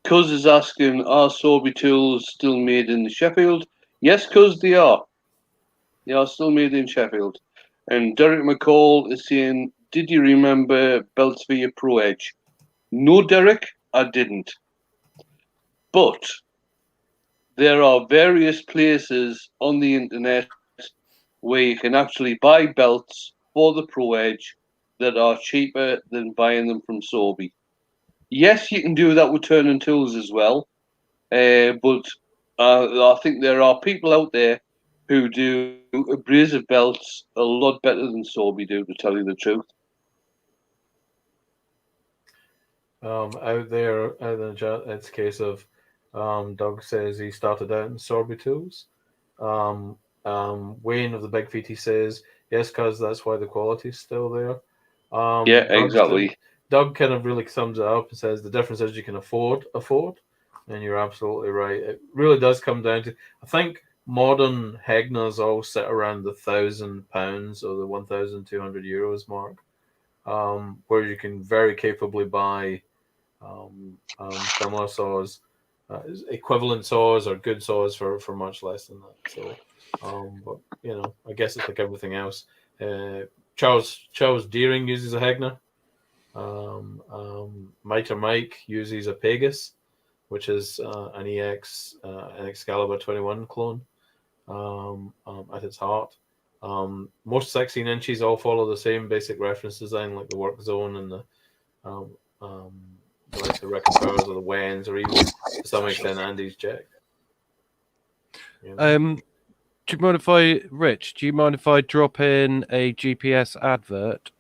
Cuz is asking, are Sorby tools still made in Sheffield? Yes, Cuz, they are. They are still made in Sheffield. And Derek McCall is saying, did you remember belts for your Pro Edge? No, Derek, I didn't. But there are various places on the internet where you can actually buy belts for the Pro Edge that are cheaper than buying them from Sorby. Yes, you can do that with Turning Tools as well, but I think there are people out there who do abrasive belts a lot better than Sorby do, to tell you the truth. Out in the chat, it's a case of Doug says he started out in Sorby tools. Wayne of the Big VT says yes, because that's why the quality's still there. Yeah, exactly. Doug kind of really sums it up and says the difference is you can afford, and you're absolutely right. It really does come down to, I think modern Hegners all sit around the £1,000 or the €1,200 mark, where you can very capably buy similar saws, equivalent saws or good saws for much less than that. So, but I guess it's like everything else. Charles Deering uses a Hegner. Mitre Mike uses a Pegasus, which is an an Excalibur 21 clone at its heart. Most 16 inches all follow the same basic reference design, like the Work Zone and like the Wrecking Powers or the Wens, or even to some extent Andy's Jack. Do you mind if I drop in a GPS advert?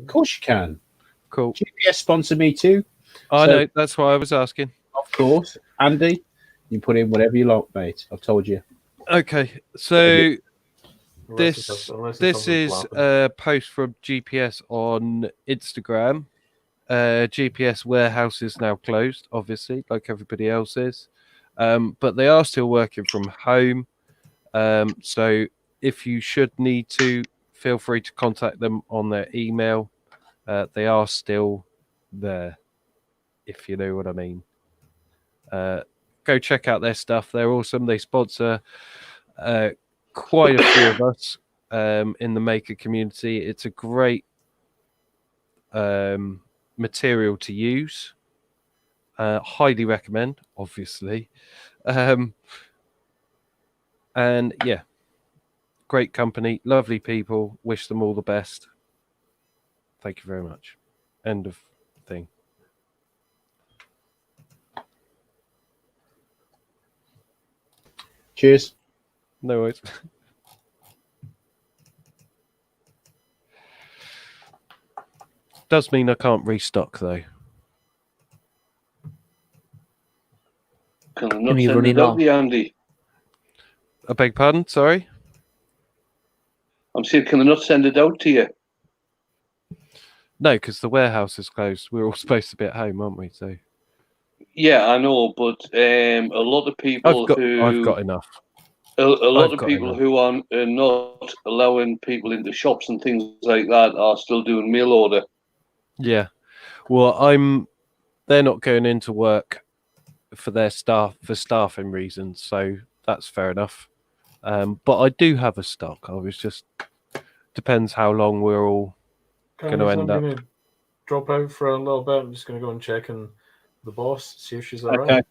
Of course you can. Cool. GPS sponsor me too. I know, that's why I was asking. Of course. Andy, you put in whatever you like, mate. I've told you. Okay, so this is is a post from GPS on Instagram. GPS warehouse is now closed, obviously, like everybody else is. But they are still working from home. So if you should need to, feel free to contact them on their email. They are still there, if you know what I mean. Go check out their stuff. They're awesome. They sponsor quite a few of us in the maker community. It's a great material to use. Highly recommend, obviously. And yeah, great company, lovely people. Wish them all the best. Thank you very much. End of thing. Cheers. No worries. Does mean I can't restock though. Can I Can not we send run it it out off? to you, Andy? I beg pardon. Sorry. I'm saying, can I not send it out to you? No, because the warehouse is closed. We're all supposed to be at home, aren't we? So Yeah, I know, but a lot of people I've got enough. a lot I've of got people enough. who are not allowing people into shops and things like that are still doing mail order. Yeah. Well, they're not going into work for their staff for staffing reasons, so that's fair enough. But I do have a stock. I was just depends how long we're all going to I'm end up. going to drop out for a little bit. I'm just going to go and check on the boss, see if she's all right. Okay.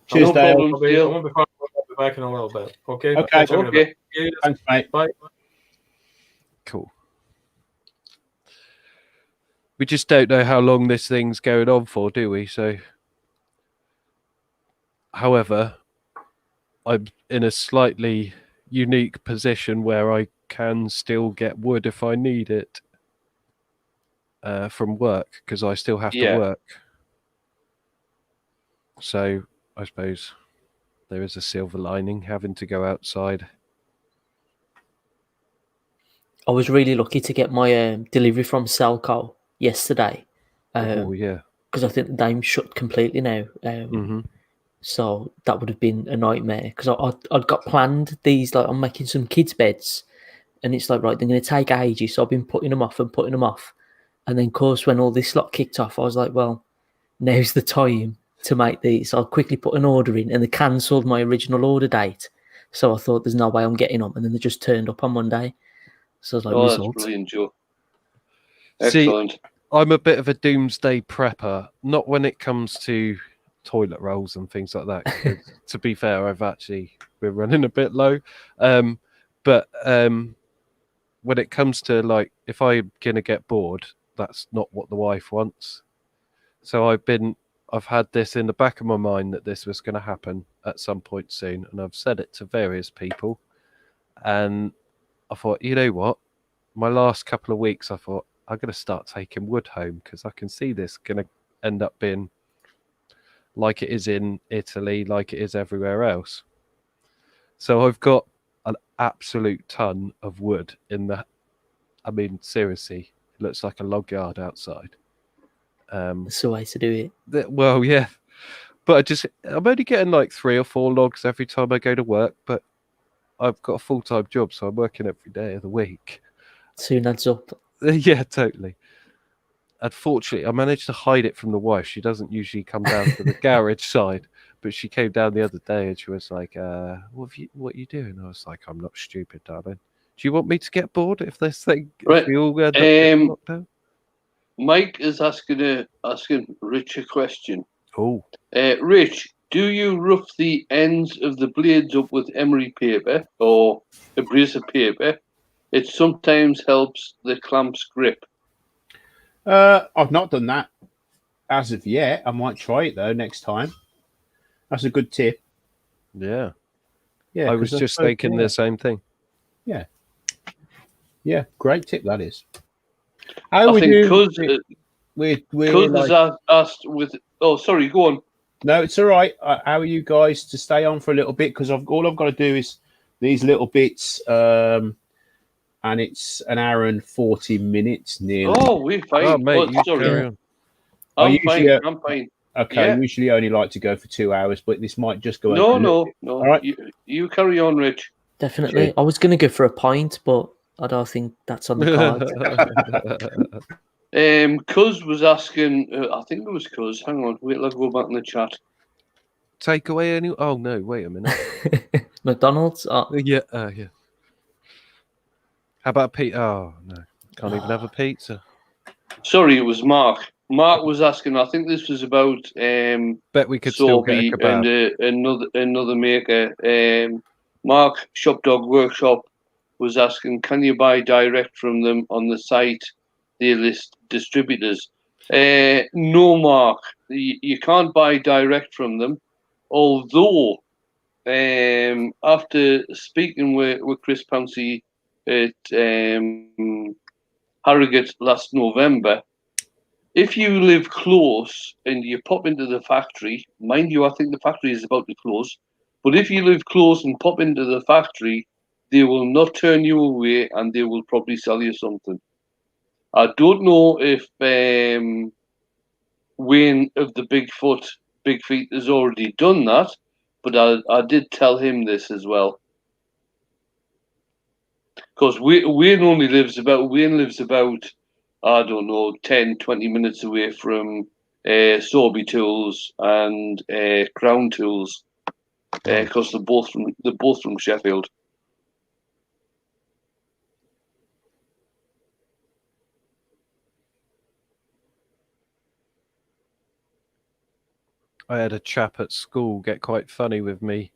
Cheers, No Dale. problem, I Dale. won't be far. I'll be back in a little bit. Okay. Okay. Catch you in a bit. Okay. Yes, Thanks, mate. bye. Cool. We just don't know how long this thing's going on for, do we? So, however, I'm in a slightly unique position where I can still get wood if I need it from work because I still have Yeah. to work. So, I suppose there is a silver lining having to go outside. I was really lucky to get my delivery from Selco yesterday. Oh yeah. Because I think the dame's shut completely now. hmm So that would have been a nightmare because I'd got planned these, like I'm making some kids' beds, and it's like, right, they're going to take ages. So I've been putting them off. And then, of course, when all this lot kicked off, I was like, well, now's the time to make these. So I quickly put an order in, and they cancelled my original order date. So I thought there's no way I'm getting them. And then they just turned up on Monday. So I was like, Oh, that's result. brilliant, Joe. See, Excellent. I'm a bit of a doomsday prepper, not when it comes to toilet rolls and things like that. 'cause to be fair, we're running a bit low. But when it comes to like, if I'm gonna get bored, that's not what the wife wants. So I've had this in the back of my mind that this was going to happen at some point soon, and I've said it to various people. And I thought, you know what? My last couple of weeks, I thought I'm going to start taking wood home because I can see this going to end up being like it is in Italy, like it is everywhere else. So I've got an absolute ton of wood in the. I mean, seriously, it looks like a log yard outside. That's the way to do it. Well, yeah, but I'm only getting like 3 or 4 logs every time I go to work. But I've got a full-time job, so I'm working every day of the week. Soon adds up. Yeah, totally. Unfortunately, I managed to hide it from the wife. She doesn't usually come down to the garage side, but she came down the other day and she was like, what are you doing? I was like, I'm not stupid, darling. Do you want me to get bored if this thing, Right. if we all end up getting locked down? Mike is asking Rich a question. Oh, Rich, do you rough the ends of the blades up with emery paper or abrasive paper? It sometimes helps the clamps grip. I've not done that as of yet. I might try it though next time. That's a good tip. yeah. Yeah, I was 'cause just suppose, thinking the same thing. Yeah, great tip that is. How I we think do? because We're was like, asked with. Oh, sorry, go on. no, it's all right. How are you guys to stay on for a little bit? Because all I've got to do is these little bits, and it's an hour and 40 minutes nearly. Oh, we're fine. Oh, mate, you sorry. carry on. I'm usually, fine. I'm fine. Okay, Yeah. I usually only like to go for 2 hours, but this might just go. No. All right. You carry on, Rich. Definitely. Cheers. I was going to go for a pint, but I don't think that's on the cards. Cuz was asking. I think it was Cuz. Hang on. Wait, let's go back in the chat. Take away any. Oh no! Wait a minute. McDonald's? Oh, Yeah. How about pizza? Oh no! Can't even have a pizza. Sorry, it was Mark. Mark was asking. I think this was about Bet we could still get a Sobe kebab. and another maker. Mark Shopdog Workshop was asking, can you buy direct from them on the site? They list distributors. No, Mark, you can't buy direct from them. Although, after speaking with Chris Pouncey at Harrogate last November, if you live close and you pop into the factory, mind you, I think the factory is about to close. But if you live close and pop into the factory, they will not turn you away and they will probably sell you something. I don't know if Wayne of the Big Feet has already done that, but I did tell him this as well. Because Wayne lives about, I don't know, 10, 20 minutes away from Sorby Tools and Crown Tools, because they're both from Sheffield. I had a chap at school get quite funny with me.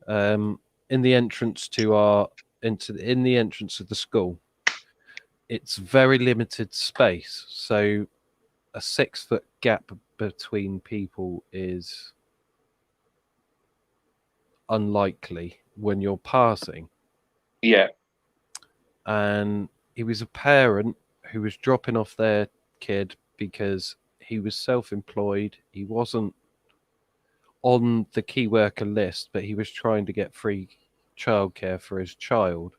In the entrance to in the entrance of the school, it's very limited space, so a 6-foot gap between people is unlikely when you're passing. Yeah. And he was a parent who was dropping off their kid because he was self-employed. He wasn't on the key worker list, but he was trying to get free childcare for his child.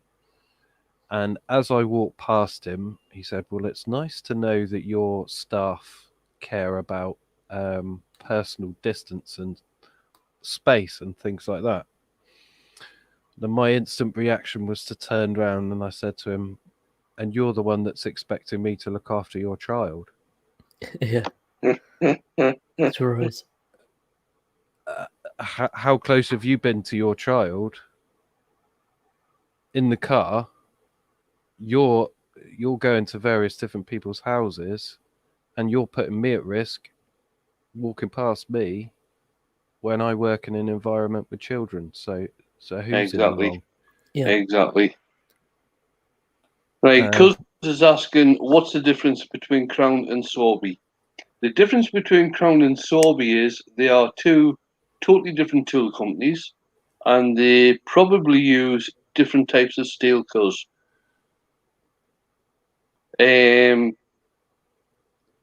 And as I walked past him, he said, well, it's nice to know that your staff care about personal distance and space and things like that. Then my instant reaction was to turn around and I said to him, and you're the one that's expecting me to look after your child. Yeah. That's right. How close have you been to your child? In the car, you're going to various different people's houses and you're putting me at risk walking past me when I work in an environment with children. So who's in the wrong? Yeah. Exactly. Right, Cuz is asking, what's the difference between Crown and Sorby? The difference between Crown and Sorby is they are two totally different tool companies, and they probably use different types of steel, Cuz.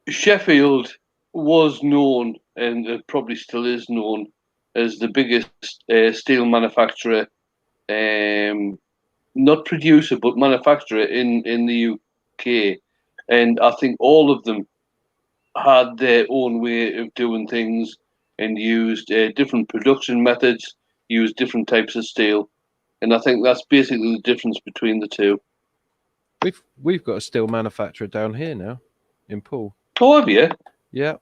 Sheffield was known, and it probably still is known, as the biggest steel manufacturer, not producer, but manufacturer in the UK. And I think all of them had their own way of doing things and used different production methods, used different types of steel. And I think that's basically the difference between the two. We've got a steel manufacturer down here now in Poole. Oh, have you? Yeah.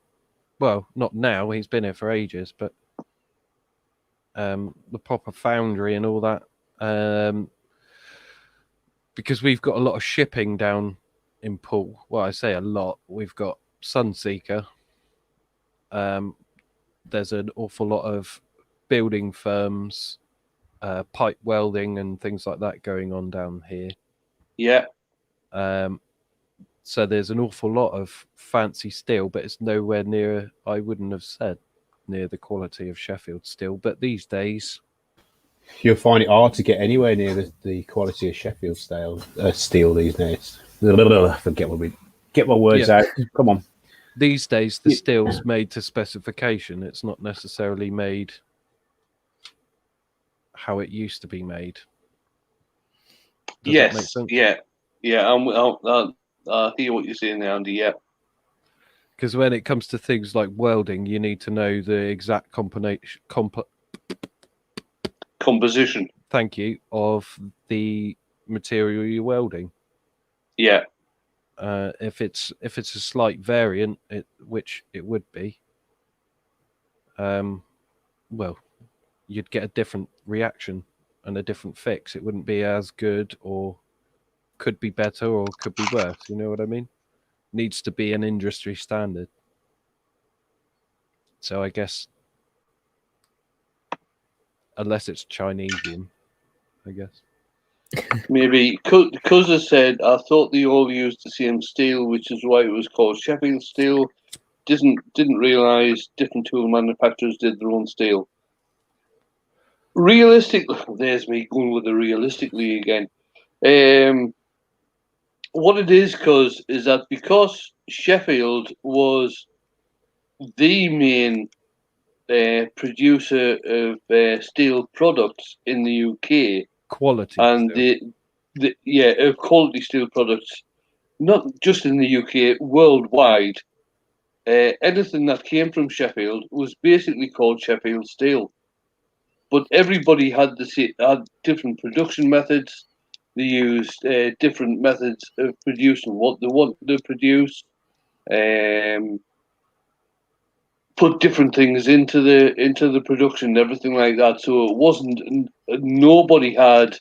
Well, not now. He's been here for ages, but the proper foundry and all that. Because we've got a lot of shipping down in Poole. Well, I say a lot. We've got Sunseeker. There's an awful lot of building firms, pipe welding and things like that going on down here. Yeah. So there's an awful lot of fancy steel, but it's nowhere near, I wouldn't have said, near the quality of Sheffield steel. But these days, you'll find it hard to get anywhere near the quality of Sheffield steel these days. Get my words out. Come on. These days, the steel's made to specification. It's not necessarily made how it used to be made. Does that make sense? Yeah. I hear what you're saying there, Andy. Yeah. Because when it comes to things like welding, you need to know the exact composition. Thank you, of the material you're welding. Yeah. If it's a slight variant, which it would be, well, you'd get a different reaction and a different fix. It wouldn't be as good, or could be better, or could be worse. You know what I mean? Needs to be an industry standard. So I guess, unless it's Chinesian, I guess. Maybe Cuzza said, I thought they all used the same steel, which is why it was called Sheffield steel. Didn't realise different tool manufacturers did their own steel. Realistically, there's me going with the realistically again. What it is, is that because Sheffield was the main producer of steel products in the UK, Quality. and still. of quality steel products, not just in the UK, worldwide. Anything that came from Sheffield was basically called Sheffield Steel, but everybody had different production methods. They used different methods of producing what they wanted to produce. Put different things into the production and everything like that. So it wasn't nobody had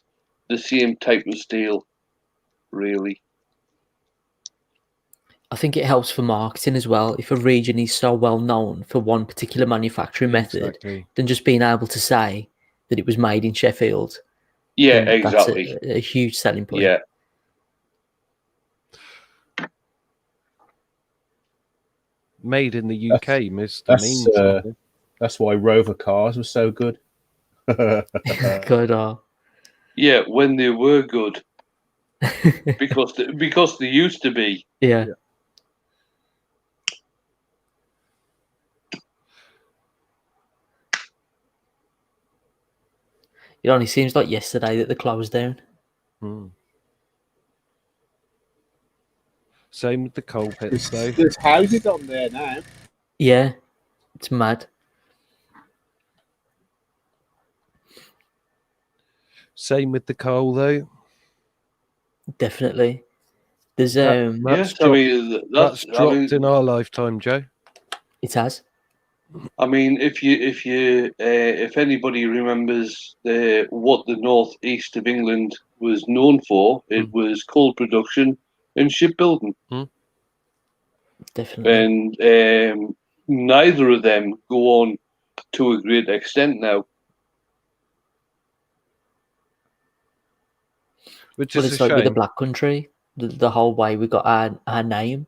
the same type of steel, really. I think it helps for marketing as well. If a region is so well known for one particular manufacturing method, Exactly. than just being able to say that it was made in Sheffield. Yeah, then that's exactly. a huge selling point. Yeah. Made in the UK, Mr. That's Means. something. that's why Rover cars were so good. Good. Yeah, when they were good, because they used to be. Yeah. It only seems like yesterday that they closed down. Hmm. Same with the coal pits, though. There's houses on there now. Yeah, it's mad. Same with the coal, though. Definitely. There's That's Yes, dropped, I mean that's dropped in our lifetime, Joe. it has. I mean, if anybody remembers what the northeast of England was known for, it was coal production and shipbuilding, Definitely. and neither of them go on to a great extent now. Which But is it's a like with the shame. Black Country, the whole way we got our name.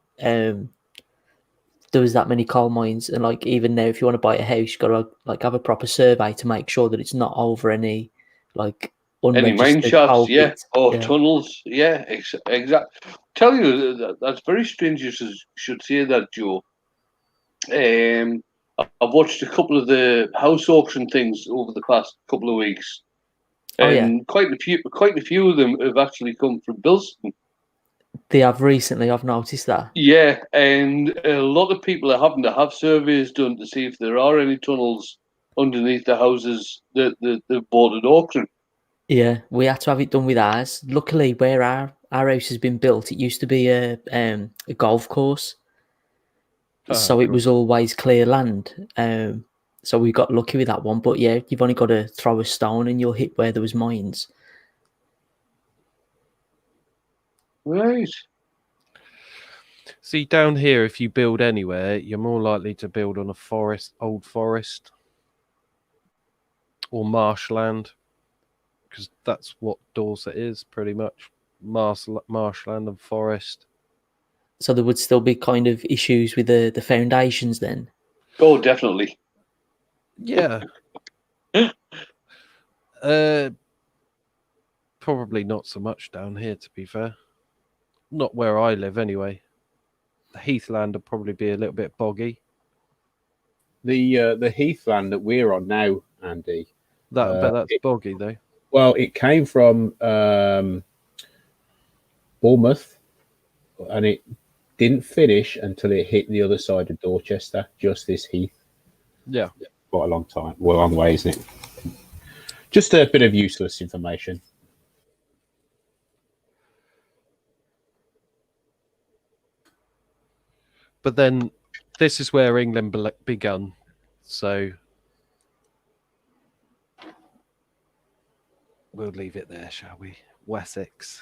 There was that many coal mines, and like even now, if you want to buy a house, you got to like have a proper survey to make sure that it's not over any like Any mine unregistered shafts, coal yeah, pits. or Yeah. tunnels, yeah, exactly. Tell you that's very strange. You should say that, Joe. I've watched a couple of the house auction things over the past couple of weeks, Oh, yeah. and quite a few of them have actually come from Bilston. They have recently. I've noticed that. Yeah, and a lot of people are having to have surveys done to see if there are any tunnels underneath the houses that they've bought at auction. Yeah, we had to have it done with ours. Luckily, where our house has been built, it used to be a golf course, so it cool. was always clear land. So we got lucky with that one. But yeah, you've only got to throw a stone and you'll hit where there was mines. Right. See, down here, if you build anywhere, you're more likely to build on a old forest, or marshland, because that's what Dorset is, pretty much. Marshland and forest. So there would still be kind of issues with the foundations then. Oh, definitely. Yeah. Probably not so much down here, to be fair. Not where I live, anyway. The heathland would probably be a little bit boggy. The heathland that we're on now, Andy. But that's boggy, though. Well, it came from Bournemouth, and it didn't finish until it hit the other side of Dorchester, just this heath. Yeah. Quite a long time. Well, a long way, isn't it? Just a bit of useless information. But then this is where England begun. So we'll leave it there, shall we? Wessex.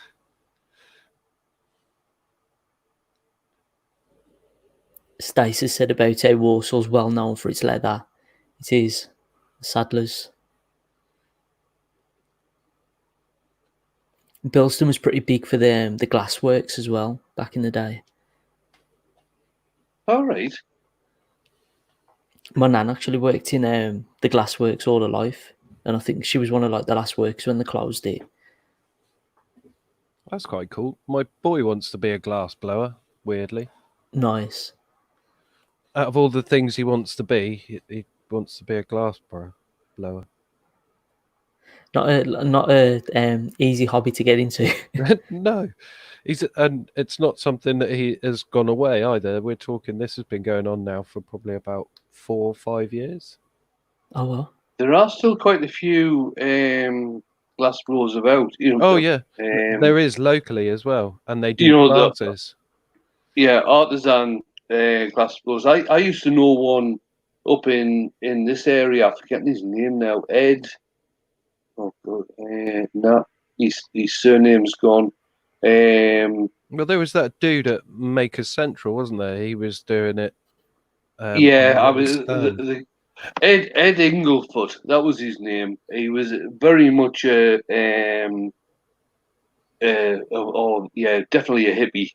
Stace said about how Warsaw's well known for its leather. It is. Saddlers. Bilston was pretty big for the glassworks as well back in the day. All right. My nan actually worked in the glassworks all her life, and I think she was one of like the last workers when they closed it. That's quite cool. My boy wants to be a glass blower, weirdly. Nice. Out of all the things he wants to be, he wants to be a glass blower. Not a easy hobby to get into. No, and it's not something that he has gone away either. We're talking. This has been going on now for probably about 4 or 5 years. Oh well. There are still quite a few glass blowers about. Oh yeah, um, there is locally as well, and they do You know, classes. yeah, artisan glass blowers. I used to know one up in this area. I'm forgetting his name now. Ed. Oh God, no, his surname's gone. Well, there was that dude at Makers Central, wasn't there? He was doing it. Yeah, I on was stand. Ed Inglefoot. That was his name. He was very much definitely a hippie.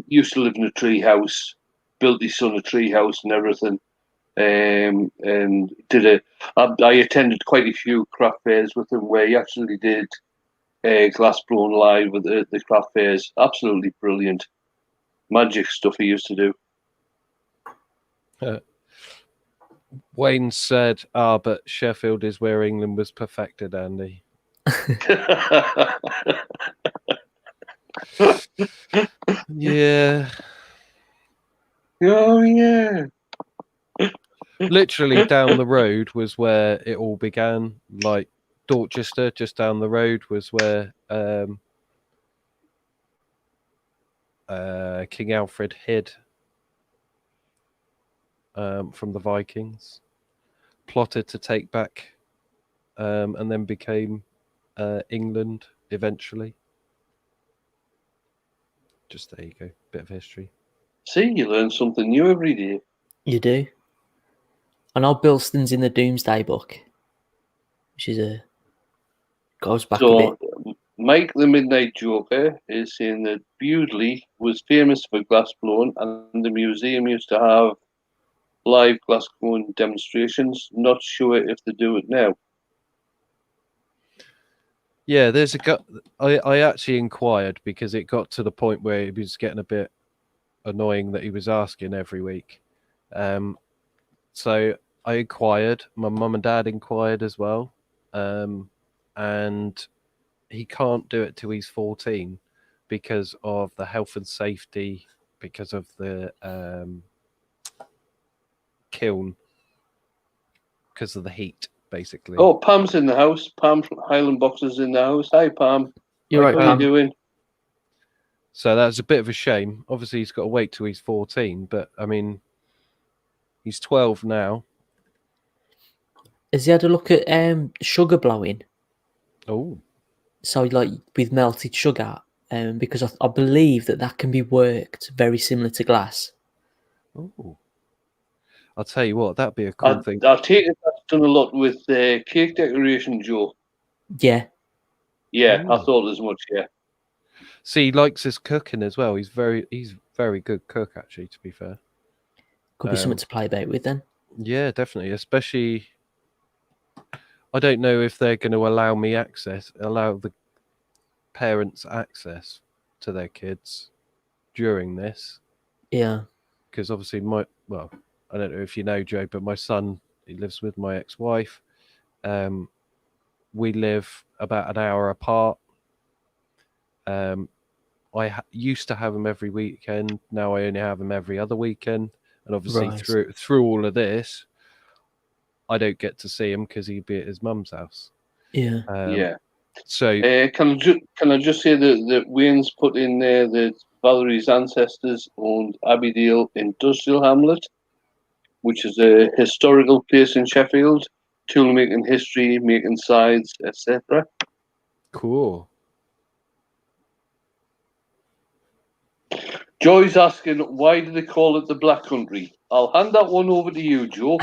Used to live in a tree house. Built his son a tree house and everything. And I attended quite a few craft fairs with him where he actually did glass blown live with the craft fairs. Absolutely brilliant. Magic stuff he used to do. Wayne said, but Sheffield is where England was perfected, Andy. Yeah. Oh, yeah. Literally down the road was where it all began. Like Dorchester, just down the road, was where King Alfred hid from the Vikings, plotted to take back, and then became England eventually. Just there you go, bit of history. See, you learn something new every day. You do. I know Bilston's in the Doomsday Book, which goes back a bit. Mike the Midnight Joker is saying that Bewdley was famous for glass blowing, and the museum used to have live glass blowing demonstrations. Not sure if they do it now. Yeah, there's a guy. I actually inquired because it got to the point where it was getting a bit annoying that he was asking every week. So I inquired. My mum and dad inquired as well, and he can't do it till he's 14 because of the health and safety, because of the kiln, because of the heat, basically. Oh, Pam's in the house. Pam from Highland Boxers in the house. Hi, Pam. You're right, How are Pam. you doing? So that's a bit of a shame. Obviously, he's got to wait till he's 14, but I mean, he's 12 now. Has he had a look at sugar blowing? Oh, So like with melted sugar, because I believe that can be worked very similar to glass. oh. I'll tell you what, that'd be a cool thing. I'll take it. That's done a lot with cake decoration, Joe. Yeah. Yeah, I Ooh. thought as much. Yeah. See, he likes his cooking as well. He's very good cook, actually, to be fair. Could be something to play about with then. Yeah, definitely. Especially, I don't know if they're going to allow the parents access to their kids during this. Yeah. Because obviously I don't know if you know, Joe, but my son, he lives with my ex-wife. We live about an hour apart. I used to have him every weekend. Now I only have him every other weekend. And obviously through all of this, I don't get to see him because he'd be at his mum's house. Yeah. Yeah. So can I just say that Wayne's put in there that Valerie's ancestors owned Abbeydale Industrial Hamlet, which is a historical place in Sheffield, tool making history, making sides, etc. cool. Joy's asking, why do they call it the Black Country? I'll hand that one over to you, Joe.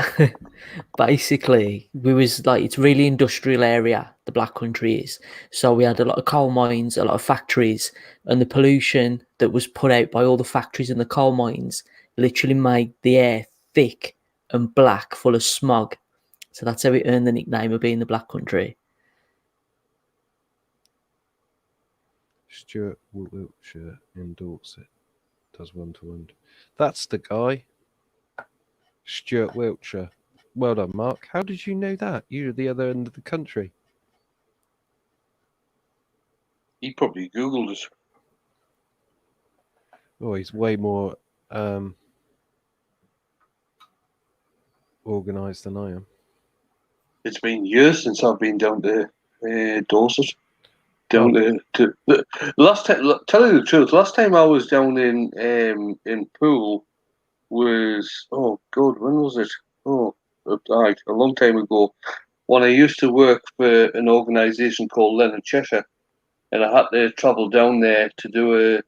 Basically, it's really industrial area, the Black Country is. So we had a lot of coal mines, a lot of factories, and the pollution that was put out by all the factories and the coal mines literally made the air thick and black, full of smog. So that's how it earned the nickname of being the Black Country. Stuart Wiltshire in Dorset. Does 1-to-1. That's the guy. Stuart Wiltshire. Well done, Mark. How did you know that? You're at the other end of the country. He probably Googled it. Oh, he's way more organised than I am. It's been years since I've been down to Dorset. Down to the last time. Tell you the truth, last time I was down in Poole was, oh God, when was it? Oh, a long time ago. When I used to work for an organisation called Leonard Cheshire, and I had to travel down there to do a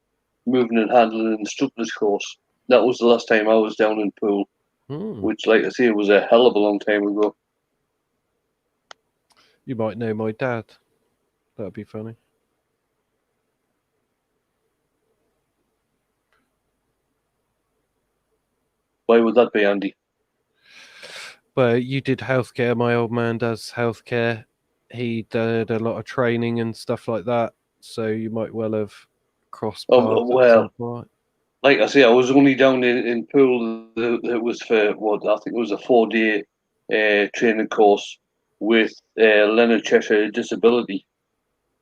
moving and handling instructor's course. That was the last time I was down in Poole, which, like I say, was a hell of a long time ago. You might know my dad. That'd be funny. Why would that be, Andy? Well, you did healthcare. My old man does healthcare. He did a lot of training and stuff like that. So you might well have crossed paths. At some point. Like I say, I was only down in Poole. It was for what I think it was a 4-day training course with Leonard Cheshire Disability.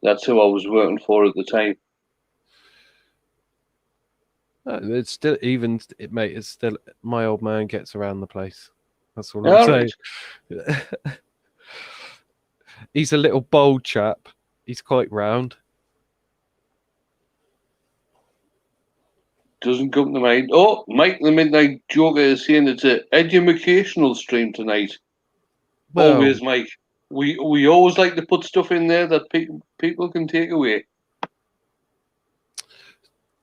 That's who I was working for at the time. It's still mate. It's still my old man gets around the place. That's all I'm saying. Right. He's a little bold chap. He's quite round. Doesn't come to mind. Oh, Mike the Midnight Joker is saying it's an educational stream tonight. Well, always, Mike. We always like to put stuff in there that people can take away.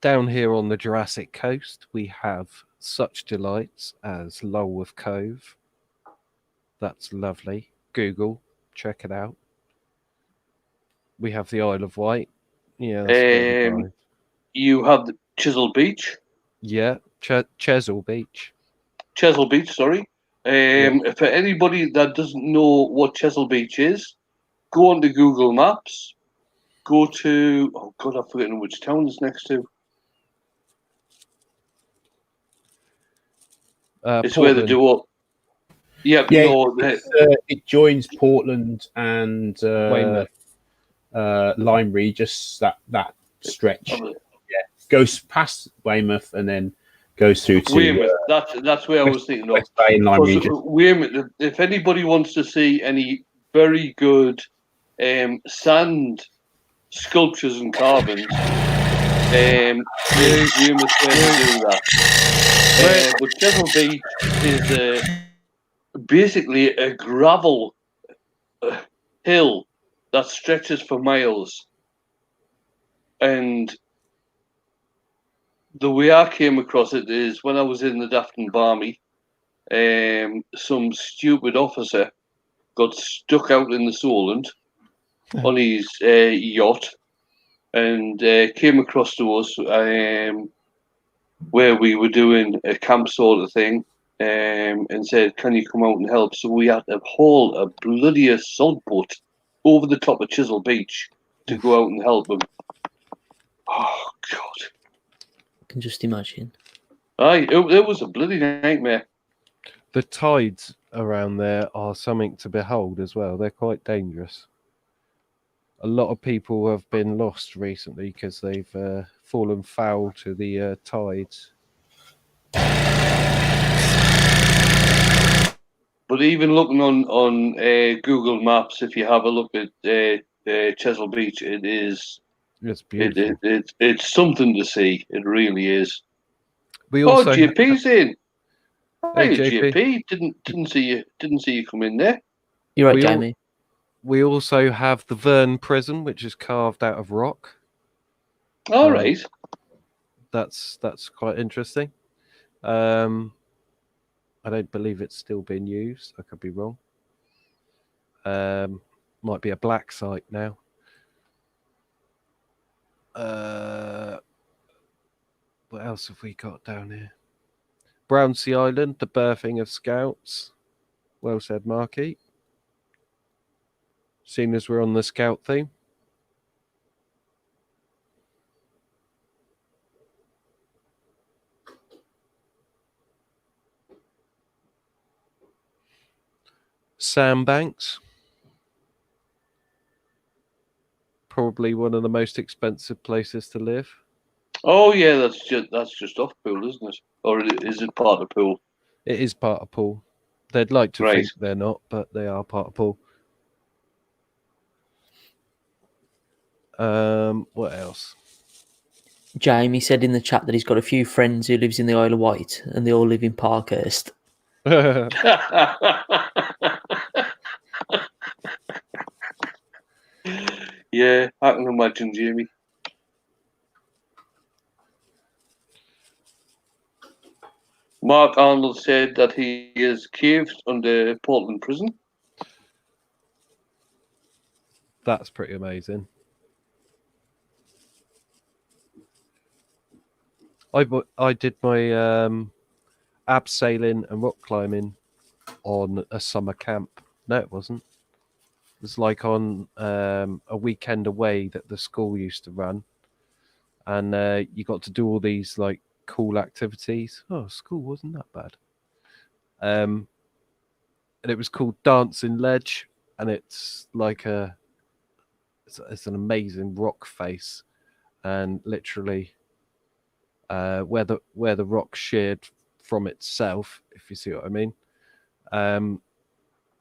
Down here on the Jurassic Coast, we have such delights as Lulworth Cove. That's lovely. Google, check it out. We have the Isle of Wight. Yeah, that's you have the Chisel Beach. Yeah, Chesil Beach. Chesil Beach, sorry. For anybody that doesn't know what Chesil Beach is, go onto Google Maps. Go to, oh God, I've forgotten which town it's next to. It's Portland. Where they do up. Yeah, no, it joins Portland and Limery, just that stretch. Goes past Weymouth and then goes through to Weymouth. That's where I was thinking of. Weymouth. If anybody wants to see any very good sand sculptures and carvings, Weymouth where to do that. But Chesil Beach is basically a gravel hill that stretches for miles, and the way I came across it is when I was in the Dafton Barmy, some stupid officer got stuck out in the Solent on his yacht and came across to us where we were doing a camp sort of thing and said, can you come out and help? So we had to haul a bloody assault boat over the top of Chesil Beach to go out and help them. Oh, God. Can just imagine. Aye, it was a bloody nightmare. The tides around there are something to behold as well. They're quite dangerous. A lot of people have been lost recently because they've fallen foul to the tides. But even looking on Google Maps, if you have a look at Chesil Beach, it is. It's beautiful. It's something to see. It really is. We also JP's in. Hey, JP. Didn't see you come in there. You're right, Jamie. We also have the Verne Prison, which is carved out of rock. All right. That's quite interesting. I don't believe it's still being used. I could be wrong. Might be a black site now. What else have we got down here? Brownsea Island, the birthing of Scouts. Well said, Marky. Seeing as we're on the Scout theme. Sandbanks. Probably one of the most expensive places to live. Oh yeah, that's just off Pool, isn't it? Or is it part of Pool? It is part of Pool. They'd like to Right. think they're not, but they are part of Pool. What else? Jamie said in the chat that he's got a few friends who lives in the Isle of Wight, and they all live in Parkhurst. Yeah, I can imagine, Jamie. Mark Arnold said that he is caved under Portland Prison. That's pretty amazing. I did my abseiling and rock climbing on a summer camp. No, it wasn't. It was like on a weekend away that the school used to run, and you got to do all these like cool activities. Oh, school wasn't that bad. And it was called Dancing Ledge, and it's like it's an amazing rock face, and literally where the rock sheared from itself, if you see what I mean.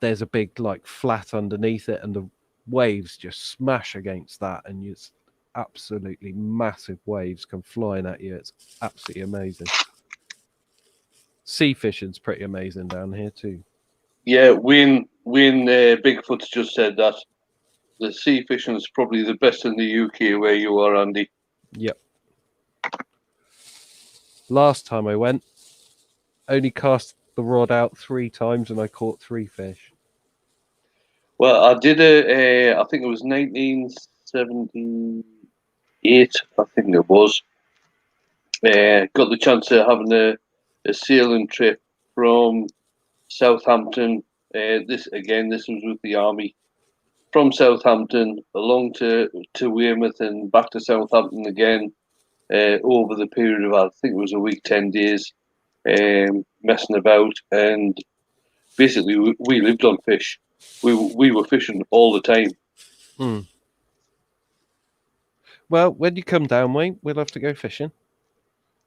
There's a big like flat underneath it, and the waves just smash against that, and it's absolutely massive waves come flying at you. It's absolutely amazing. Sea fishing's pretty amazing down here too. Yeah, Wayne Bigfoot's just said that the sea fishing is probably the best in the UK where you are, Andy. Yep. Last time I went, only cast the rod out 3 times and I caught 3 fish. Well, I did I think it was 1978, I think it was. Got the chance of having a sailing trip from Southampton. This was with the army. From Southampton along to Weymouth and back to Southampton again over the period of, I think it was a week, 10 days, messing about. And basically, we lived on fish. We were fishing all the time. Well, when you come down, Wayne, we'll have to go fishing.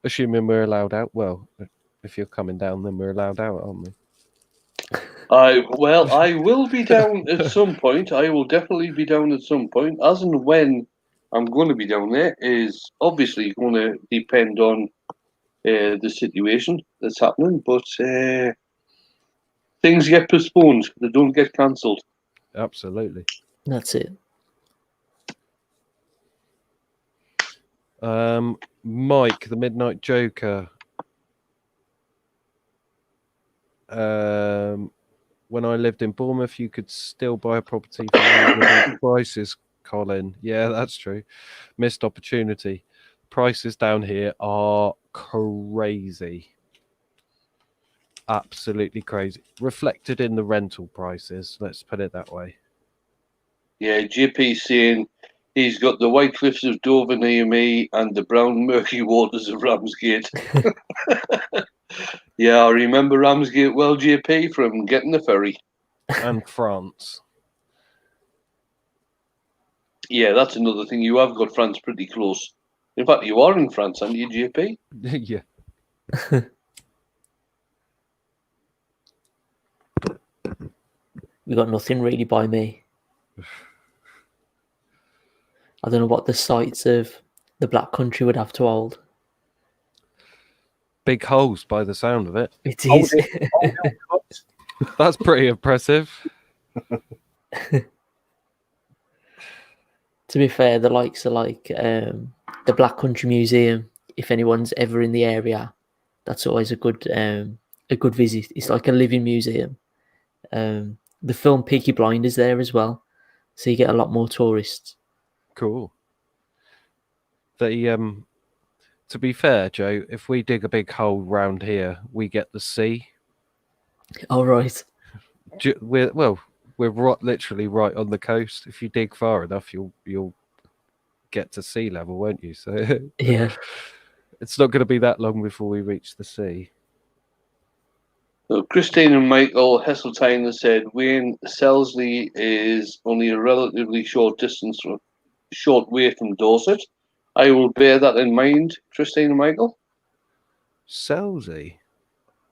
Assuming we're allowed out. Well, if you're coming down, then we're allowed out, aren't we? I will be down at some point. I will definitely be down at some point. As and when I'm going to be down there is obviously going to depend on the situation that's happening. But things get postponed; they don't get cancelled. Absolutely. That's it. Mike, the Midnight Joker. When I lived in Bournemouth, you could still buy a property for reasonable prices, Colin. Yeah, that's true. Missed opportunity. Prices down here are crazy. Absolutely crazy. Reflected in the rental prices, let's put it that way. Yeah, JP's saying he's got the White Cliffs of Dover near me and the brown murky waters of Ramsgate. Yeah, I remember Ramsgate well, JP, from getting the ferry. And France. Yeah, that's another thing. You have got France pretty close. In fact, you are in France, aren't you, JP? Yeah. We got nothing really by me. I don't know what the sites of the Black Country would have to hold. Big holes by the sound of it. It is. That's pretty impressive. To be fair, the likes of like the Black Country Museum, if anyone's ever in the area, that's always a good visit. It's like a living museum. The film Peaky Blinders there as well, so you get a lot more tourists. Cool. To be fair, Joe, if we dig a big hole round here, we get the sea. Oh right. We're literally right on the coast. If you dig far enough, you'll get to sea level, won't you? So Yeah. it's not going to be that long before we reach the sea. So Christine and Michael Heseltine has said Wayne Selsley is only a relatively short way from Dorset. I will bear that in mind, Christine and Michael. Selzy?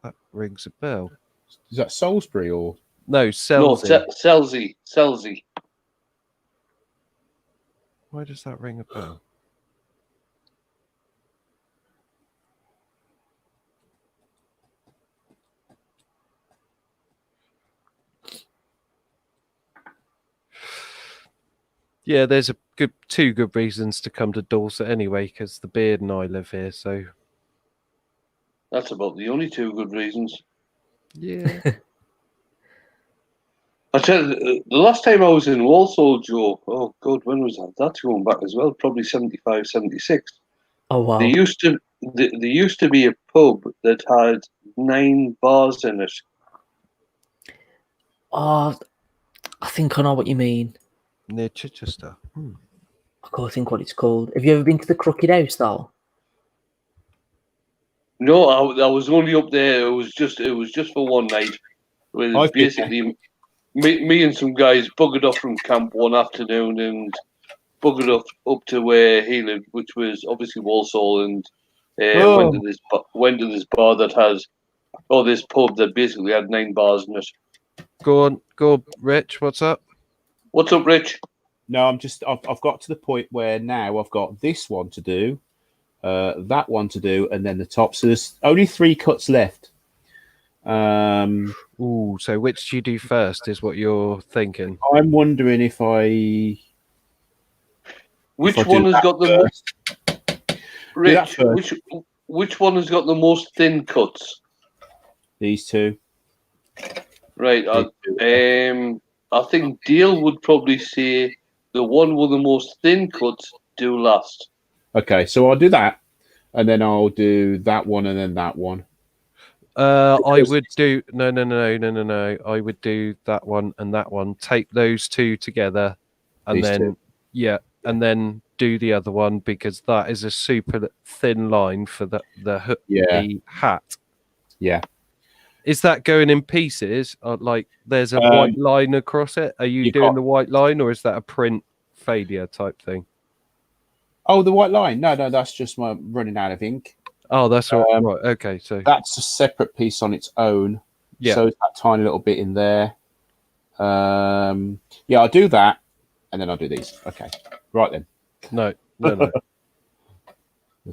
That rings a bell. Is that Salisbury or? No, No, Selzy. Selzy. Why does that ring a bell? Yeah, there's two good reasons to come to Dorset anyway, because the Beard and I live here. So That's about the only two good reasons. yeah, I tell you, the last time I was in Walsall, Joe, oh God, when was that? That's going back as well, probably 75, 76. Oh wow. There used to be a pub that had 9 bars in it. Oh, I think I know what you mean. near Chichester. I can't think what it's called. Have you ever been to the Crooked House though? No, I was only up there. It was just for one night. With I've been basically me and some guys buggered off from camp one afternoon and buggered up to where he lived, which was obviously Walsall, and went to this bar that has this pub that basically had 9 bars in it. Go on, Rich. What's up? What's up, Rich? No, I've got to the point where now I've got this one to do, that one to do, and then the top. So there's only 3 cuts left. Ooh, so which do you do first? Is what you're thinking? I'm wondering if I. Which if I one do has that got the first. Rich? first. Which one has got the most thin cuts? These two. Right. I think Dale would probably say the one with the most thin cuts do last. Okay, so I'll do that, and then I'll do that one, and then that one. I would do no. I would do that one and that one. Tape those two together, and These then two. and then do the other one, because that is a super thin line for the hat. Yeah. Is that going in pieces? Like there's a white line across it? Are you doing the white line, or is that a print failure type thing? Oh, the white line. No, that's just my running out of ink. Oh, that's all right. Okay, so that's a separate piece on its own. Yeah. So that tiny little bit in there. Yeah, I'll do that, and then I'll do these. Okay. Right then. No. Let's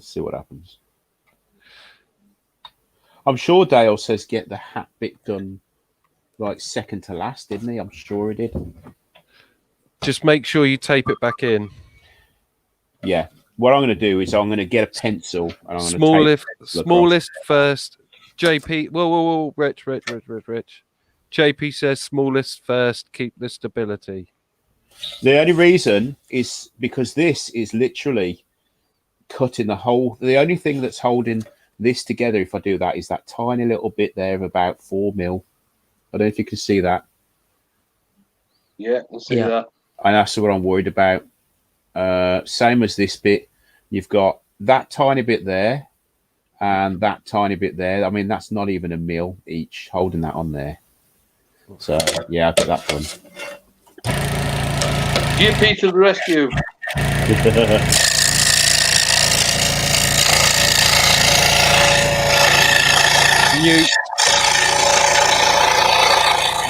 see what happens. I'm sure Dale says get the hat bit done like second to last, didn't he? I'm sure he did. Just make sure you tape it back in. Yeah. What I'm going to do is I'm going to get a pencil. And I'm smallest first. JP, whoa, Rich. JP says smallest first, keep the stability. The only reason is because this is literally cutting the whole. The only thing that's holding this together, if I do that, is that tiny little bit there of about 4 mil. I don't know if you can see that. Yeah, I see that. And that's what I'm worried about. Same as this bit. You've got that tiny bit there and that tiny bit there. I mean, that's not even a mil each, holding that on there. So, yeah, I'll get that done. GP to the rescue. Mute.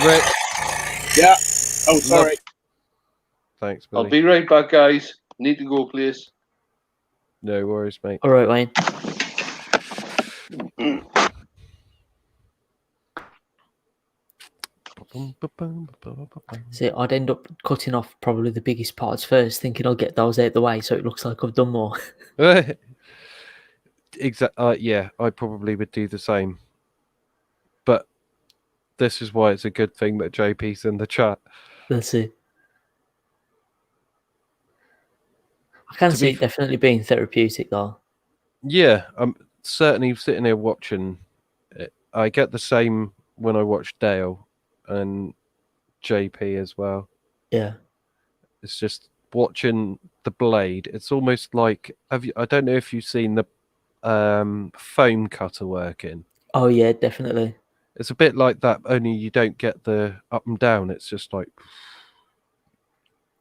Rick. Yeah. Oh, sorry. Thanks, buddy. I'll be right back, guys. Need to go, please. No worries, mate. All right, Wayne. See, I'd end up cutting off probably the biggest parts first, thinking I'll get those out the way so it looks like I've done more. Exactly. Yeah, I probably would do the same. But this is why it's a good thing that JP's in the chat. That's it. I can see it definitely being therapeutic, though. Yeah, I'm certainly sitting here watching it. I get the same when I watch Dale and JP as well. Yeah. It's just watching the blade. It's almost like I don't know if you've seen the foam cutter working. Oh yeah, definitely. It's a bit like that, only you don't get the up and down. It's just like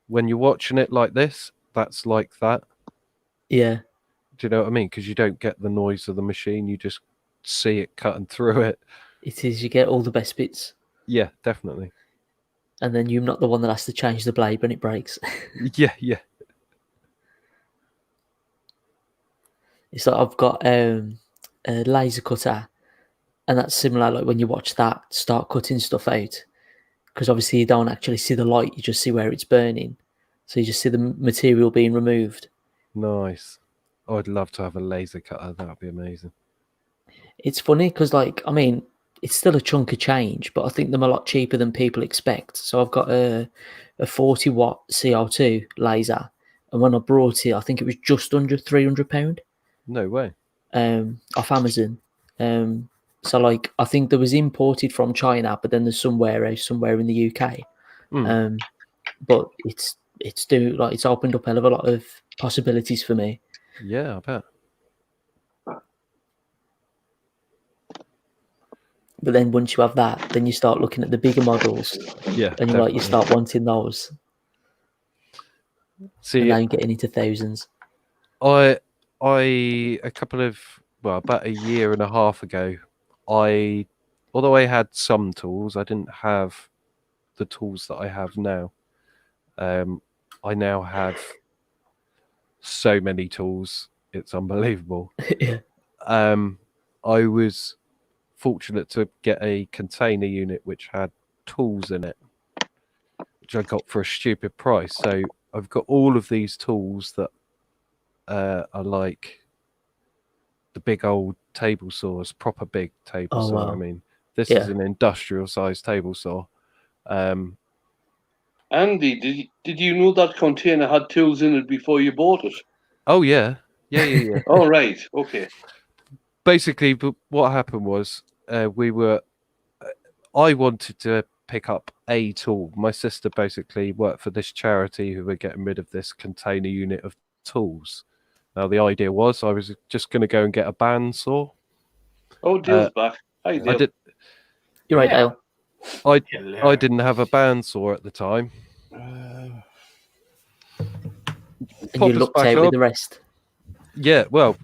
when you're watching it like this, that's like that. Yeah. Do you know what I mean? Because you don't get the noise of the machine. You just see it cutting through it. It is. You get all the best bits, Yeah, definitely. and then you're not the one that has to change the blade when it breaks. Yeah, yeah. It's like I've got a laser cutter, and that's similar. Like when you watch that, start cutting stuff out, because obviously you don't actually see the light; you just see where it's burning. So you just see the material being removed. Nice. Oh, I'd love to have a laser cutter. That would be amazing. It's funny because, like, I mean, it's still a chunk of change, but I think them a lot cheaper than people expect. So I've got a 40-watt CO2 laser, and when I brought it, I think it was just under £300 No way. off Amazon. So like, I think there was imported from China, but then there's somewhere in the UK. Mm. But it's opened up a hell of a lot of possibilities for me. Yeah, I bet. But then once you have that, then you start looking at the bigger models, Yeah. and you start wanting those. See, And now you're getting into thousands. about a year and a half ago, although I had some tools, I didn't have the tools that I have now. I now have so many tools, it's unbelievable. Yeah. I was fortunate to get a container unit which had tools in it, which I got for a stupid price. So I've got all of these tools that are like the big old table saws, proper big table Oh, saw. wow. I mean, this Yeah. is an industrial sized table saw. Andy, did you know that container had tools in it before you bought it? Oh yeah. Yeah. Oh, right. Okay. Basically, what happened was I wanted to pick up a tool. My sister basically worked for this charity who were getting rid of this container unit of tools. Now the idea was I was just going to go and get a bandsaw. Oh, Dale's back. Hi, Dale. I did. You're right, Dale. I didn't have a bandsaw at the time. And Pop you us looked back out up. with the rest. Yeah, well,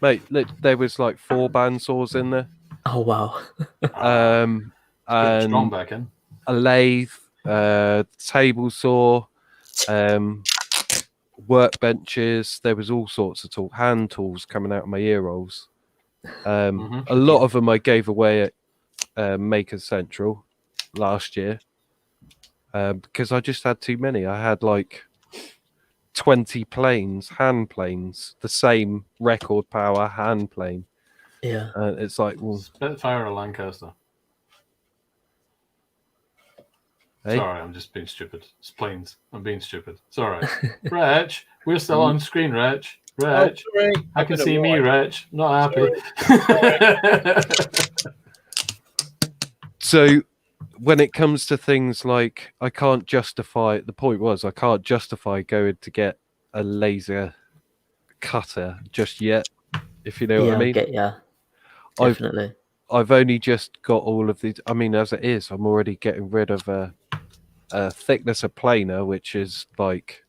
mate, look, there was like 4 bandsaws in there. Oh, wow. Getting strong And back in. a lathe, table saw, workbenches. There was all sorts of hand tools coming out of my ear rolls. A lot of them I gave away at Maker Central last year because I just had too many. I had like 20 planes, hand planes, the same record power hand plane. Yeah. It's like, well, Spitfire or Lancaster? hey? Sorry, I'm just being stupid. It's planes. I'm being stupid. It's all right. Reg, we're still on screen, Reg. Reg, sorry. I can see me, Reg. Not happy. So when it comes to things like, I can't justify, the point was I can't justify going to get a laser cutter just yet, if you know what I mean. Definitely. I've only just got all of these. I mean, as it is, I'm already getting rid of a thickness of planer, which is like,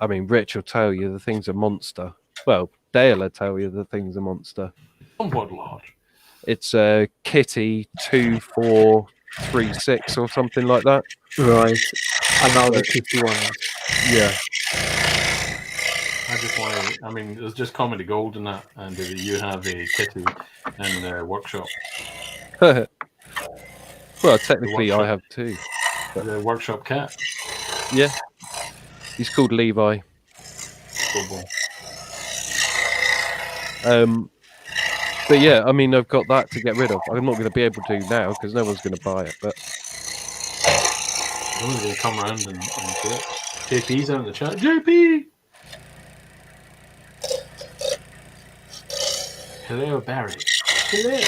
I mean, Rich will tell you the thing's a monster. Well, Dale will tell you the thing's a monster. Somewhat large. It's a Kitty 2436 or something like that. Right. I know the Kitty one. Yeah. I just want to. I mean, there's just comedy gold in that, and you have a kitty and a workshop. Well, technically, I have 2. The workshop cat. Yeah. He's called Levi. Football. But yeah, I mean, I've got that to get rid of. I'm not going to be able to now because no one's going to buy it. But no one's going to come around and do it. JP's out in the chat. JP! Hello, Barry. Hello.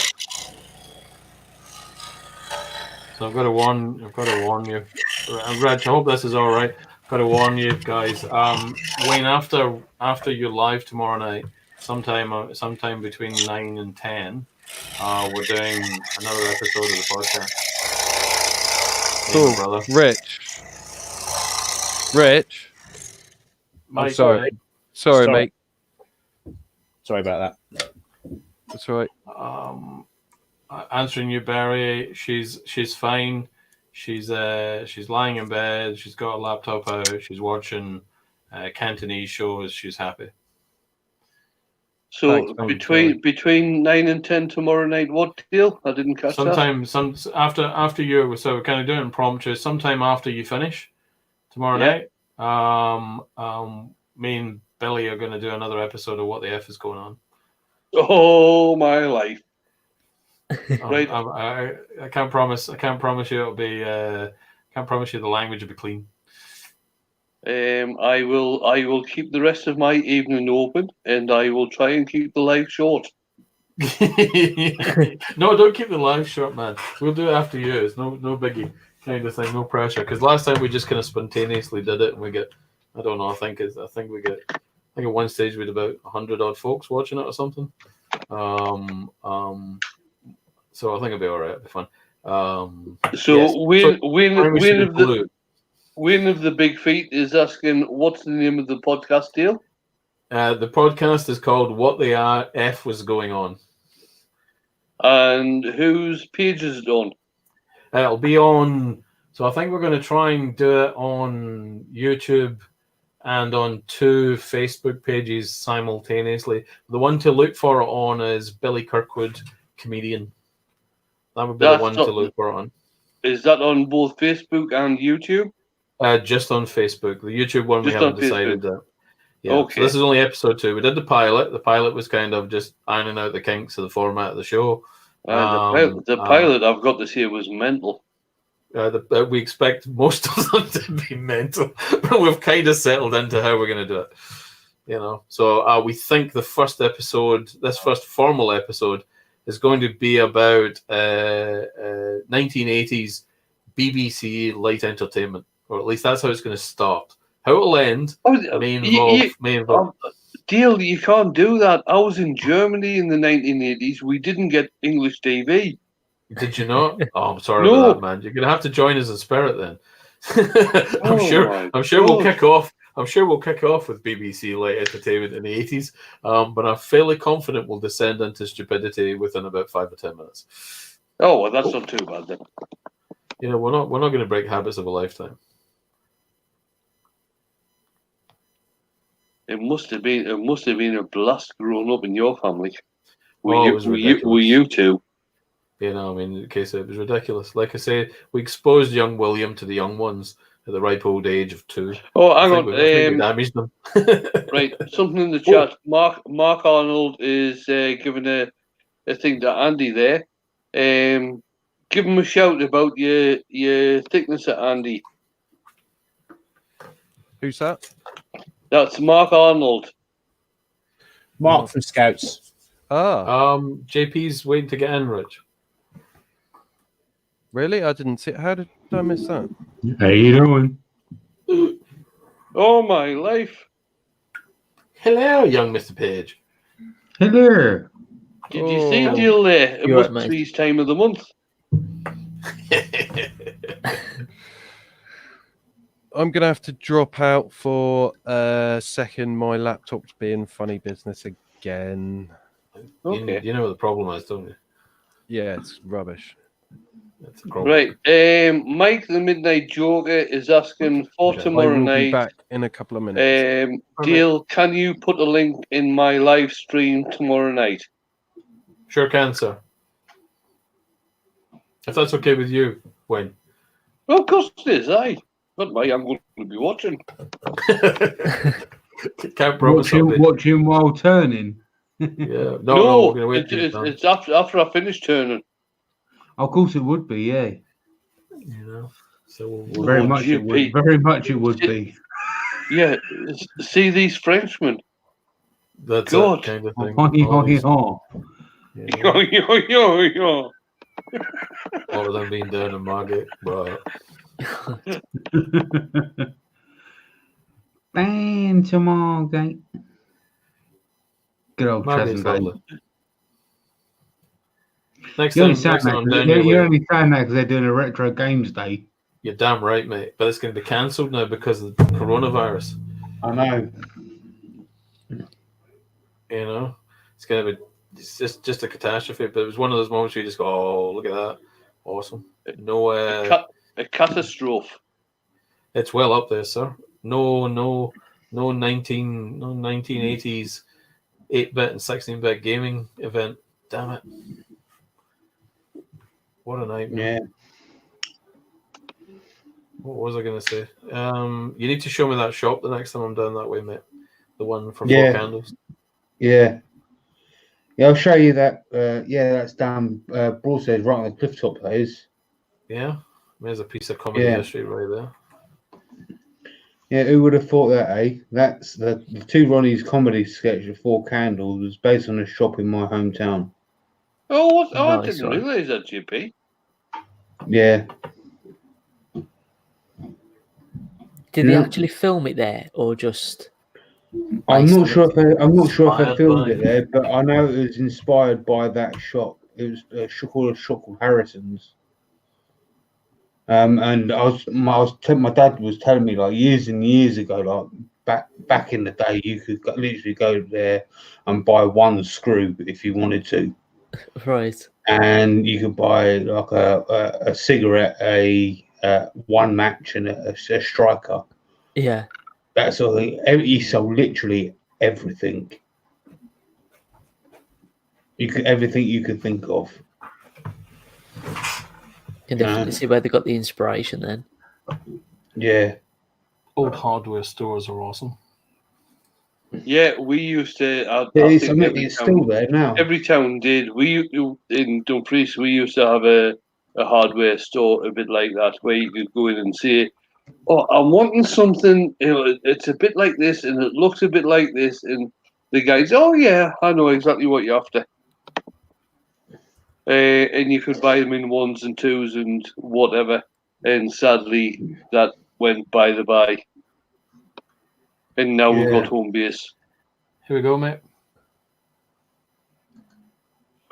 So I've got to warn you. Reg, I hope this is all right. Got to warn you guys. Wayne, after your live tomorrow night, sometime between 9 and 10, we're doing another episode of the podcast. Me and Cool. my brother. Rich. Mike, sorry. Sorry, Sorry. mate. Sorry about that. That's right. Answering you, Barry. She's fine. She's lying in bed. She's got a laptop out. She's watching Cantonese shows. She's happy. So Thanks, between 9 and 10 tomorrow night, what deal? I didn't catch that. After you, so we're kind of doing impromptu. Sometime after you finish tomorrow Yeah. night, me and Billy are going to do another episode of What the F is Going On. Oh my life! Right. I can't promise. I can't promise you it'll be. Can't promise you the language will be clean. I will keep the rest of my evening open, and I will try and keep the live short. No, don't keep the live short, man. We'll do it after you. It's no biggie kind of thing, no pressure. Because last time we just kind of spontaneously did it, and we get, I don't know. I think at one stage we had about 100 odd folks watching it or something. So I think it'll be all right. It'll be fun. Win of the Big Feet is asking, what's the name of the podcast deal? The podcast is called What the F Was Going On. And whose page is it on? It'll be on. So I think we're going to try and do it on YouTube and on 2 Facebook pages simultaneously. The one to look for it on is Billy Kirkwood, comedian. That would be the one to look for it on. Is that on both Facebook and YouTube? Just on Facebook. The YouTube one we haven't decided that. Yeah. Okay. So this is only episode 2. We did the pilot. The pilot was kind of just ironing out the kinks of the format of the show. The pilot, I've got to say, was mental. We expect most of them to be mental, but we've kind of settled into how we're going to do it. You know, so we think the first episode, this first formal episode, is going to be about 1980s BBC light entertainment, or at least that's how it's going to start. How it'll end may involve. Deal, you can't do that. I was in Germany in the 1980s. We didn't get English TV. Did you not? Oh, I'm sorry about that, man. You're going to have to join us in spirit then. I'm sure we'll kick off. I'm sure we'll kick off with BBC light entertainment in the 80s, but I'm fairly confident we'll descend into stupidity within about 5 or 10 minutes. Oh, well, that's not too bad then. You know, we're not going to break habits of a lifetime. It must have been a blast growing up in your family. It was ridiculous. Were you two? You know, I mean, in the case of it was ridiculous. Like I say, we exposed young William to the young ones at the ripe old age of 2. Oh, hang on. I think we damaged them. Right, something in the chat. Mark Arnold is giving a thing to Andy there. Give him a shout about your thickness at Andy. Who's that? That's Mark Arnold. Mark from Scouts. JP's waiting to get in, Rich. Really? I didn't see it. How did I miss that? How you doing? Oh, my life. Hello, young Mr. Page. Hello. Did you see Deal there? It must be his time of the month. I'm going to have to drop out for a second. My laptop's being funny business again. Okay. You know what the problem is, don't you? Yeah, it's rubbish. That's a problem. Right. Mike the Midnight Joker is asking for tomorrow I will night. be back in a couple of minutes. Deal, can you put a link in my live stream tomorrow night? Sure can, sir. If that's okay with you, Wayne. Well, of course it is, aye. Not my, I'm going to be watching. Can't promise something. Watching while turning. Yeah. No, we're going to wait. It's after I finish turning. Of course it would be, yeah. You know, so we'll Very much it would. Very much it would be. Yeah, see these Frenchmen. That's God. that kind of thing. Yo. What with them being down in Margate, but Bang to Margate. Good old Margate's Chesney. lovely. Next You time, only saying next time that I'm 'cause down you're your way, only saying that because they're doing a retro games day. you're damn right, mate. But it's going to be cancelled now because of the coronavirus. I know. You know, it's going to be just a catastrophe. But it was one of those moments where you just go, "Oh, look at that, awesome!" No, A catastrophe. it's well up there, sir. No 1980s 8-bit and 16-bit gaming event. Damn it! What a nightmare. Yeah. What was I going to say? You need to show me that shop the next time I'm down that way, mate. The one for Yeah. 4 Candles. Yeah. Yeah, I'll show you that. That's down Broadstairs, right on the cliff top, that is. Yeah, there's a piece of comedy Yeah. history right there. Yeah, who would have thought that, eh? That's the two Ronnie's comedy sketch of 4 Candles was based on a shop in my hometown. Oh, what? Oh, I Nice didn't one. realise that, GP. Yeah. Did they Yeah. actually film it there, or just? I'm based not on sure if they Inspired filmed by- it there, but I know it was inspired by that shop. It was a shop called Harrison's. And my dad was telling me like years and years ago, like back in the day, you could literally go there and buy one screw if you wanted to, Right. and you could buy like a cigarette, one match, and a striker. Yeah. That sort of thing. He sold literally everything. Everything you could think of. Can definitely see where they got the inspiration then. Yeah. Old hardware stores are awesome. Yeah, we used to. I It's think every it's town- still there now. Every town did. In Dumfries, we used to have a hardware store a bit like that, where you could go in and say, "Oh, I'm wanting something. It's a bit like this, and it looks a bit like this." And the guys, "Oh yeah, I know exactly what you're after." And you could buy them in ones and twos and whatever. And sadly, that went by the by. And now we've got home base. Here we go, mate.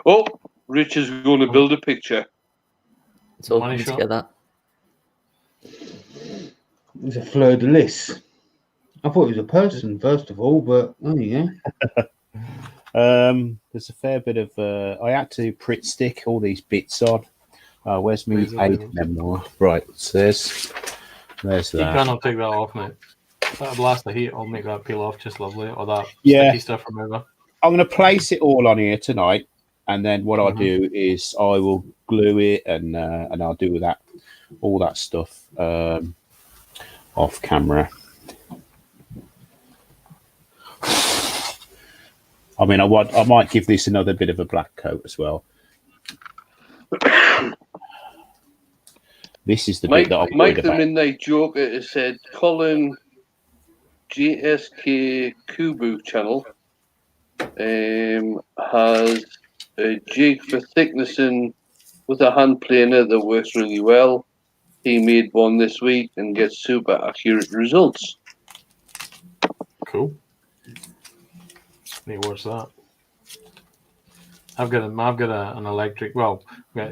Oh, Rich is going to build a picture. It's all Money coming shot. together. It's a fleur de lis. I thought it was a person first of all, but oh yeah. There's a fair bit of. I had to Pritt stick all these bits on. Where's me Razor aid blades. memoir? Right, so there's You that. cannot take that off, mate. That'll blast the heat. I'll make that peel off just lovely. Or that Yeah. sticky stuff remover. I'm going to place it all on here tonight, and then what I'll do is I will glue it, and I'll do that, all that stuff off camera. I mean, I might give this another bit of a black coat as well. This is the bit that I'm Mike worried the about. Midnight Joker has said, Colin GSK Kubu channel has a jig for thicknessing with a hand planer that works really well. He made one this week and gets super accurate results. Cool. Need to watch that. I've got an electric. Well,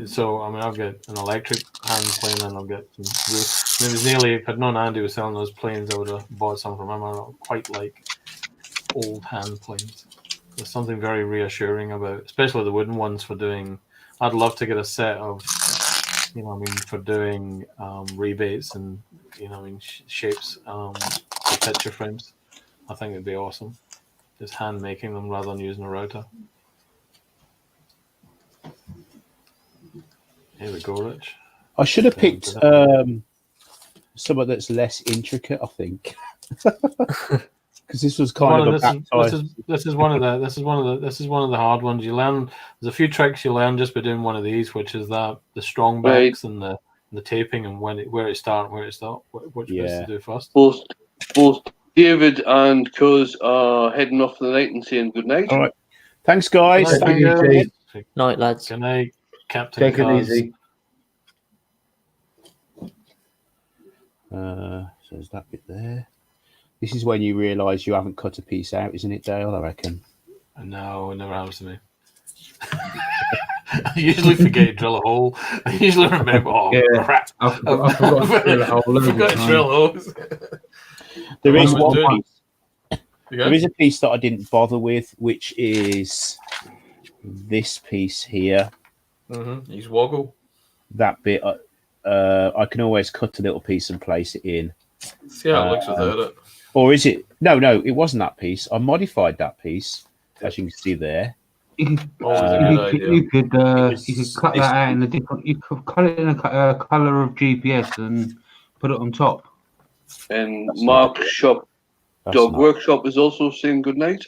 so I mean, I've got an electric hand plane, and I've got some. It was nearly. If I'd known Andy was selling those planes, I would have bought some from him. I don't quite like old hand planes. There's something very reassuring about, especially the wooden ones for doing. I'd love to get a set of, for doing rebates and shapes for picture frames. I think it'd be awesome. Just hand making them rather than using a router. Here we go, Rich. I should have picked something that's less intricate, I think, because this was kind of this is one of the hard ones. You learn. There's a few tricks you learn just by doing one of these, which is the strong backs and the taping and where it start and where it stop. Which bits to do first. Both David and Cuz are heading off for the night and saying good night. All right, thanks, guys. Thank you. Night, lads. Good night, Captain. Take it Cuz. easy. So there's that bit there. This is when you realise you haven't cut a piece out, isn't it, Dale? I reckon. No, it never happens to me. I usually forget to drill a hole. I usually remember, oh, Yeah. crap. I forgot to drill a hole I loads of forgot to times. drill holes. There is I was one doing- piece. You There go? is a piece that I didn't bother with, which is this piece here. He's woggle. That bit, I can always cut a little piece and place it in. See how it looks without it. Or is it? No, it wasn't that piece. I modified that piece, as you can see there. You could, Always a good idea. you could It's- cut that out in a different. You could cut it in a color of GPS and put it on top. And That's Mark not- Shop That's Dog not- Workshop is also saying good night.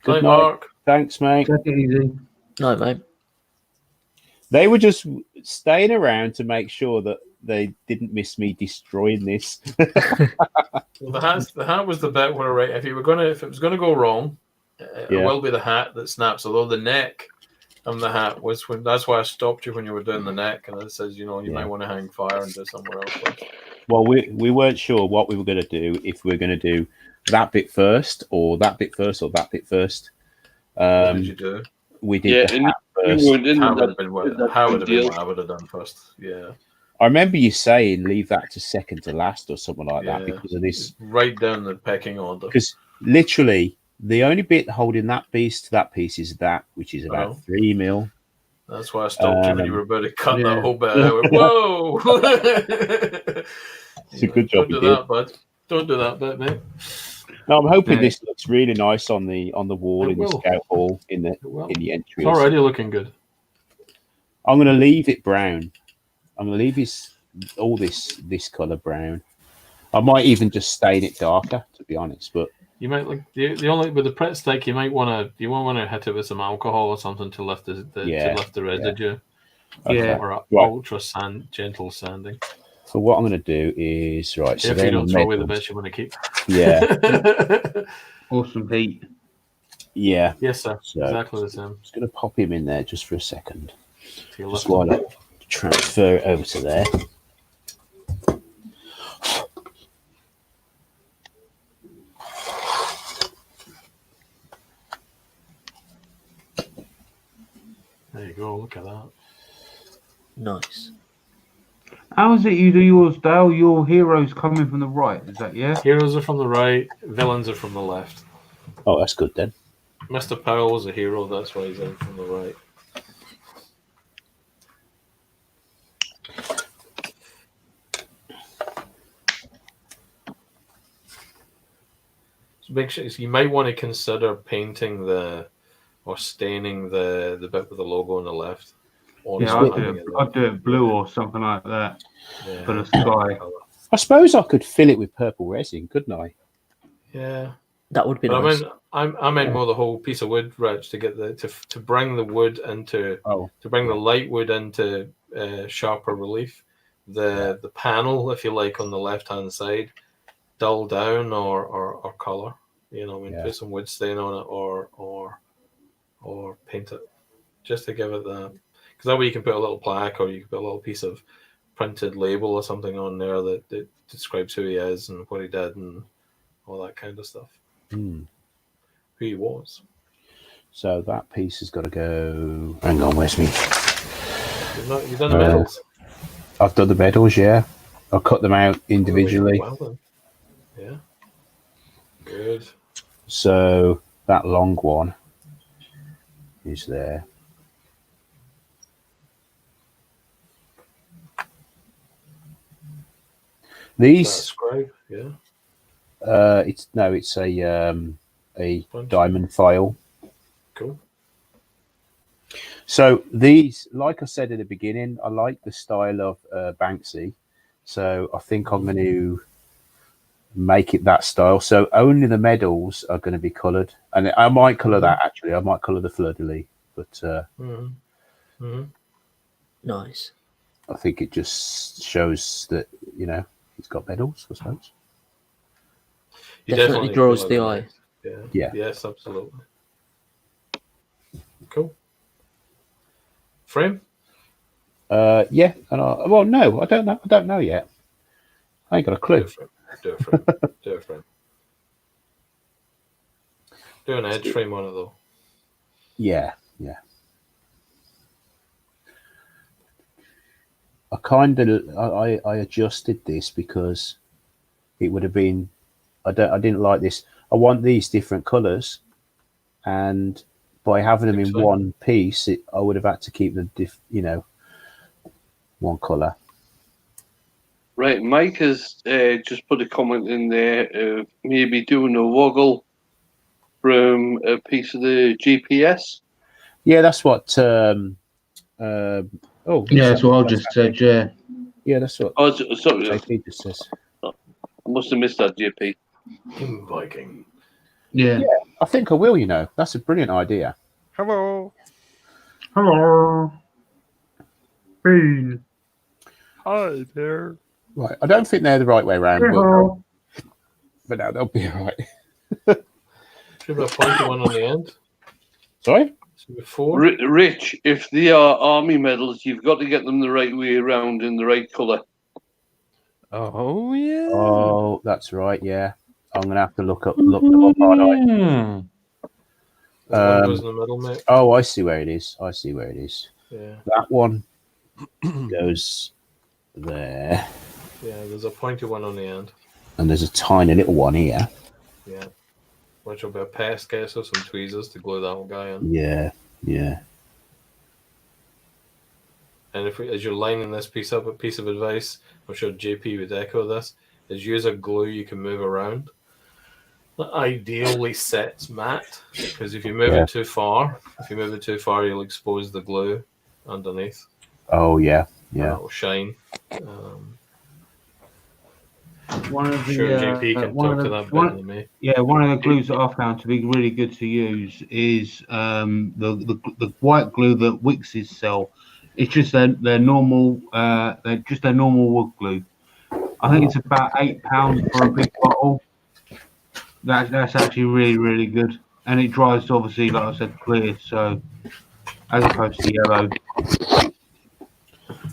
Good Night, night. Mark. Thanks, mate. Take it easy. No, mate. They were just staying around to make sure that they didn't miss me destroying this. Well, the hat was the bit where, right, if it was gonna go wrong, it Yeah. will be the hat that snaps. Although the neck of the hat was that's why I stopped you when you were doing the neck, and it says, you Yeah. might want to hang fire and do somewhere else. But Well, we weren't sure what we were going to do, if we were going to do that bit first, or that bit first, or that bit first. what did you do? We did Yeah, the and hat first. you weren't in How would that. have been what that how would have been deal. what I would have done first. Yeah, I remember you saying leave that to second to last or something like that Yeah. because of this. Just right down the pecking order. Because literally, the only bit holding that piece to that piece is that, which is about Oh. 3 mil. That's why I stopped you when you were about to cut yeah. that whole bit out. I went, whoa! It's a good job Don't do you did. that, bud. Don't do that bit, mate. No, I'm hoping Yeah. this looks really nice on the wall It in the will. scout hall in the Well, in the entry. it's already looking good. I'm going to leave it brown. I'm going to leave all this color brown. I might even just stain it darker, to be honest. But You might like the only with the Pret stick. You might want to hit it with some alcohol or something to lift the Yeah, to lift the residue. Yeah. Or Right. ultra gentle sanding. so what I'm going to do is right. So If you they're don't the throw away the medals. bits you want to keep. Yeah, Awesome, Pete. yeah. Yes, sir. So- Exactly the same. Just going to pop him in there just for a second. To your Just left. while I transfer it over to there. There you go. Look at that. Nice. How is it you do yours, Dale? Your heroes coming from the right, is that yeah? Heroes are from the right. Villains are from the left. Oh, that's good then. Mr. Powell's a hero. That's why he's in from the right. So make sure you might want to consider painting or staining the bit with the logo on the left. On Yeah, the I'd do it blue or something like that yeah. for the sky. I suppose I could fill it with purple resin, couldn't I? Yeah. That would be But nice. I meant more the whole piece of wood, Rich, to get to bring the wood into Oh, to bring the light wood into sharper relief. The panel, if you like, on the left hand side, dull down or color. You know, Yeah. put some wood stain on it or paint it, just to give it that. Because that way you can put a little plaque or you can put a little piece of printed label or something on there that describes who he is and what he did and all that kind of stuff. hmm. Who he was. So that piece has got to go. Hang on, where's me? You've done the medals. I've done the medals, yeah. I'll cut them out individually. Well done. Yeah. Good. So that long one is there. These, Scribe, yeah. it's a Punch. diamond file. Cool. So these, like I said at the beginning, I like the style of Banksy. So I think I'm going to make it that style. So only the medals are going to be coloured, and I might colour that actually. I might colour the fleur-de-lis, but Mm-hmm. Mm-hmm. Nice. I think it just shows that he's got medals, I suppose. You Definitely draws feel the like eye. that. Yeah. Yes, absolutely. Cool. Frame? Yeah, and no, I don't know. I don't know yet. I ain't got a Do clue. a frame. Do a frame. Do a frame. Do an edge frame on it though. Yeah. I adjusted this because it would have been. I didn't like this. I want these different colours, and by having them in one piece, I would have had to keep them, one colour. Right, Mike has just put a comment in there of maybe doing a woggle from a piece of the GPS. Yeah, that's what. Yeah, that's what I just said. Yeah. Yeah, that's what. Oh, sorry, JP just says. I must have missed that, JP. King Viking. Yeah. I think I will. That's a brilliant idea. Hello. Hello. Bean. Hi there. Right, I don't think they're the right way around, but now they'll be all right. Should have a pointy one on the end. Sorry? So before. Rich, if they are army medals, you've got to get them the right way around in the right colour. Oh yeah. Oh, that's right. Yeah, I'm gonna have to look them up. Aren't I? One goes in the middle, mate. Oh, I see where it is. Yeah. That one goes there. Yeah, there's a pointy one on the end. And there's a tiny little one here. Yeah. Which will be a pass case or some tweezers to glue that little guy in. Yeah. And as you're lining this piece up, a piece of advice, I'm sure JP would echo this, is use a glue you can move around. Ideally sets matte, because if you move it too far, you'll expose the glue underneath. Oh, yeah. And it'll shine. One of the sure JP can talk to that better than me. Yeah, one of the glues that I found to be really good to use is the white glue that Wix's sell. It's just their normal wood glue. I think it's about £8 for a big bottle. That's actually really, really good, and it dries obviously, like I said, clear. So as opposed to yellow.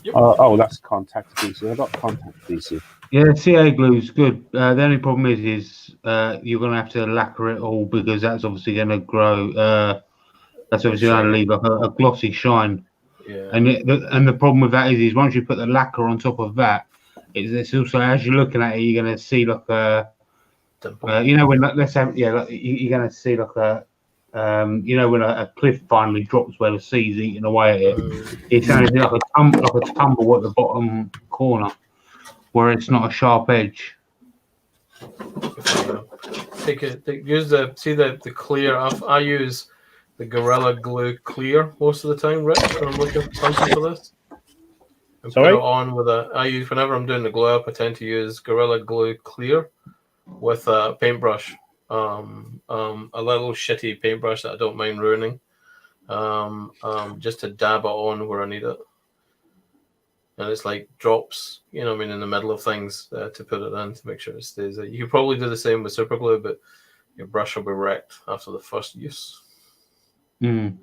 Yep. Oh, that's contact adhesive. I've got contact adhesive. Yeah, CA glue is good. The only problem is you're going to have to lacquer it all because that's obviously going to grow. That's obviously going to leave like a glossy shine. Yeah. And the problem with that is once you put the lacquer on top of that, it's also, as you're looking at it, you're going to see like a, when let's have you're going to see like a, when a cliff finally drops where the sea's eating away at it. It's going to be like a tumble at the bottom corner where it's not a sharp edge. Use the clear. I use the Gorilla Glue clear most of the time, Rich, when I'm looking for this. And Sorry? put it on with whenever I'm doing the glue up, I tend to use Gorilla Glue clear with a paintbrush. A little shitty paintbrush that I don't mind ruining. Just to dab it on where I need it. And it's like drops, in the middle of things to put it in to make sure it stays there. You could probably do the same with super glue, but your brush will be wrecked after the first use. Mm.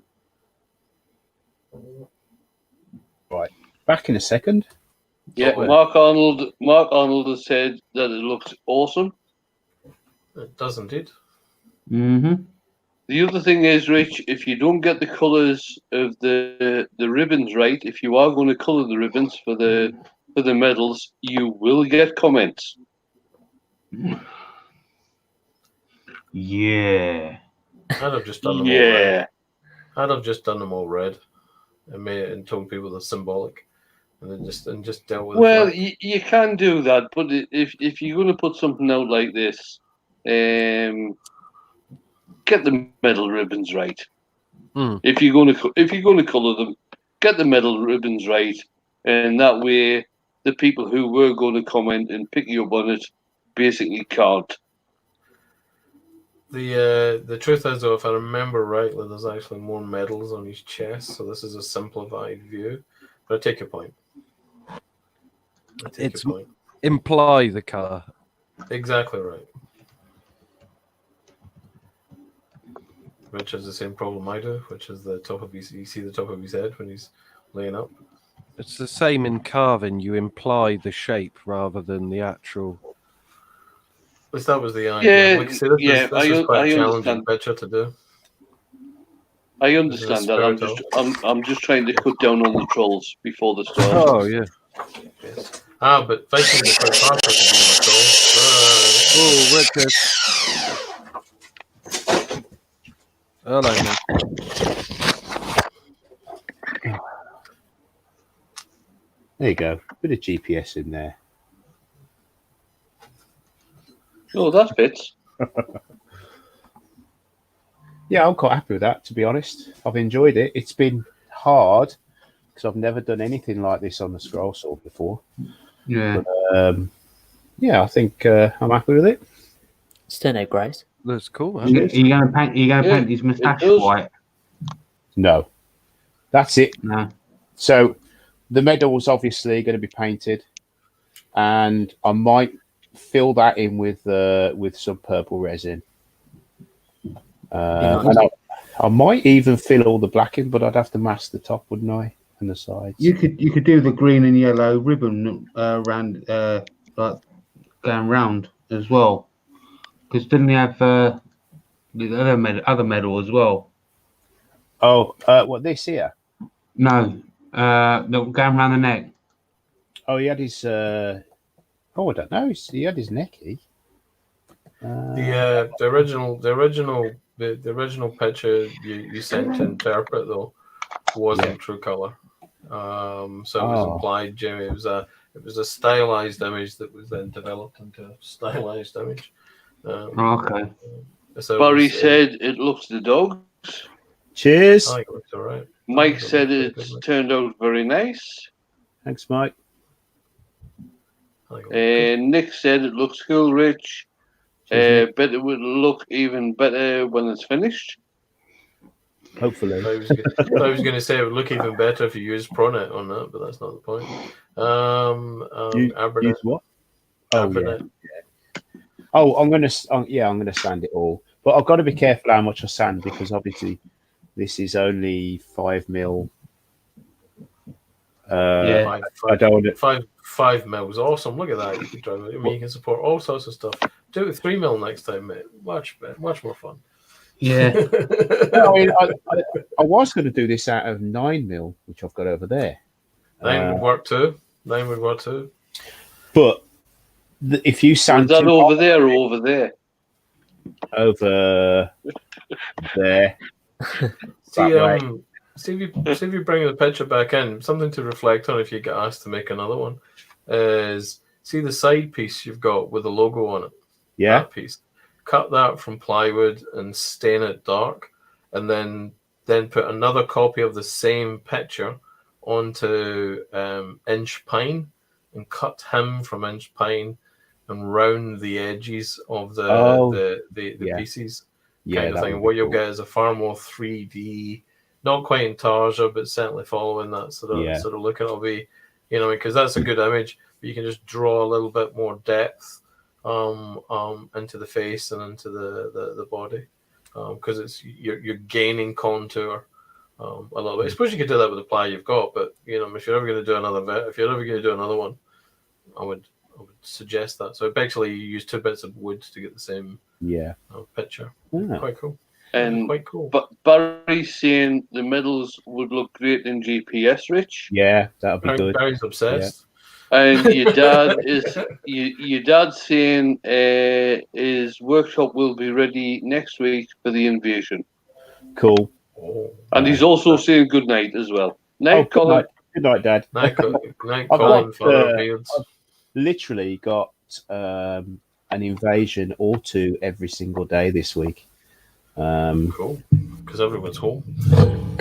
Right. Back in a second. Yeah, Mark Arnold has said that it looks awesome. It does indeed. Mm-hmm. The other thing is, Rich, if you don't get the colours of the ribbons right, if you are going to colour the ribbons for the medals, you will get comments. Yeah. I'd have just done them all red. I'd have just done them all red and told people they're symbolic and then just dealt with it. Well, you can do that, but if you're going to put something out like this, get the medal ribbons right. If you're going to colour them, get the medal ribbons right, and that way the people who were going to comment and pick you up on it basically can't. The truth is, though, if I remember rightly, there's actually more medals on each chest, so this is a simplified view. But I take your point. Imply the colour. Exactly right. Rich has the same problem I do, which is the top of you see the top of his head when he's laying up. It's the same in carving. You imply the shape rather than the actual. At least that was the idea. This is quite a challenging understand. picture to do. I understand that. I'm just trying to cut down on the trolls before the start. Oh yeah. Yes. But Vikings are quite hard to do Oh, Richard. Hello, mate. There you go. Bit of GPS in there. Oh, that fits. Yeah, I'm quite happy with that, to be honest. I've enjoyed it. It's been hard because I've never done anything like this on the scroll saw before. Yeah. Yeah, I think I'm happy with it. It's turned out great. Looks cool, man. Are you going to paint? Are you going to Yeah, paint his moustache does. white? No, that's it. No. So the medal's obviously going to be painted, and I might fill that in with some purple resin. And I might even fill all the black in, but I'd have to mask the top, wouldn't I, and the sides. You could do the green and yellow ribbon around like going round as well. Because didn't he have the other medal as well? Oh, what, this here? No, going around the neck. Oh, he had his. I don't know. He had his necky. The original picture you sent to interpret though wasn't true color. So it was implied, Jimmy. It was a stylized image that was then developed into a stylized image. Okay. So Barry said it looks the dogs. Cheers. I think it looks all right. Mike said it's turned out very nice. Thanks, Mike. Nick said it looks cool, Rich. Bet it would look even better when it's finished. Hopefully. I was going to say it would look even better if you used Pronet on that, but that's not the point. Use what? Oh, yeah. Oh, I'm gonna sand it all, but I've got to be careful how much I sand because obviously this is only 5 mil. Yeah, I don't want it. 5 mils, awesome. Look at that. You can drive it. I mean, you can support all sorts of stuff. Do it with 3 mil next time, mate. Much more fun. Yeah. I mean, I was going to do this out of 9 mil, which I've got over there. 9 would work too. But if you sand that over there or over there? Over there. See if you bring the picture back in, something to reflect on if you get asked to make another one is see the side piece you've got with the logo on it. Yeah. That piece. Cut that from plywood and stain it dark, and then put another copy of the same picture onto inch pine and cut him from inch pine and round the edges of the pieces kind of thing. What you'll get is a far more 3D, not quite in Tarja, but certainly following that sort of look. It'll be, because that's a good image, but you can just draw a little bit more depth into the face and into the body, because it's you're gaining contour a little bit. I suppose you could do that with the ply you've got, but if you're ever going to do another one, I would suggest that. So basically, you use 2 bits of wood to get the same picture. Yeah. Quite cool. And quite cool. But Barry's saying the medals would look great in GPS, Rich. Yeah, that'll be good. Barry's obsessed. And your dad's saying his workshop will be ready next week for the invasion. Cool. And he's also saying good night as well. Night, Colin. Good night, Dad. Night, Colin. I've literally got an invasion or 2 every single day this week. Cool, because everyone's home.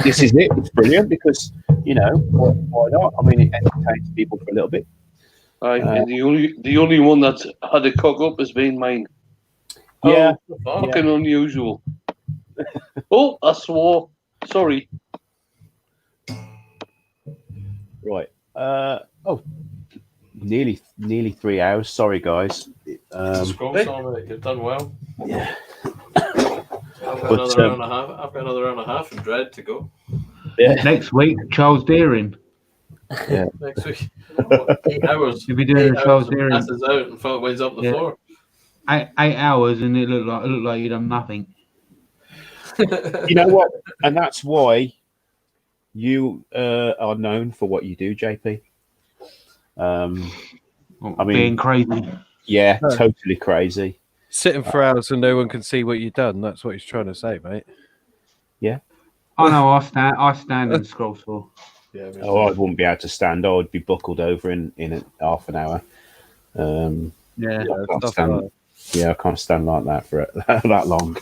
This is it. It's brilliant because why not? I mean, it entertains people for a little bit. And the only one that's had a cock up has been mine. Yeah, fucking unusual. Oh, I swore. Sorry. Right. Nearly 3 hours. Sorry, guys. You've done well. Yeah. I've got another hour and a half. I've got another hour and a half in Dread to go. Yeah. Next week, Charles Deering. Yeah. Next week, 8 hours. You'll be doing the Charles Deering. Passes out and wins up the floor. 8 hours, and it looked like you'd done nothing. You know what? And that's why you are known for what you do, JP. I mean, being crazy. yeah, No. totally crazy. Sitting for hours and no one can see what you've done. That's what he's trying to say, mate. I know. I stand in the scroll saw. Yeah, me Oh, I too. wouldn't be able to stand. I would be buckled over in half an hour. Yeah. I can't stuff stand. like Yeah, I can't stand like that for that long.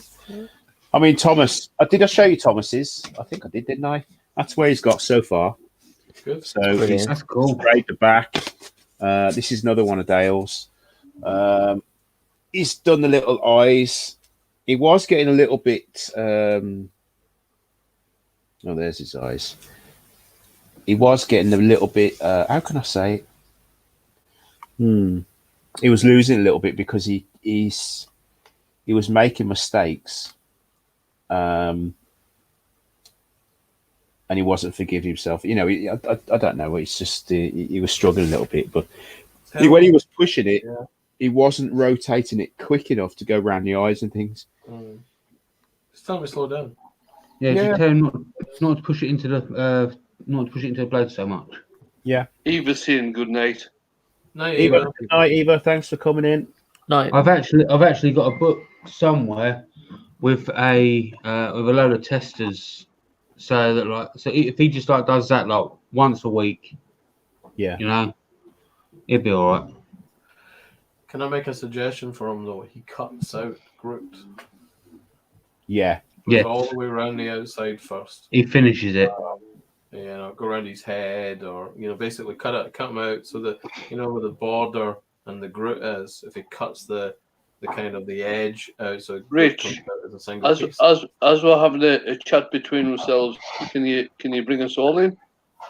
I mean, Thomas, did I show you Thomas's? I think I did, didn't I? That's where he's got so far. Good. So he's Brilliant. That's cool. sprayed the back. This is another one of Dale's. He's done the little eyes. He was getting a little bit. Oh, there's his eyes. He was getting a little bit. How can I say it? He was losing a little bit because he was making mistakes, and he wasn't forgiving himself. You know, I don't know. It's just he was struggling a little bit, but when he was pushing it, he wasn't rotating it quick enough to go around the eyes and things. Just tell me to slow down. Yeah, Yeah. just tell him not to push it into the blade so much. Eva's saying good night. Night, Eva, Eva. good night, Eva. Thanks for coming in. No, I've actually got a book somewhere with a load of testers, so that if he just does that like once a week, Yeah, you know, it'd be all right. Can I make a suggestion for him though? He cuts out Groot. yeah, Goes Yeah. all the way around the outside first. He finishes it. You know, go around his head, or basically cut him out so that where the border and the Groot is. If he cuts the kind of the edge out, so Groot Rich, comes out as a single As piece. as we're having a chat between ourselves, can you bring us all in?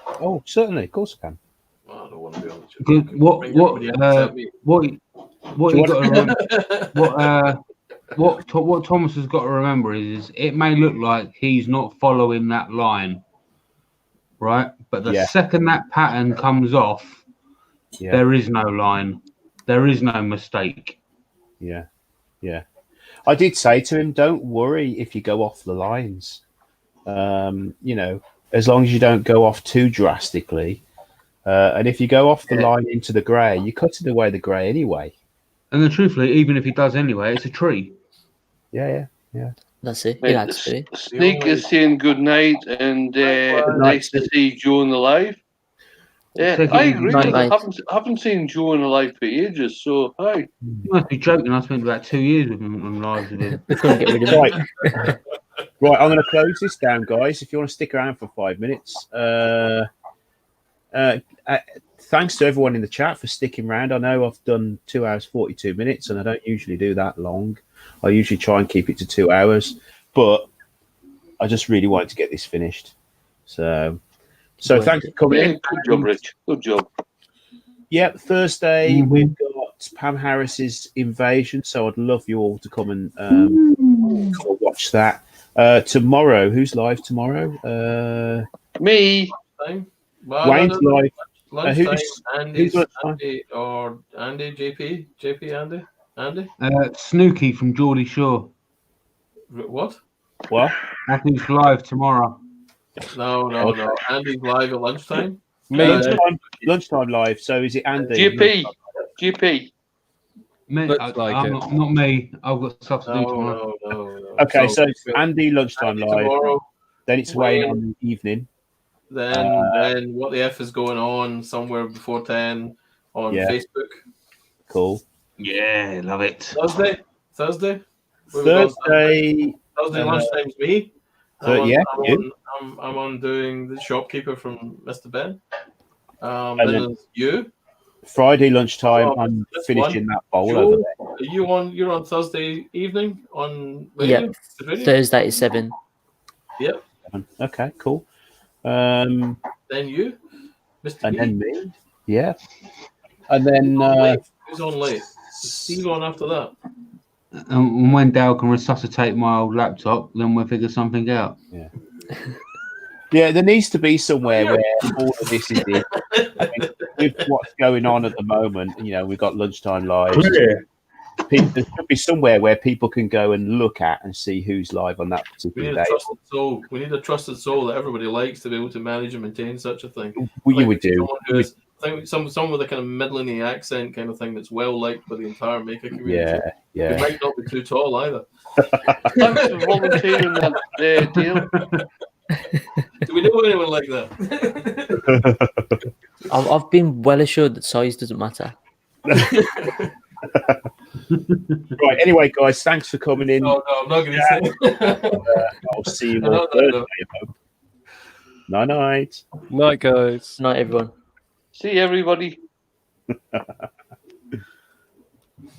Oh, certainly, of course I can. Well, I don't want to be on the chat. Good. What Bring everybody else except me. you got to remember? What Thomas has got to remember is it may look like he's not following that line, right? But the Yeah. second that pattern comes off, Yeah, there is no line, there is no mistake. yeah, yeah. I did say to him, don't worry if you go off the lines. As long as you don't go off too drastically. And if you go off the line into the grey, you're cutting away the grey anyway. And then, truthfully, even if he does anyway, it's a tree. Yeah. that's it. Right, Yeah, that's it. Sneak is saying good night and nice to see Joe in the live. Yeah, Take it I easy, agree. mate. I haven't seen Joe in the live for ages. So hi. You must be joking. I spent about 2 years with him on lives with him. We couldn't get rid of it. Right, I'm going to close this down, guys. If you want to stick around for 5 minutes. Thanks to everyone in the chat for sticking around. I know I've done 2 hours 42 minutes, and I don't usually do that long. I usually try and keep it to 2 hours, but I just really wanted to get this finished. So thanks for coming Yeah, in. good job, Rich. Good job. Yep, Thursday we've got Pam Harris's Invasion, so I'd love you all to come and come and watch that. Tomorrow, who's live tomorrow? Me. Time. Well, Wayne's live. Lunchtime. who's Andy's lunchtime? Andy, JP, Andy. Snooky from Geordie Shore. What? What? That's who's live tomorrow. No. Andy's live at lunchtime. Lunchtime live. So is it Andy? GP. Me, Looks like I'm it. not me. I've got stuff to do tomorrow. No. Okay, so Andy lunchtime Andy live. tomorrow. Then it's Wayne Wayne. on the evening. Then what the F is going on somewhere before 10 on Yeah. Facebook. Cool. Yeah, love it. Thursday. Where we going? Thursday. Thursday lunchtime's me. Yeah, I'm on doing the shopkeeper from Mr. Ben. And Then then- there's you. Friday lunchtime. Oh, I'm this finishing that bowl Joe, over there. are you on? You're on Thursday evening on Yeah, radio? The radio? Thursday at 7. Yep. Okay, cool. And Then you, Mr. B. then me. Yeah. And then Who's on late? Is Steve on after that? And when Dale can resuscitate my old laptop, then we'll figure something out. yeah, there needs to be somewhere where all of this is in. I mean, with what's going on at the moment, we've got lunchtime live. Clear. There should be somewhere where people can go and look at and see who's live on that We particular need day. a trusted soul. We need a trusted soul that everybody likes to be able to manage and maintain such a thing. Well, you Like would do. someone who is think someone with a kind of middling accent kind of thing that's well liked by the entire maker community. Yeah, You yeah. might not be too tall either. Thanks for volunteering that deal. Do we know anyone like that? I've been well assured that size doesn't matter. Right. Anyway, guys, thanks for coming in. No, I'm not going to say. I'll see you No, all no, Thursday. no. I hope. Night. Night, guys. Not everyone. See everybody.